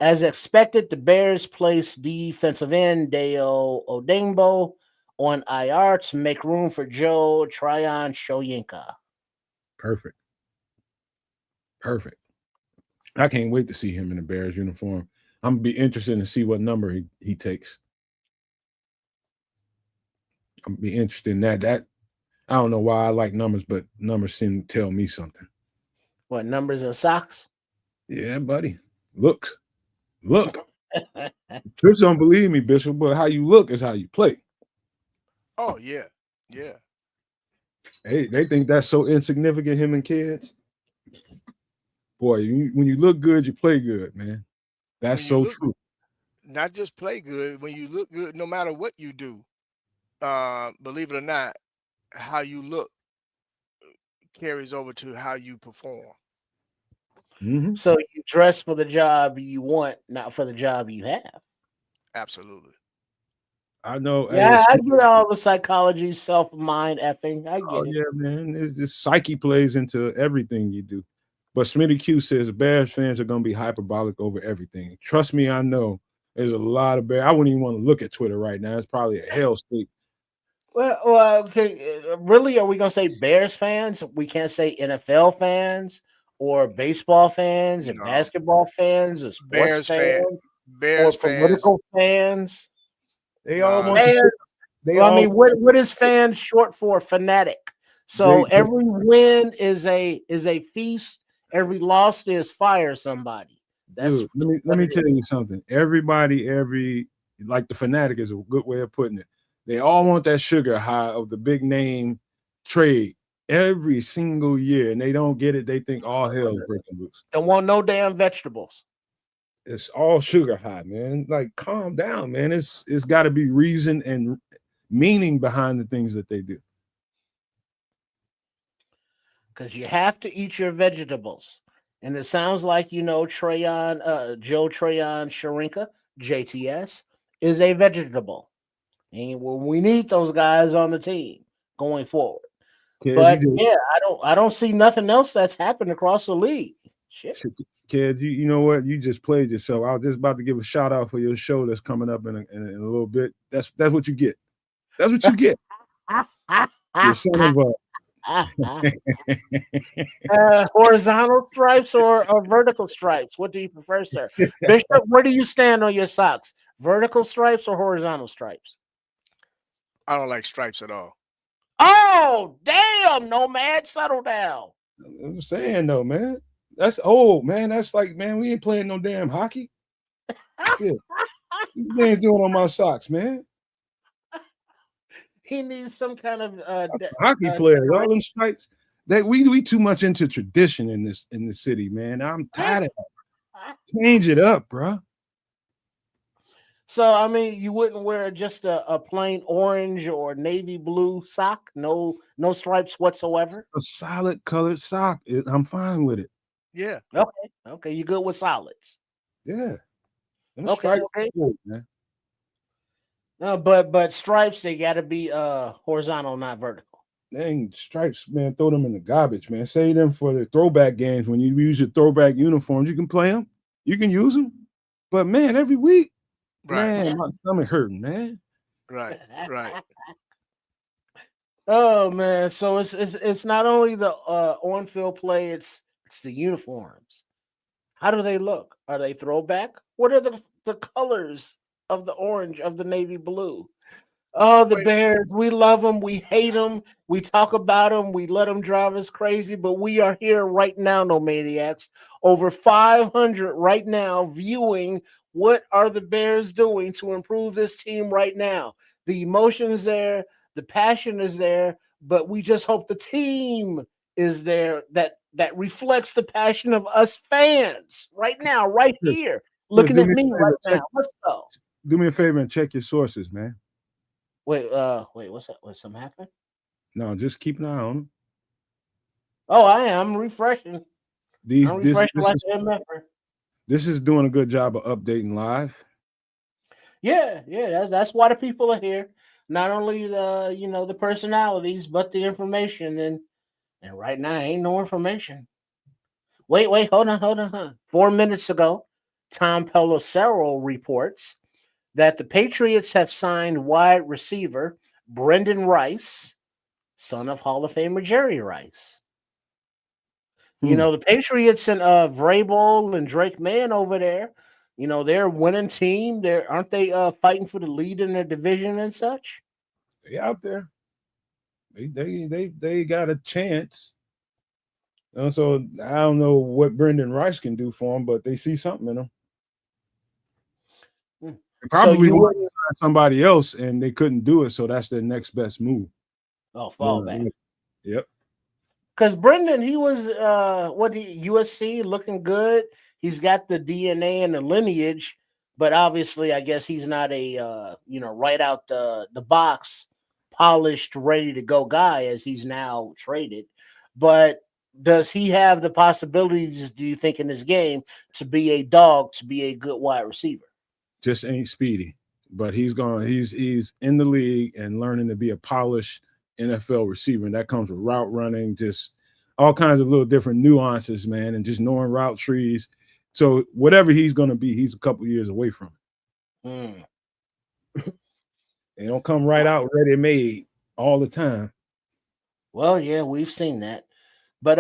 as expected, the Bears placed defensive end Dale Odengbo on IR to make room for Joe Tryon-Shoyinka. Perfect. I can't wait to see him in the Bears uniform. I'm going to be interested to see what number he takes. I'm going to be interested in that. I don't know why I like numbers, but numbers seem to tell me something. What, numbers and socks? Yeah, buddy. Look. Trips don't believe me, Bishop, but how you look is how you play. Oh, yeah. Hey, they think that's so insignificant, him and kids. Boy, when you look good, you play good, man. That's so true. Not just play good. When you look good, no matter what you do, believe it or not, how you look carries over to how you perform. Mm-hmm. So you dress for the job you want, not for the job you have. Absolutely. I know. Yeah, I get all the psychology, self-mind effing. I get it. Yeah, man. It's just psyche plays into everything you do. But Smitty Q says Bears fans are going to be hyperbolic over everything. Trust me, I know. There's a lot of Bears. I wouldn't even want to look at Twitter right now. It's probably a hellscape. Well, okay. Really, are we going to say Bears fans? We can't say NFL fans or baseball fans and basketball fans or sports fans or political fans. They all want to what is fan short for? Fanatic. So every win is a feast. Every loss is fire somebody. That's Dude, let me tell you something. Everybody, like the fanatic is a good way of putting it. They all want that sugar high of the big name trade every single year, and they don't get it. They think all hell is breaking loose. Don't want no damn vegetables. It's all sugar high, man. Like, calm down, man. It's got to be reason and meaning behind the things that they do. Because you have to eat your vegetables. And it sounds like, Joe Treyon Sharinka, JTS, is a vegetable. And we need those guys on the team going forward. Kid, but yeah, I don't see nothing else that's happened across the league. Shit. Kid, you know what? You just played yourself. I was just about to give a shout out for your show that's coming up in a little bit. That's what you get. That's what you get. You son of a horizontal stripes or vertical stripes? What do you prefer, sir? Bishop, where do you stand on your socks? Vertical stripes or horizontal stripes? I don't like stripes at all. Oh, damn, Nomad, settle down. I'm saying though, man. That's old, man. That's like, man, we ain't playing no damn hockey. Yeah. What you doing on my socks, man? He needs some kind of hockey players. All them stripes. We too much into tradition in this city, man. I'm tired of it. Change it up, bro. So I mean, you wouldn't wear just a plain orange or navy blue sock? No stripes whatsoever. A solid colored sock. I'm fine with it. Yeah. Okay. You good with solids? Yeah. Okay. Cool, man. No, but stripes, they got to be horizontal, not vertical. Dang, stripes, man, throw them in the garbage, man. Save them for the throwback games. When you use your throwback uniforms, you can play them. You can use them. But, man, every week, man, my stomach hurting, man. Right. Oh, man. So it's not only the on-field play, it's the uniforms. How do they look? Are they throwback? What are the colors of the orange, of the navy blue? Oh, the Bears, we love them, we hate them, we talk about them, we let them drive us crazy, but we are here right now, no maniacs. Over 500 right now viewing what are the Bears doing to improve this team right now. The emotion is there, the passion is there, but we just hope the team is there that reflects the passion of us fans right now, right here, looking at me right now. Let's go. Do me a favor and check your sources, man. Wait, what's that? What's something happening? No, just keep an eye on them. Oh, I am. I'm refreshing. This is doing a good job of updating live. Yeah. That's why the people are here. Not only the personalities, but the information. And right now, ain't no information. Wait, hold on. 4 minutes ago, Tom Pelissero reports that the Patriots have signed wide receiver Brendan Rice, son of Hall of Famer Jerry Rice. The Patriots and Vrabel and Drake Mann over there, they're a winning team. Aren't they fighting for the lead in their division and such? They out there. They got a chance. So I don't know what Brendan Rice can do for them, but they see something in them. They probably want to find somebody else, and they couldn't do it, so that's their next best move. Oh, fall back. Yep. Because Brendan, he was USC, looking good. He's got the DNA and the lineage, but obviously, I guess he's not a right out the box, polished, ready to go guy as he's now traded. But does he have the possibilities, do you think, in this game to be a dog, to be a good wide receiver? Just ain't speedy, but he's in the league and learning to be a polished NFL receiver, and that comes with route running, just all kinds of little different nuances, man, and just knowing route trees. So whatever he's going to be, he's a couple years away from it. They don't come right out ready made all the time. Well, yeah, we've seen that. But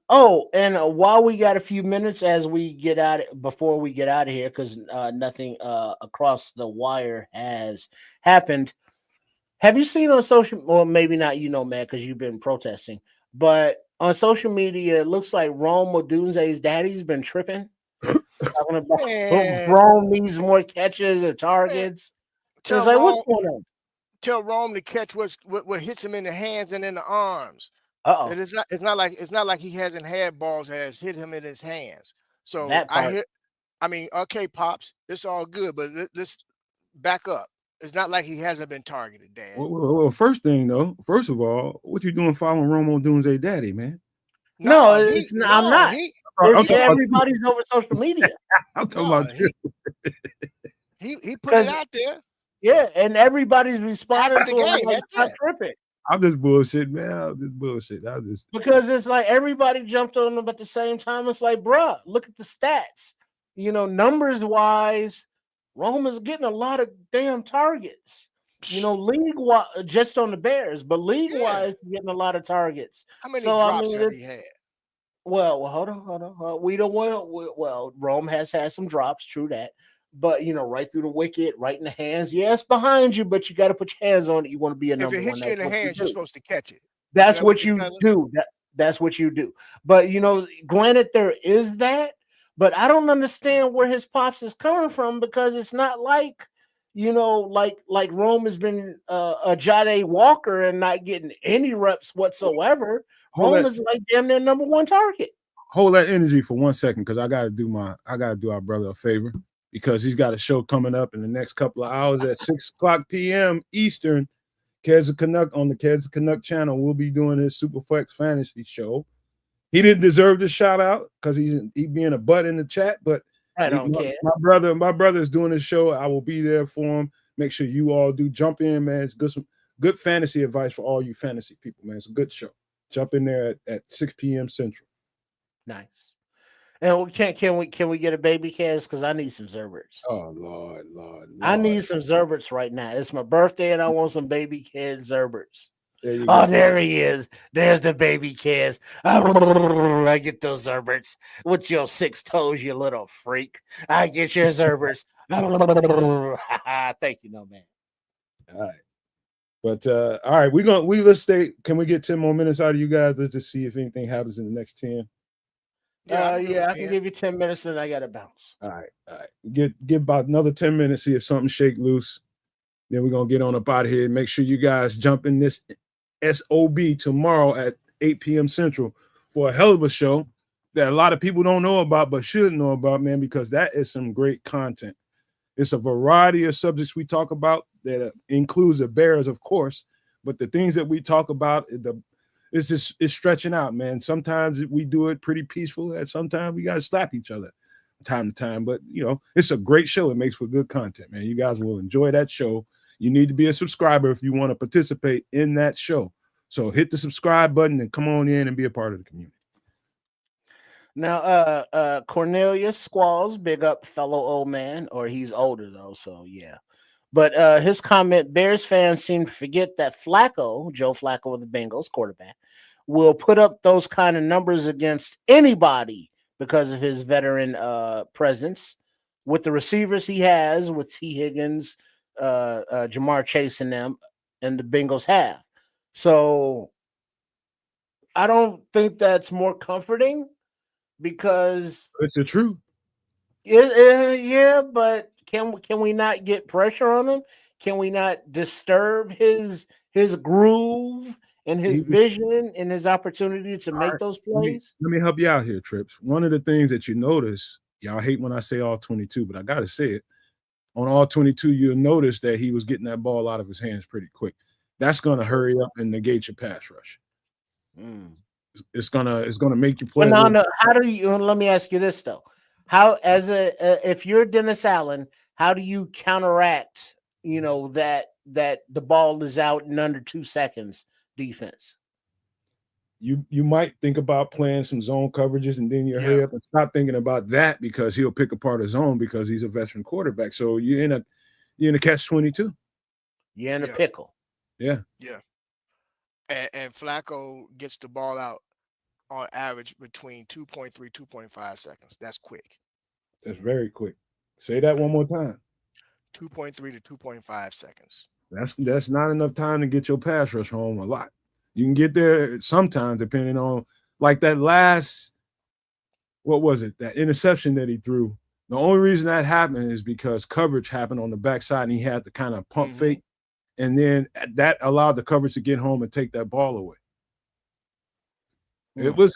while we got a few minutes before we get out of here, because nothing across the wire has happened. Have you seen on social, or maybe not, Matt, because you've been protesting, but on social media, it looks like Rome Odunze's daddy's been tripping. Talking about Man, Rome needs more catches or targets. It's tell like, what's Rome, going on? tell Rome to catch what hits him in the hands and in the arms. Uh-oh. And it's not like he hasn't had balls that has hit him in his hands. So That part. okay, Pops, it's all good, but let's back up. It's not like he hasn't been targeted, Dad. Well, first of all, what you doing following Romo Doomsday Daddy, man? No, No, it's not. I'm not. I'm talking about you. Everybody's over social media. I'm talking about you. he put it out there. Yeah, and everybody's responding After to the him game, like at stop that. tripping. I'm just bullshit, man. Because it's like everybody jumped on him at the same time. It's like, bruh, look at the stats. Numbers wise, Rome is getting a lot of damn targets. League wise, just on the Bears, but league wise, getting a lot of targets. How many So drops have he had? Well, hold on. We don't want. Well, Rome has had some drops. True that. But right through the wicket, right in the hands. Yes, behind you, but you got to put your hands on it. You want to be a If number it one. hits you in the hands, you're supposed to catch it. That's what you do. That's what you do. But granted, there is that. But I don't understand where his pops is coming from, because it's not like like Rome has been a Jade Walker and not getting any reps whatsoever. Rome is like damn near number one target. Hold that energy for 1 second, because I gotta do our brother a favor, because he's got a show coming up in the next couple of hours at 6:00 p.m. Eastern. Keds Canuck on the Keds Canuck channel. We'll be doing his Superflex Fantasy show. He didn't deserve the shout out because he being a butt in the chat, but I don't care. My brother is doing his show. I will be there for him. Make sure you all do jump in, man. It's some good fantasy advice for all you fantasy people, man. It's a good show. Jump in there at 6 p.m. Central. Nice. And can we get a baby Kaz? Because I need some Zerberts. Oh Lord. I need some Zerberts right now. It's my birthday and I want some baby Kaz Zerberts. There he is. There's the baby Kaz. I get those Zerberts with your 6 toes, you little freak. I get your Zerberts. Thank you, no man. All right. But all right, let's stay. Can we get 10 more minutes out of you guys? Let's just see if anything happens in the next 10. I can give you 10 minutes and I gotta bounce. All right. Get about another 10 minutes, see if something shake loose. Then we're gonna get on up out of here. Make sure you guys jump in this SOB tomorrow at 8 p.m. Central for a hell of a show that a lot of people don't know about but should know about, man, because that is some great content. It's a variety of subjects we talk about that includes the Bears, of course, but the things that we talk about, it's stretching out, man. Sometimes we do it pretty peaceful, and sometimes we got to slap each other time to time. But, it's a great show. It makes for good content, man. You guys will enjoy that show. You need to be a subscriber if you want to participate in that show. So hit the subscribe button and come on in and be a part of the community. Now, Cornelius Squalls, big up fellow old man, or he's older though, so yeah. But his comment, Bears fans seem to forget that Joe Flacco of the Bengals, quarterback, will put up those kind of numbers against anybody because of his veteran presence with the receivers he has, with T. Higgins, Jamar Chase and them, and the Bengals have. So I don't think that's more comforting, because it's the truth. Yeah, but can we not get pressure on him? Can we not disturb his groove and his vision and his opportunity to make those plays? Let me help you out here, Trips. One of the things that you notice, y'all hate when I say all 22, but I gotta say it. On all 22, you'll notice that he was getting that ball out of his hands pretty quick. That's gonna hurry up and negate your pass rush. It's gonna make you play. Well, how do you? Let me ask you this though: how, if you're Dennis Allen, how do you counteract? That the ball is out in under 2 seconds. Defense. You might think about playing some zone coverages, and then you hurry up and stop thinking about that, because he'll pick apart a zone because he's a veteran quarterback. So you're in a catch-22. You're in a pickle. Yeah. And Flacco gets the ball out on average between 2.3, 2.5 seconds. That's quick. That's very quick. Say that one more time. 2.3 to 2.5 seconds. That's not enough time to get your pass rush home a lot. You can get there sometimes, depending on, like that last, what was it? That interception that he threw The only reason that happened is because coverage happened on the backside, and he had to kind of pump fake, and then that allowed the coverage to get home and take that ball away. It was,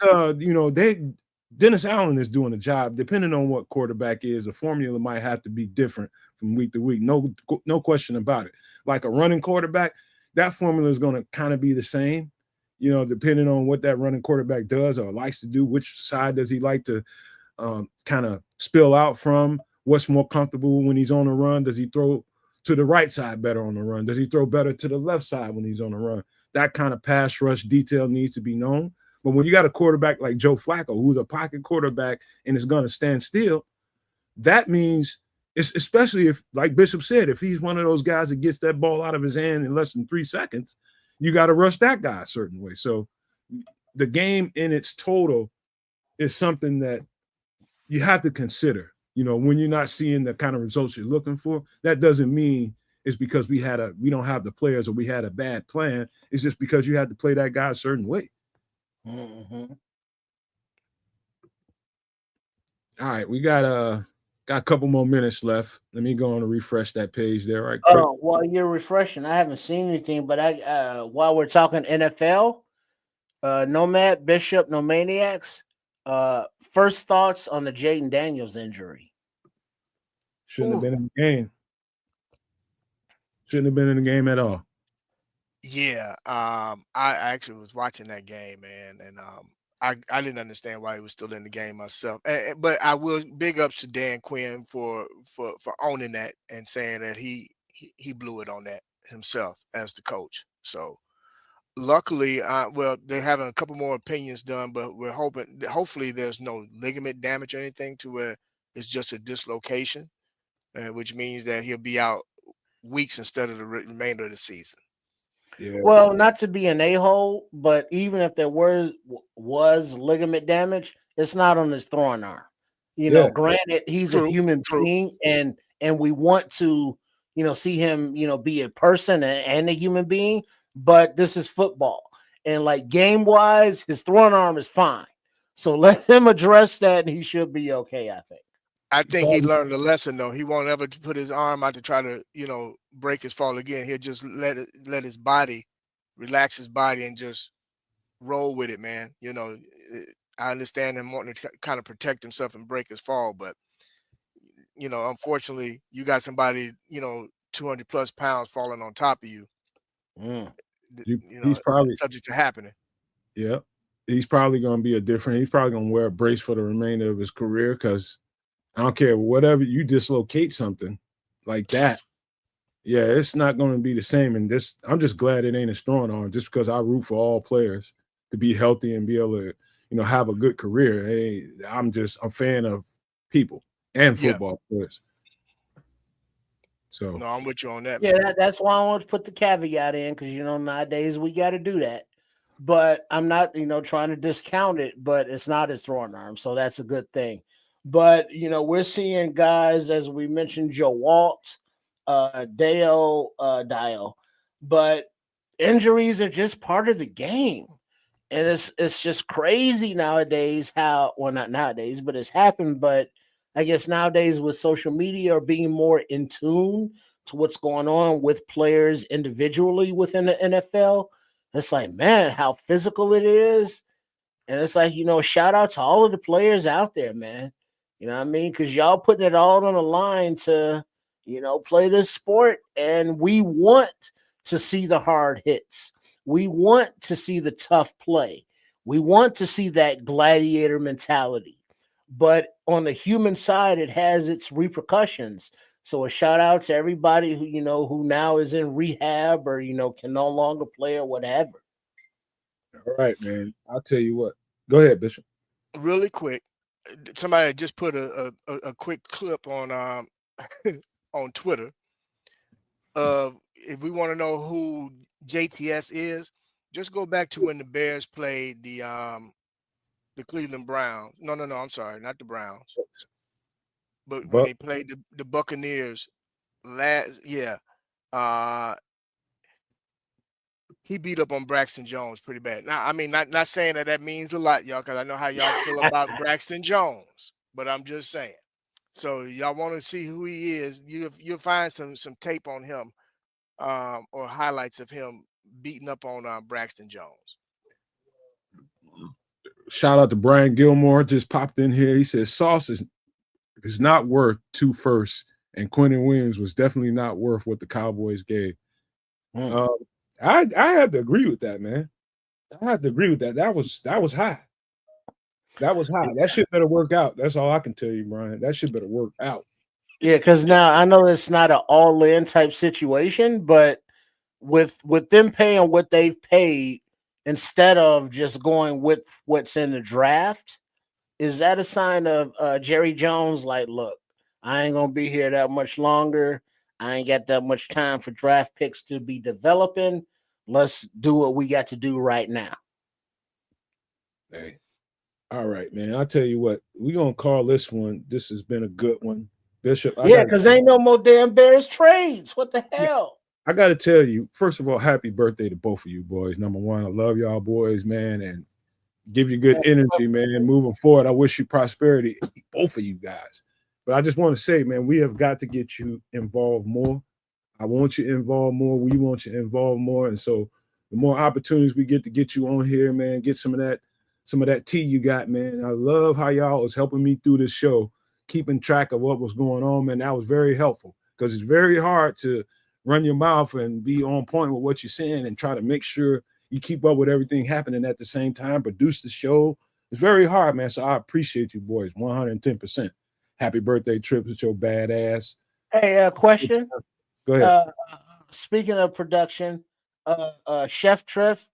Dennis Allen is doing a job. Depending on what quarterback is, the formula might have to be different from week to week. No question about it. Like a running quarterback, that formula is going to kind of be the same, depending on what that running quarterback does or likes to do. Which side does he like to kind of spill out from? What's more comfortable when he's on a run? Does he throw to the right side better on the run? Does he throw better to the left side when he's on the run? That kind of pass rush detail needs to be known. But when you got a quarterback like Joe Flacco, who's a pocket quarterback and is going to stand still, that means, especially if, like Bishop said, if he's one of those guys that gets that ball out of his hand in less than 3 seconds, you got to rush that guy a certain way. So the game in its total is something that you have to consider. When you're not seeing the kind of results you're looking for, that doesn't mean it's because we don't have the players or we had a bad plan. It's just because you had to play that guy a certain way. Mm-hmm. All right, we got a couple more minutes left. Let me go on and refresh that page there. Right. Oh, while you're refreshing, I haven't seen anything, but while we're talking NFL, Nomad Bishop, No Maniacs. First thoughts on the Jaden Daniels injury? Shouldn't have been in the game. Shouldn't have been in the game at all. Yeah, I actually was watching that game, man, and I didn't understand why he was still in the game myself. But I will big ups to Dan Quinn for owning that and saying that he blew it on that himself as the coach. So luckily, they're having a couple more opinions done, but we're hoping that hopefully there's no ligament damage or anything to where it's just a dislocation, which means that he'll be out weeks instead of the remainder of the season. Yeah. Well, not to be an a-hole, but even if there was ligament damage, it's not on his throwing arm. Granted, he's a human being, and we want to, see him, be a person and a human being, but this is football. And like game-wise, his throwing arm is fine. So let him address that, and he should be okay, I think. I think he learned a lesson, though. He won't ever put his arm out to try to, break his fall again. He'll just let his body relax his body and just roll with it, man. I understand him wanting to kind of protect himself and break his fall, but unfortunately, you got somebody 200 plus pounds falling on top of you. He's probably subject to happening. Yeah, he's probably going to be he's probably going to wear a brace for the remainder of his career, because I don't care, whatever, you dislocate something like that, yeah, it's not going to be the same. And I'm just glad it ain't a throwing arm, just because I root for all players to be healthy and be able to, have a good career. Hey, I'm a fan of people and football players. So no, I'm with you on that. Yeah, that's why I want to put the caveat in, because nowadays we got to do that. But I'm not, trying to discount it, but it's not his throwing arm, so that's a good thing. But we're seeing guys, as we mentioned, Joe Walt, Dio, but injuries are just part of the game, and it's just crazy nowadays not nowadays, but it's happened. But I guess nowadays with social media or being more in tune to what's going on with players individually within the NFL, it's like, man, how physical it is. And it's like, shout out to all of the players out there, man. You know what I mean? Because y'all putting it all on the line to, play this sport. And we want to see the hard hits. We want to see the tough play. We want to see that gladiator mentality. But on the human side, it has its repercussions. So a shout out to everybody who, who now is in rehab or, can no longer play or whatever. All right, man. I'll tell you what. Go ahead, Bishop. Really quick. Somebody just put a quick clip on on Twitter. If we want to know who JTS is, just go back to when the Bears played the Cleveland Browns. No, I'm sorry, not the Browns. But when they played the Buccaneers last year, he beat up on Braxton Jones pretty bad. Now, I mean, not saying that means a lot, y'all, because I know how y'all feel about Braxton Jones, but I'm just saying. So y'all want to see who he is? You'll find some tape on him, or highlights of him beating up on Braxton Jones. Shout out to Brian Gilmore, just popped in here. He says Sauce is not worth 2 firsts, and Quentin Williams was definitely not worth what the Cowboys gave. I had to agree with that, man. I had to agree with that. That was high. That was high. That shit better work out. That's all I can tell you, Brian. That shit better work out. Yeah, because now I know it's not an all-in type situation, but with them paying what they've paid instead of just going with what's in the draft, is that a sign of Jerry Jones? Like, look, I ain't gonna be here that much longer. I ain't got that much time for draft picks to be developing. Let's do what we got to do right now. Hey, all right, man. I'll tell you what, we're gonna call this one. This has been a good one, Bishop. Yeah, because ain't no more damn Bears trades. What the hell? I got to tell you, first of all, happy birthday to both of you boys. Number one, I love y'all boys, man, and give you good energy, man. Moving forward, I wish you prosperity, both of you guys. But I just want to say, man, we have got to get you involved more. I want you involved more. We want you involved more. And so the more opportunities we get to get you on here, man, get some of that tea you got, man. I love how y'all was helping me through this show, keeping track of what was going on, man. That was very helpful because it's very hard to run your mouth and be on point with what you're saying and try to make sure you keep up with everything happening at the same time, produce the show. It's very hard, man. So I appreciate you boys 110%. Happy birthday, Trips, with your badass. Hey, question. Go ahead. Speaking of production, Chef Trips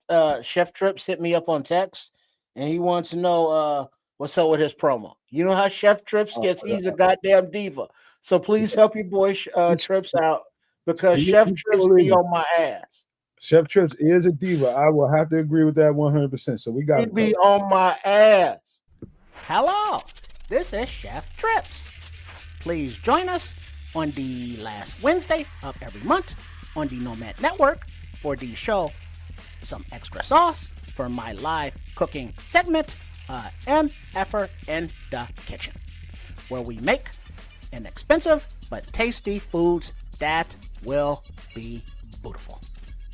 hit me up on text, and he wants to know what's up with his promo. You know how Chef Trips gets? He's a goddamn diva. So please help your boy Trips out because Chef Trips be on my ass. Chef Trips is a diva. I will have to agree with that 100%. So we got to be on my ass. Hello, this is Chef Trips. Please join us on the last Wednesday of every month on the Nomad Network for the show Some Extra Sauce for my live cooking segment, MFer in the Kitchen, where we make inexpensive but tasty foods that will be beautiful.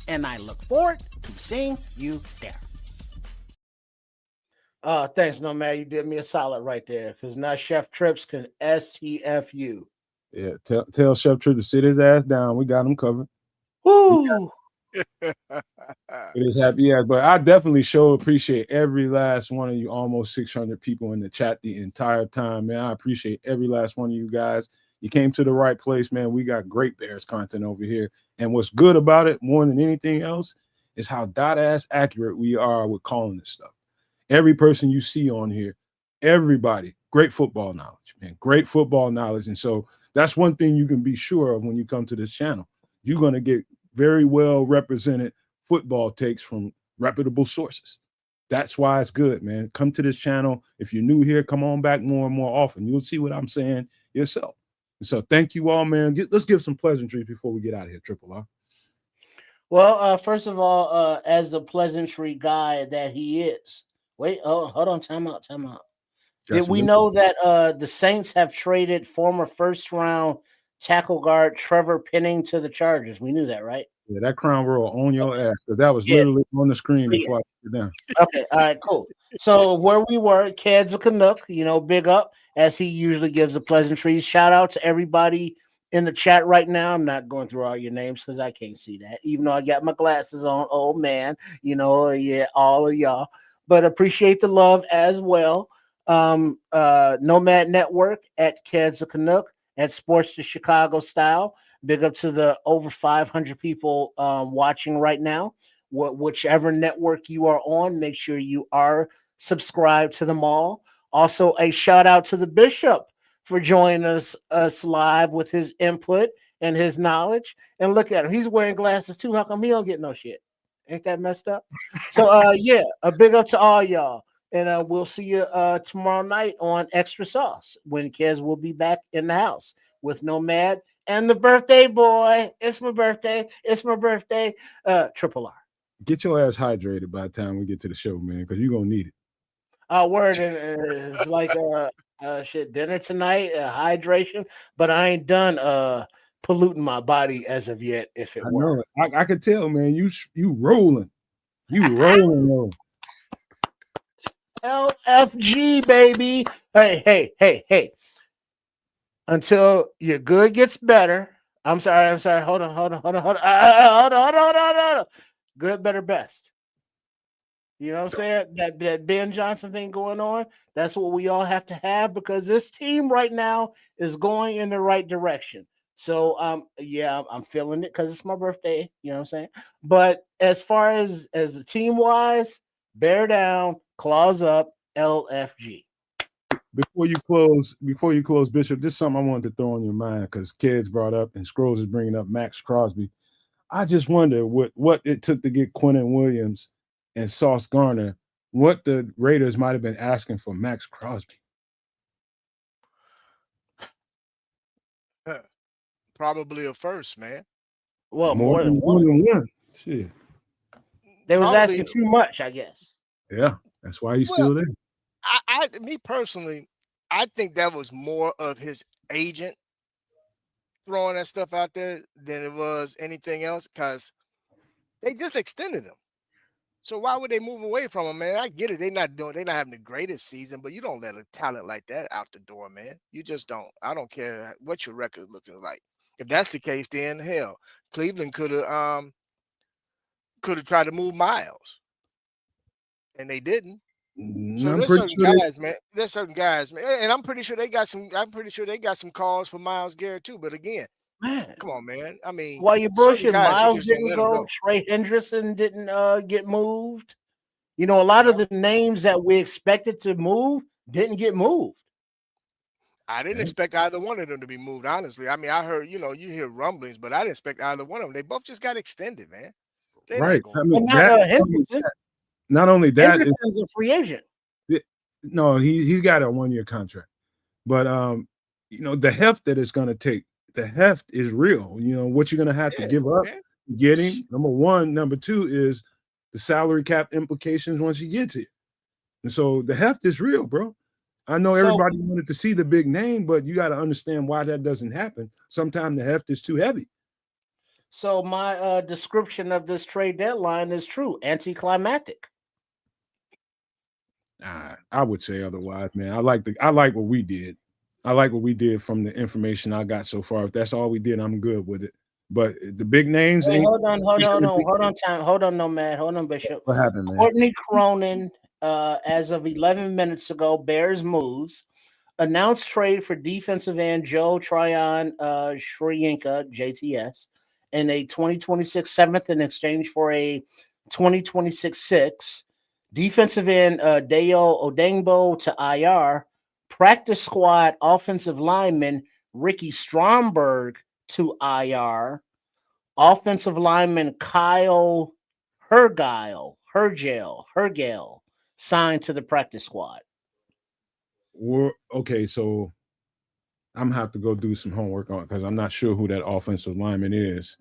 And I look forward to seeing you there. Thanks, Nomad. You did me a solid right there because now Chef Trips can STFU. Yeah, tell Chef Trips to sit his ass down. We got him covered. Woo! It is happy ass, but I definitely appreciate every last one of you, almost 600 people in the chat the entire time, man. I appreciate every last one of you guys. You came to the right place, man. We got great Bears content over here. And what's good about it, more than anything else, is how dot-ass accurate we are with calling this stuff. Every person you see on here, everybody, great football knowledge, man. Great football knowledge. And so that's one thing you can be sure of when you come to this channel. You're going to get very well represented football takes from reputable sources. That's why it's good, man. Come to this channel. If you're new here, come on back more and more often. You'll see what I'm saying yourself. And so thank you all, man. Let's give some pleasantries before we get out of here, Triple R. Well, first of all, as the pleasantry guy that he is. Wait, hold on, time out. Did we know that the Saints have traded former first-round tackle guard Trevor Penning to the Chargers? We knew that, right? Yeah, that crown roll on your ass, because that was literally on the screen before I put it down. Okay, all right, cool. So where we were, Ked's a Canuck, big up, as he usually gives the pleasantries. Shout out to everybody in the chat right now. I'm not going through all your names because I can't see that, even though I got my glasses on. Oh, man, yeah, all of y'all. But appreciate the love as well. Nomad Network at Ked's a Canuck, at Sports to Chicago Style. Big up to the over 500 people watching right now. Whichever network you are on, make sure you are subscribed to them all. Also, a shout out to the Bishop for joining us live with his input and his knowledge. And look at him. He's wearing glasses too. How come he don't get no shit? Ain't that messed up? So, yeah, a big up to all y'all. And we'll see you tomorrow night on Extra Sauce when Kez will be back in the house with Nomad and the birthday boy. It's my birthday. Triple R. Get your ass hydrated by the time we get to the show, man, because you're going to need it. Our word is like shit dinner tonight, hydration, but I ain't done polluting my body as of yet. If it I were, know it. I could tell, man. You rolling. You rolling, though. LFG baby. Hey. Until your good gets better. I'm sorry. Hold on. Hold on. Good, better, best. You know what I'm saying? That Ben Johnson thing going on. That's what we all have to have because this team right now is going in the right direction. So yeah, I'm feeling it because it's my birthday. You know what I'm saying? But as far as the team wise, bear down, claws up, LFG. Before you close, Bishop, this is something I wanted to throw on your mind because kids brought up and Scrolls is bringing up Max Crosby. I just wonder what it took to get Quentin Williams and Sauce Garner, what the Raiders might have been asking for Max Crosby. Probably a first, man. Well, more than one. Shit. They was Probably, asking too much, I guess. Yeah, that's why he's well, still there. me personally, I think that was more of his agent throwing that stuff out there than it was anything else because they just extended him. So why would they move away from him, man? I get it. They're not having the greatest season, but you don't let a talent like that out the door, man. You just don't. I don't care what your record looking like. If that's the case, then hell, Cleveland could have tried to move Miles, and they didn't. So I'm there's pretty certain sure guys, man. There's certain guys, man, and I'm pretty sure they got some. I'm pretty sure they got some calls for Miles Garrett too. But again, Man, come on, man. I mean, while you certain bullshit, guys you Miles just don't didn't let them go. go. Trey Hendrickson didn't get moved. You know, a lot of No, the names that we expected to move didn't get moved. I didn't expect either one of them to be moved. Honestly, I mean, I heard you hear rumblings, but I didn't expect either one of them. They both just got extended, man. They're not right. I going But mean nowhere. not that Hendrickson. not only that is Hendrickson's a free agent. no, he's got a 1-year contract. But the heft that it's gonna take, the heft is real. What you're gonna have to Yeah, give up man. to get him. Number one, number two is the salary cap implications once he gets here. And so the heft is real, bro. I know So, everybody wanted to see the big name, but you got to understand why that doesn't happen. Sometimes the heft is too heavy. so my description of this trade deadline is true. Anticlimactic. I would say otherwise, man. I like what we did. I like what we did from the information I got so far. If that's all we did, I'm good with it. But the big names Wait, ain't. hold on, time. Hold on, Nomad. Hold on, Bishop. What happened, man? Courtney Cronin, as of 11 minutes ago, Bears moves. Announced trade for defensive end Joe Tryon Shriyenka, JTS, and a 2026 seventh in exchange for a 2026 six. Defensive end Deo Odengbo to IR. Practice squad offensive lineman Ricky Stromberg to IR. Offensive lineman Kyle Hergel signed to the practice squad. Okay, so I'm gonna have to go do some homework on it because I'm not sure who that offensive lineman is.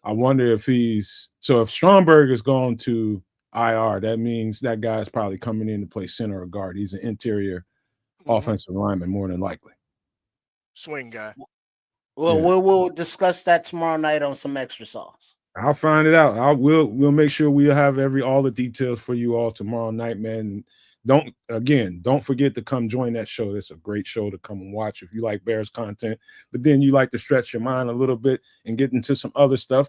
I wonder if if Stromberg is going to IR, that means that guy's probably coming in to play center or guard. He's an interior offensive lineman, more than likely. Swing guy. Well, Yeah. we'll discuss that tomorrow night on some extra sauce. I'll find it out. We'll make sure we have all the details for you all tomorrow night, man. Don't forget to come join that show. It's a great show to come and watch if you like Bears content, but then you like to stretch your mind a little bit and get into some other stuff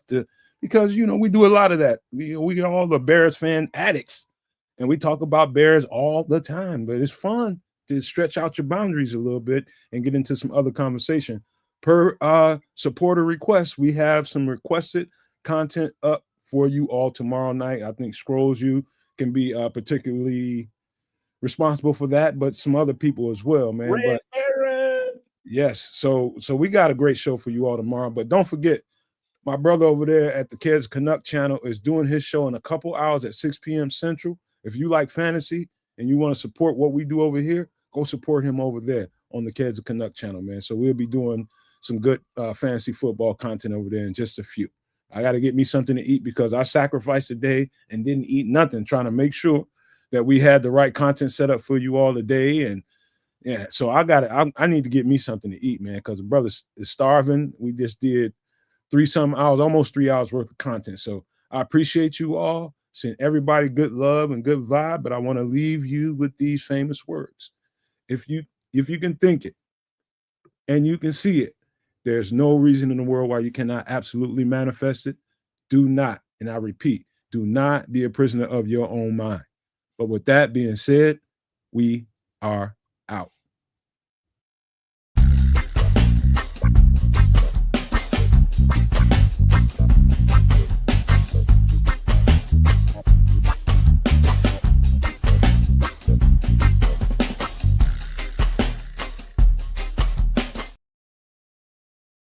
because we do a lot of that. We all the Bears fan addicts and we talk about Bears all the time, but it's fun to stretch out your boundaries a little bit and get into some other conversation. Per supporter request, we have some requested content up for you all tomorrow night. I think Scrolls you can be particularly responsible for that, but some other people as well, man. But yes, so we got a great show for you all tomorrow. But don't forget, my brother over there at the Kids Canuck channel is doing his show in a couple hours at 6 p.m. Central. If you like fantasy and you want to support what we do over here, go support him over there on the Kids Canuck channel, man. So we'll be doing some good fantasy football content over there in just a few. I got to get me something to eat because I sacrificed a day and didn't eat nothing, trying to make sure that we had the right content set up for you all today. And yeah, so I need to get me something to eat, man, because the brother is starving. We just did 3-some hours, almost 3 hours worth of content. So I appreciate you all. Send everybody good love and good vibe, but I want to leave you with these famous words. If you can think it and you can see it, there's no reason in the world why you cannot absolutely manifest it. Do not, and I repeat, do not be a prisoner of your own mind. But with that being said, we are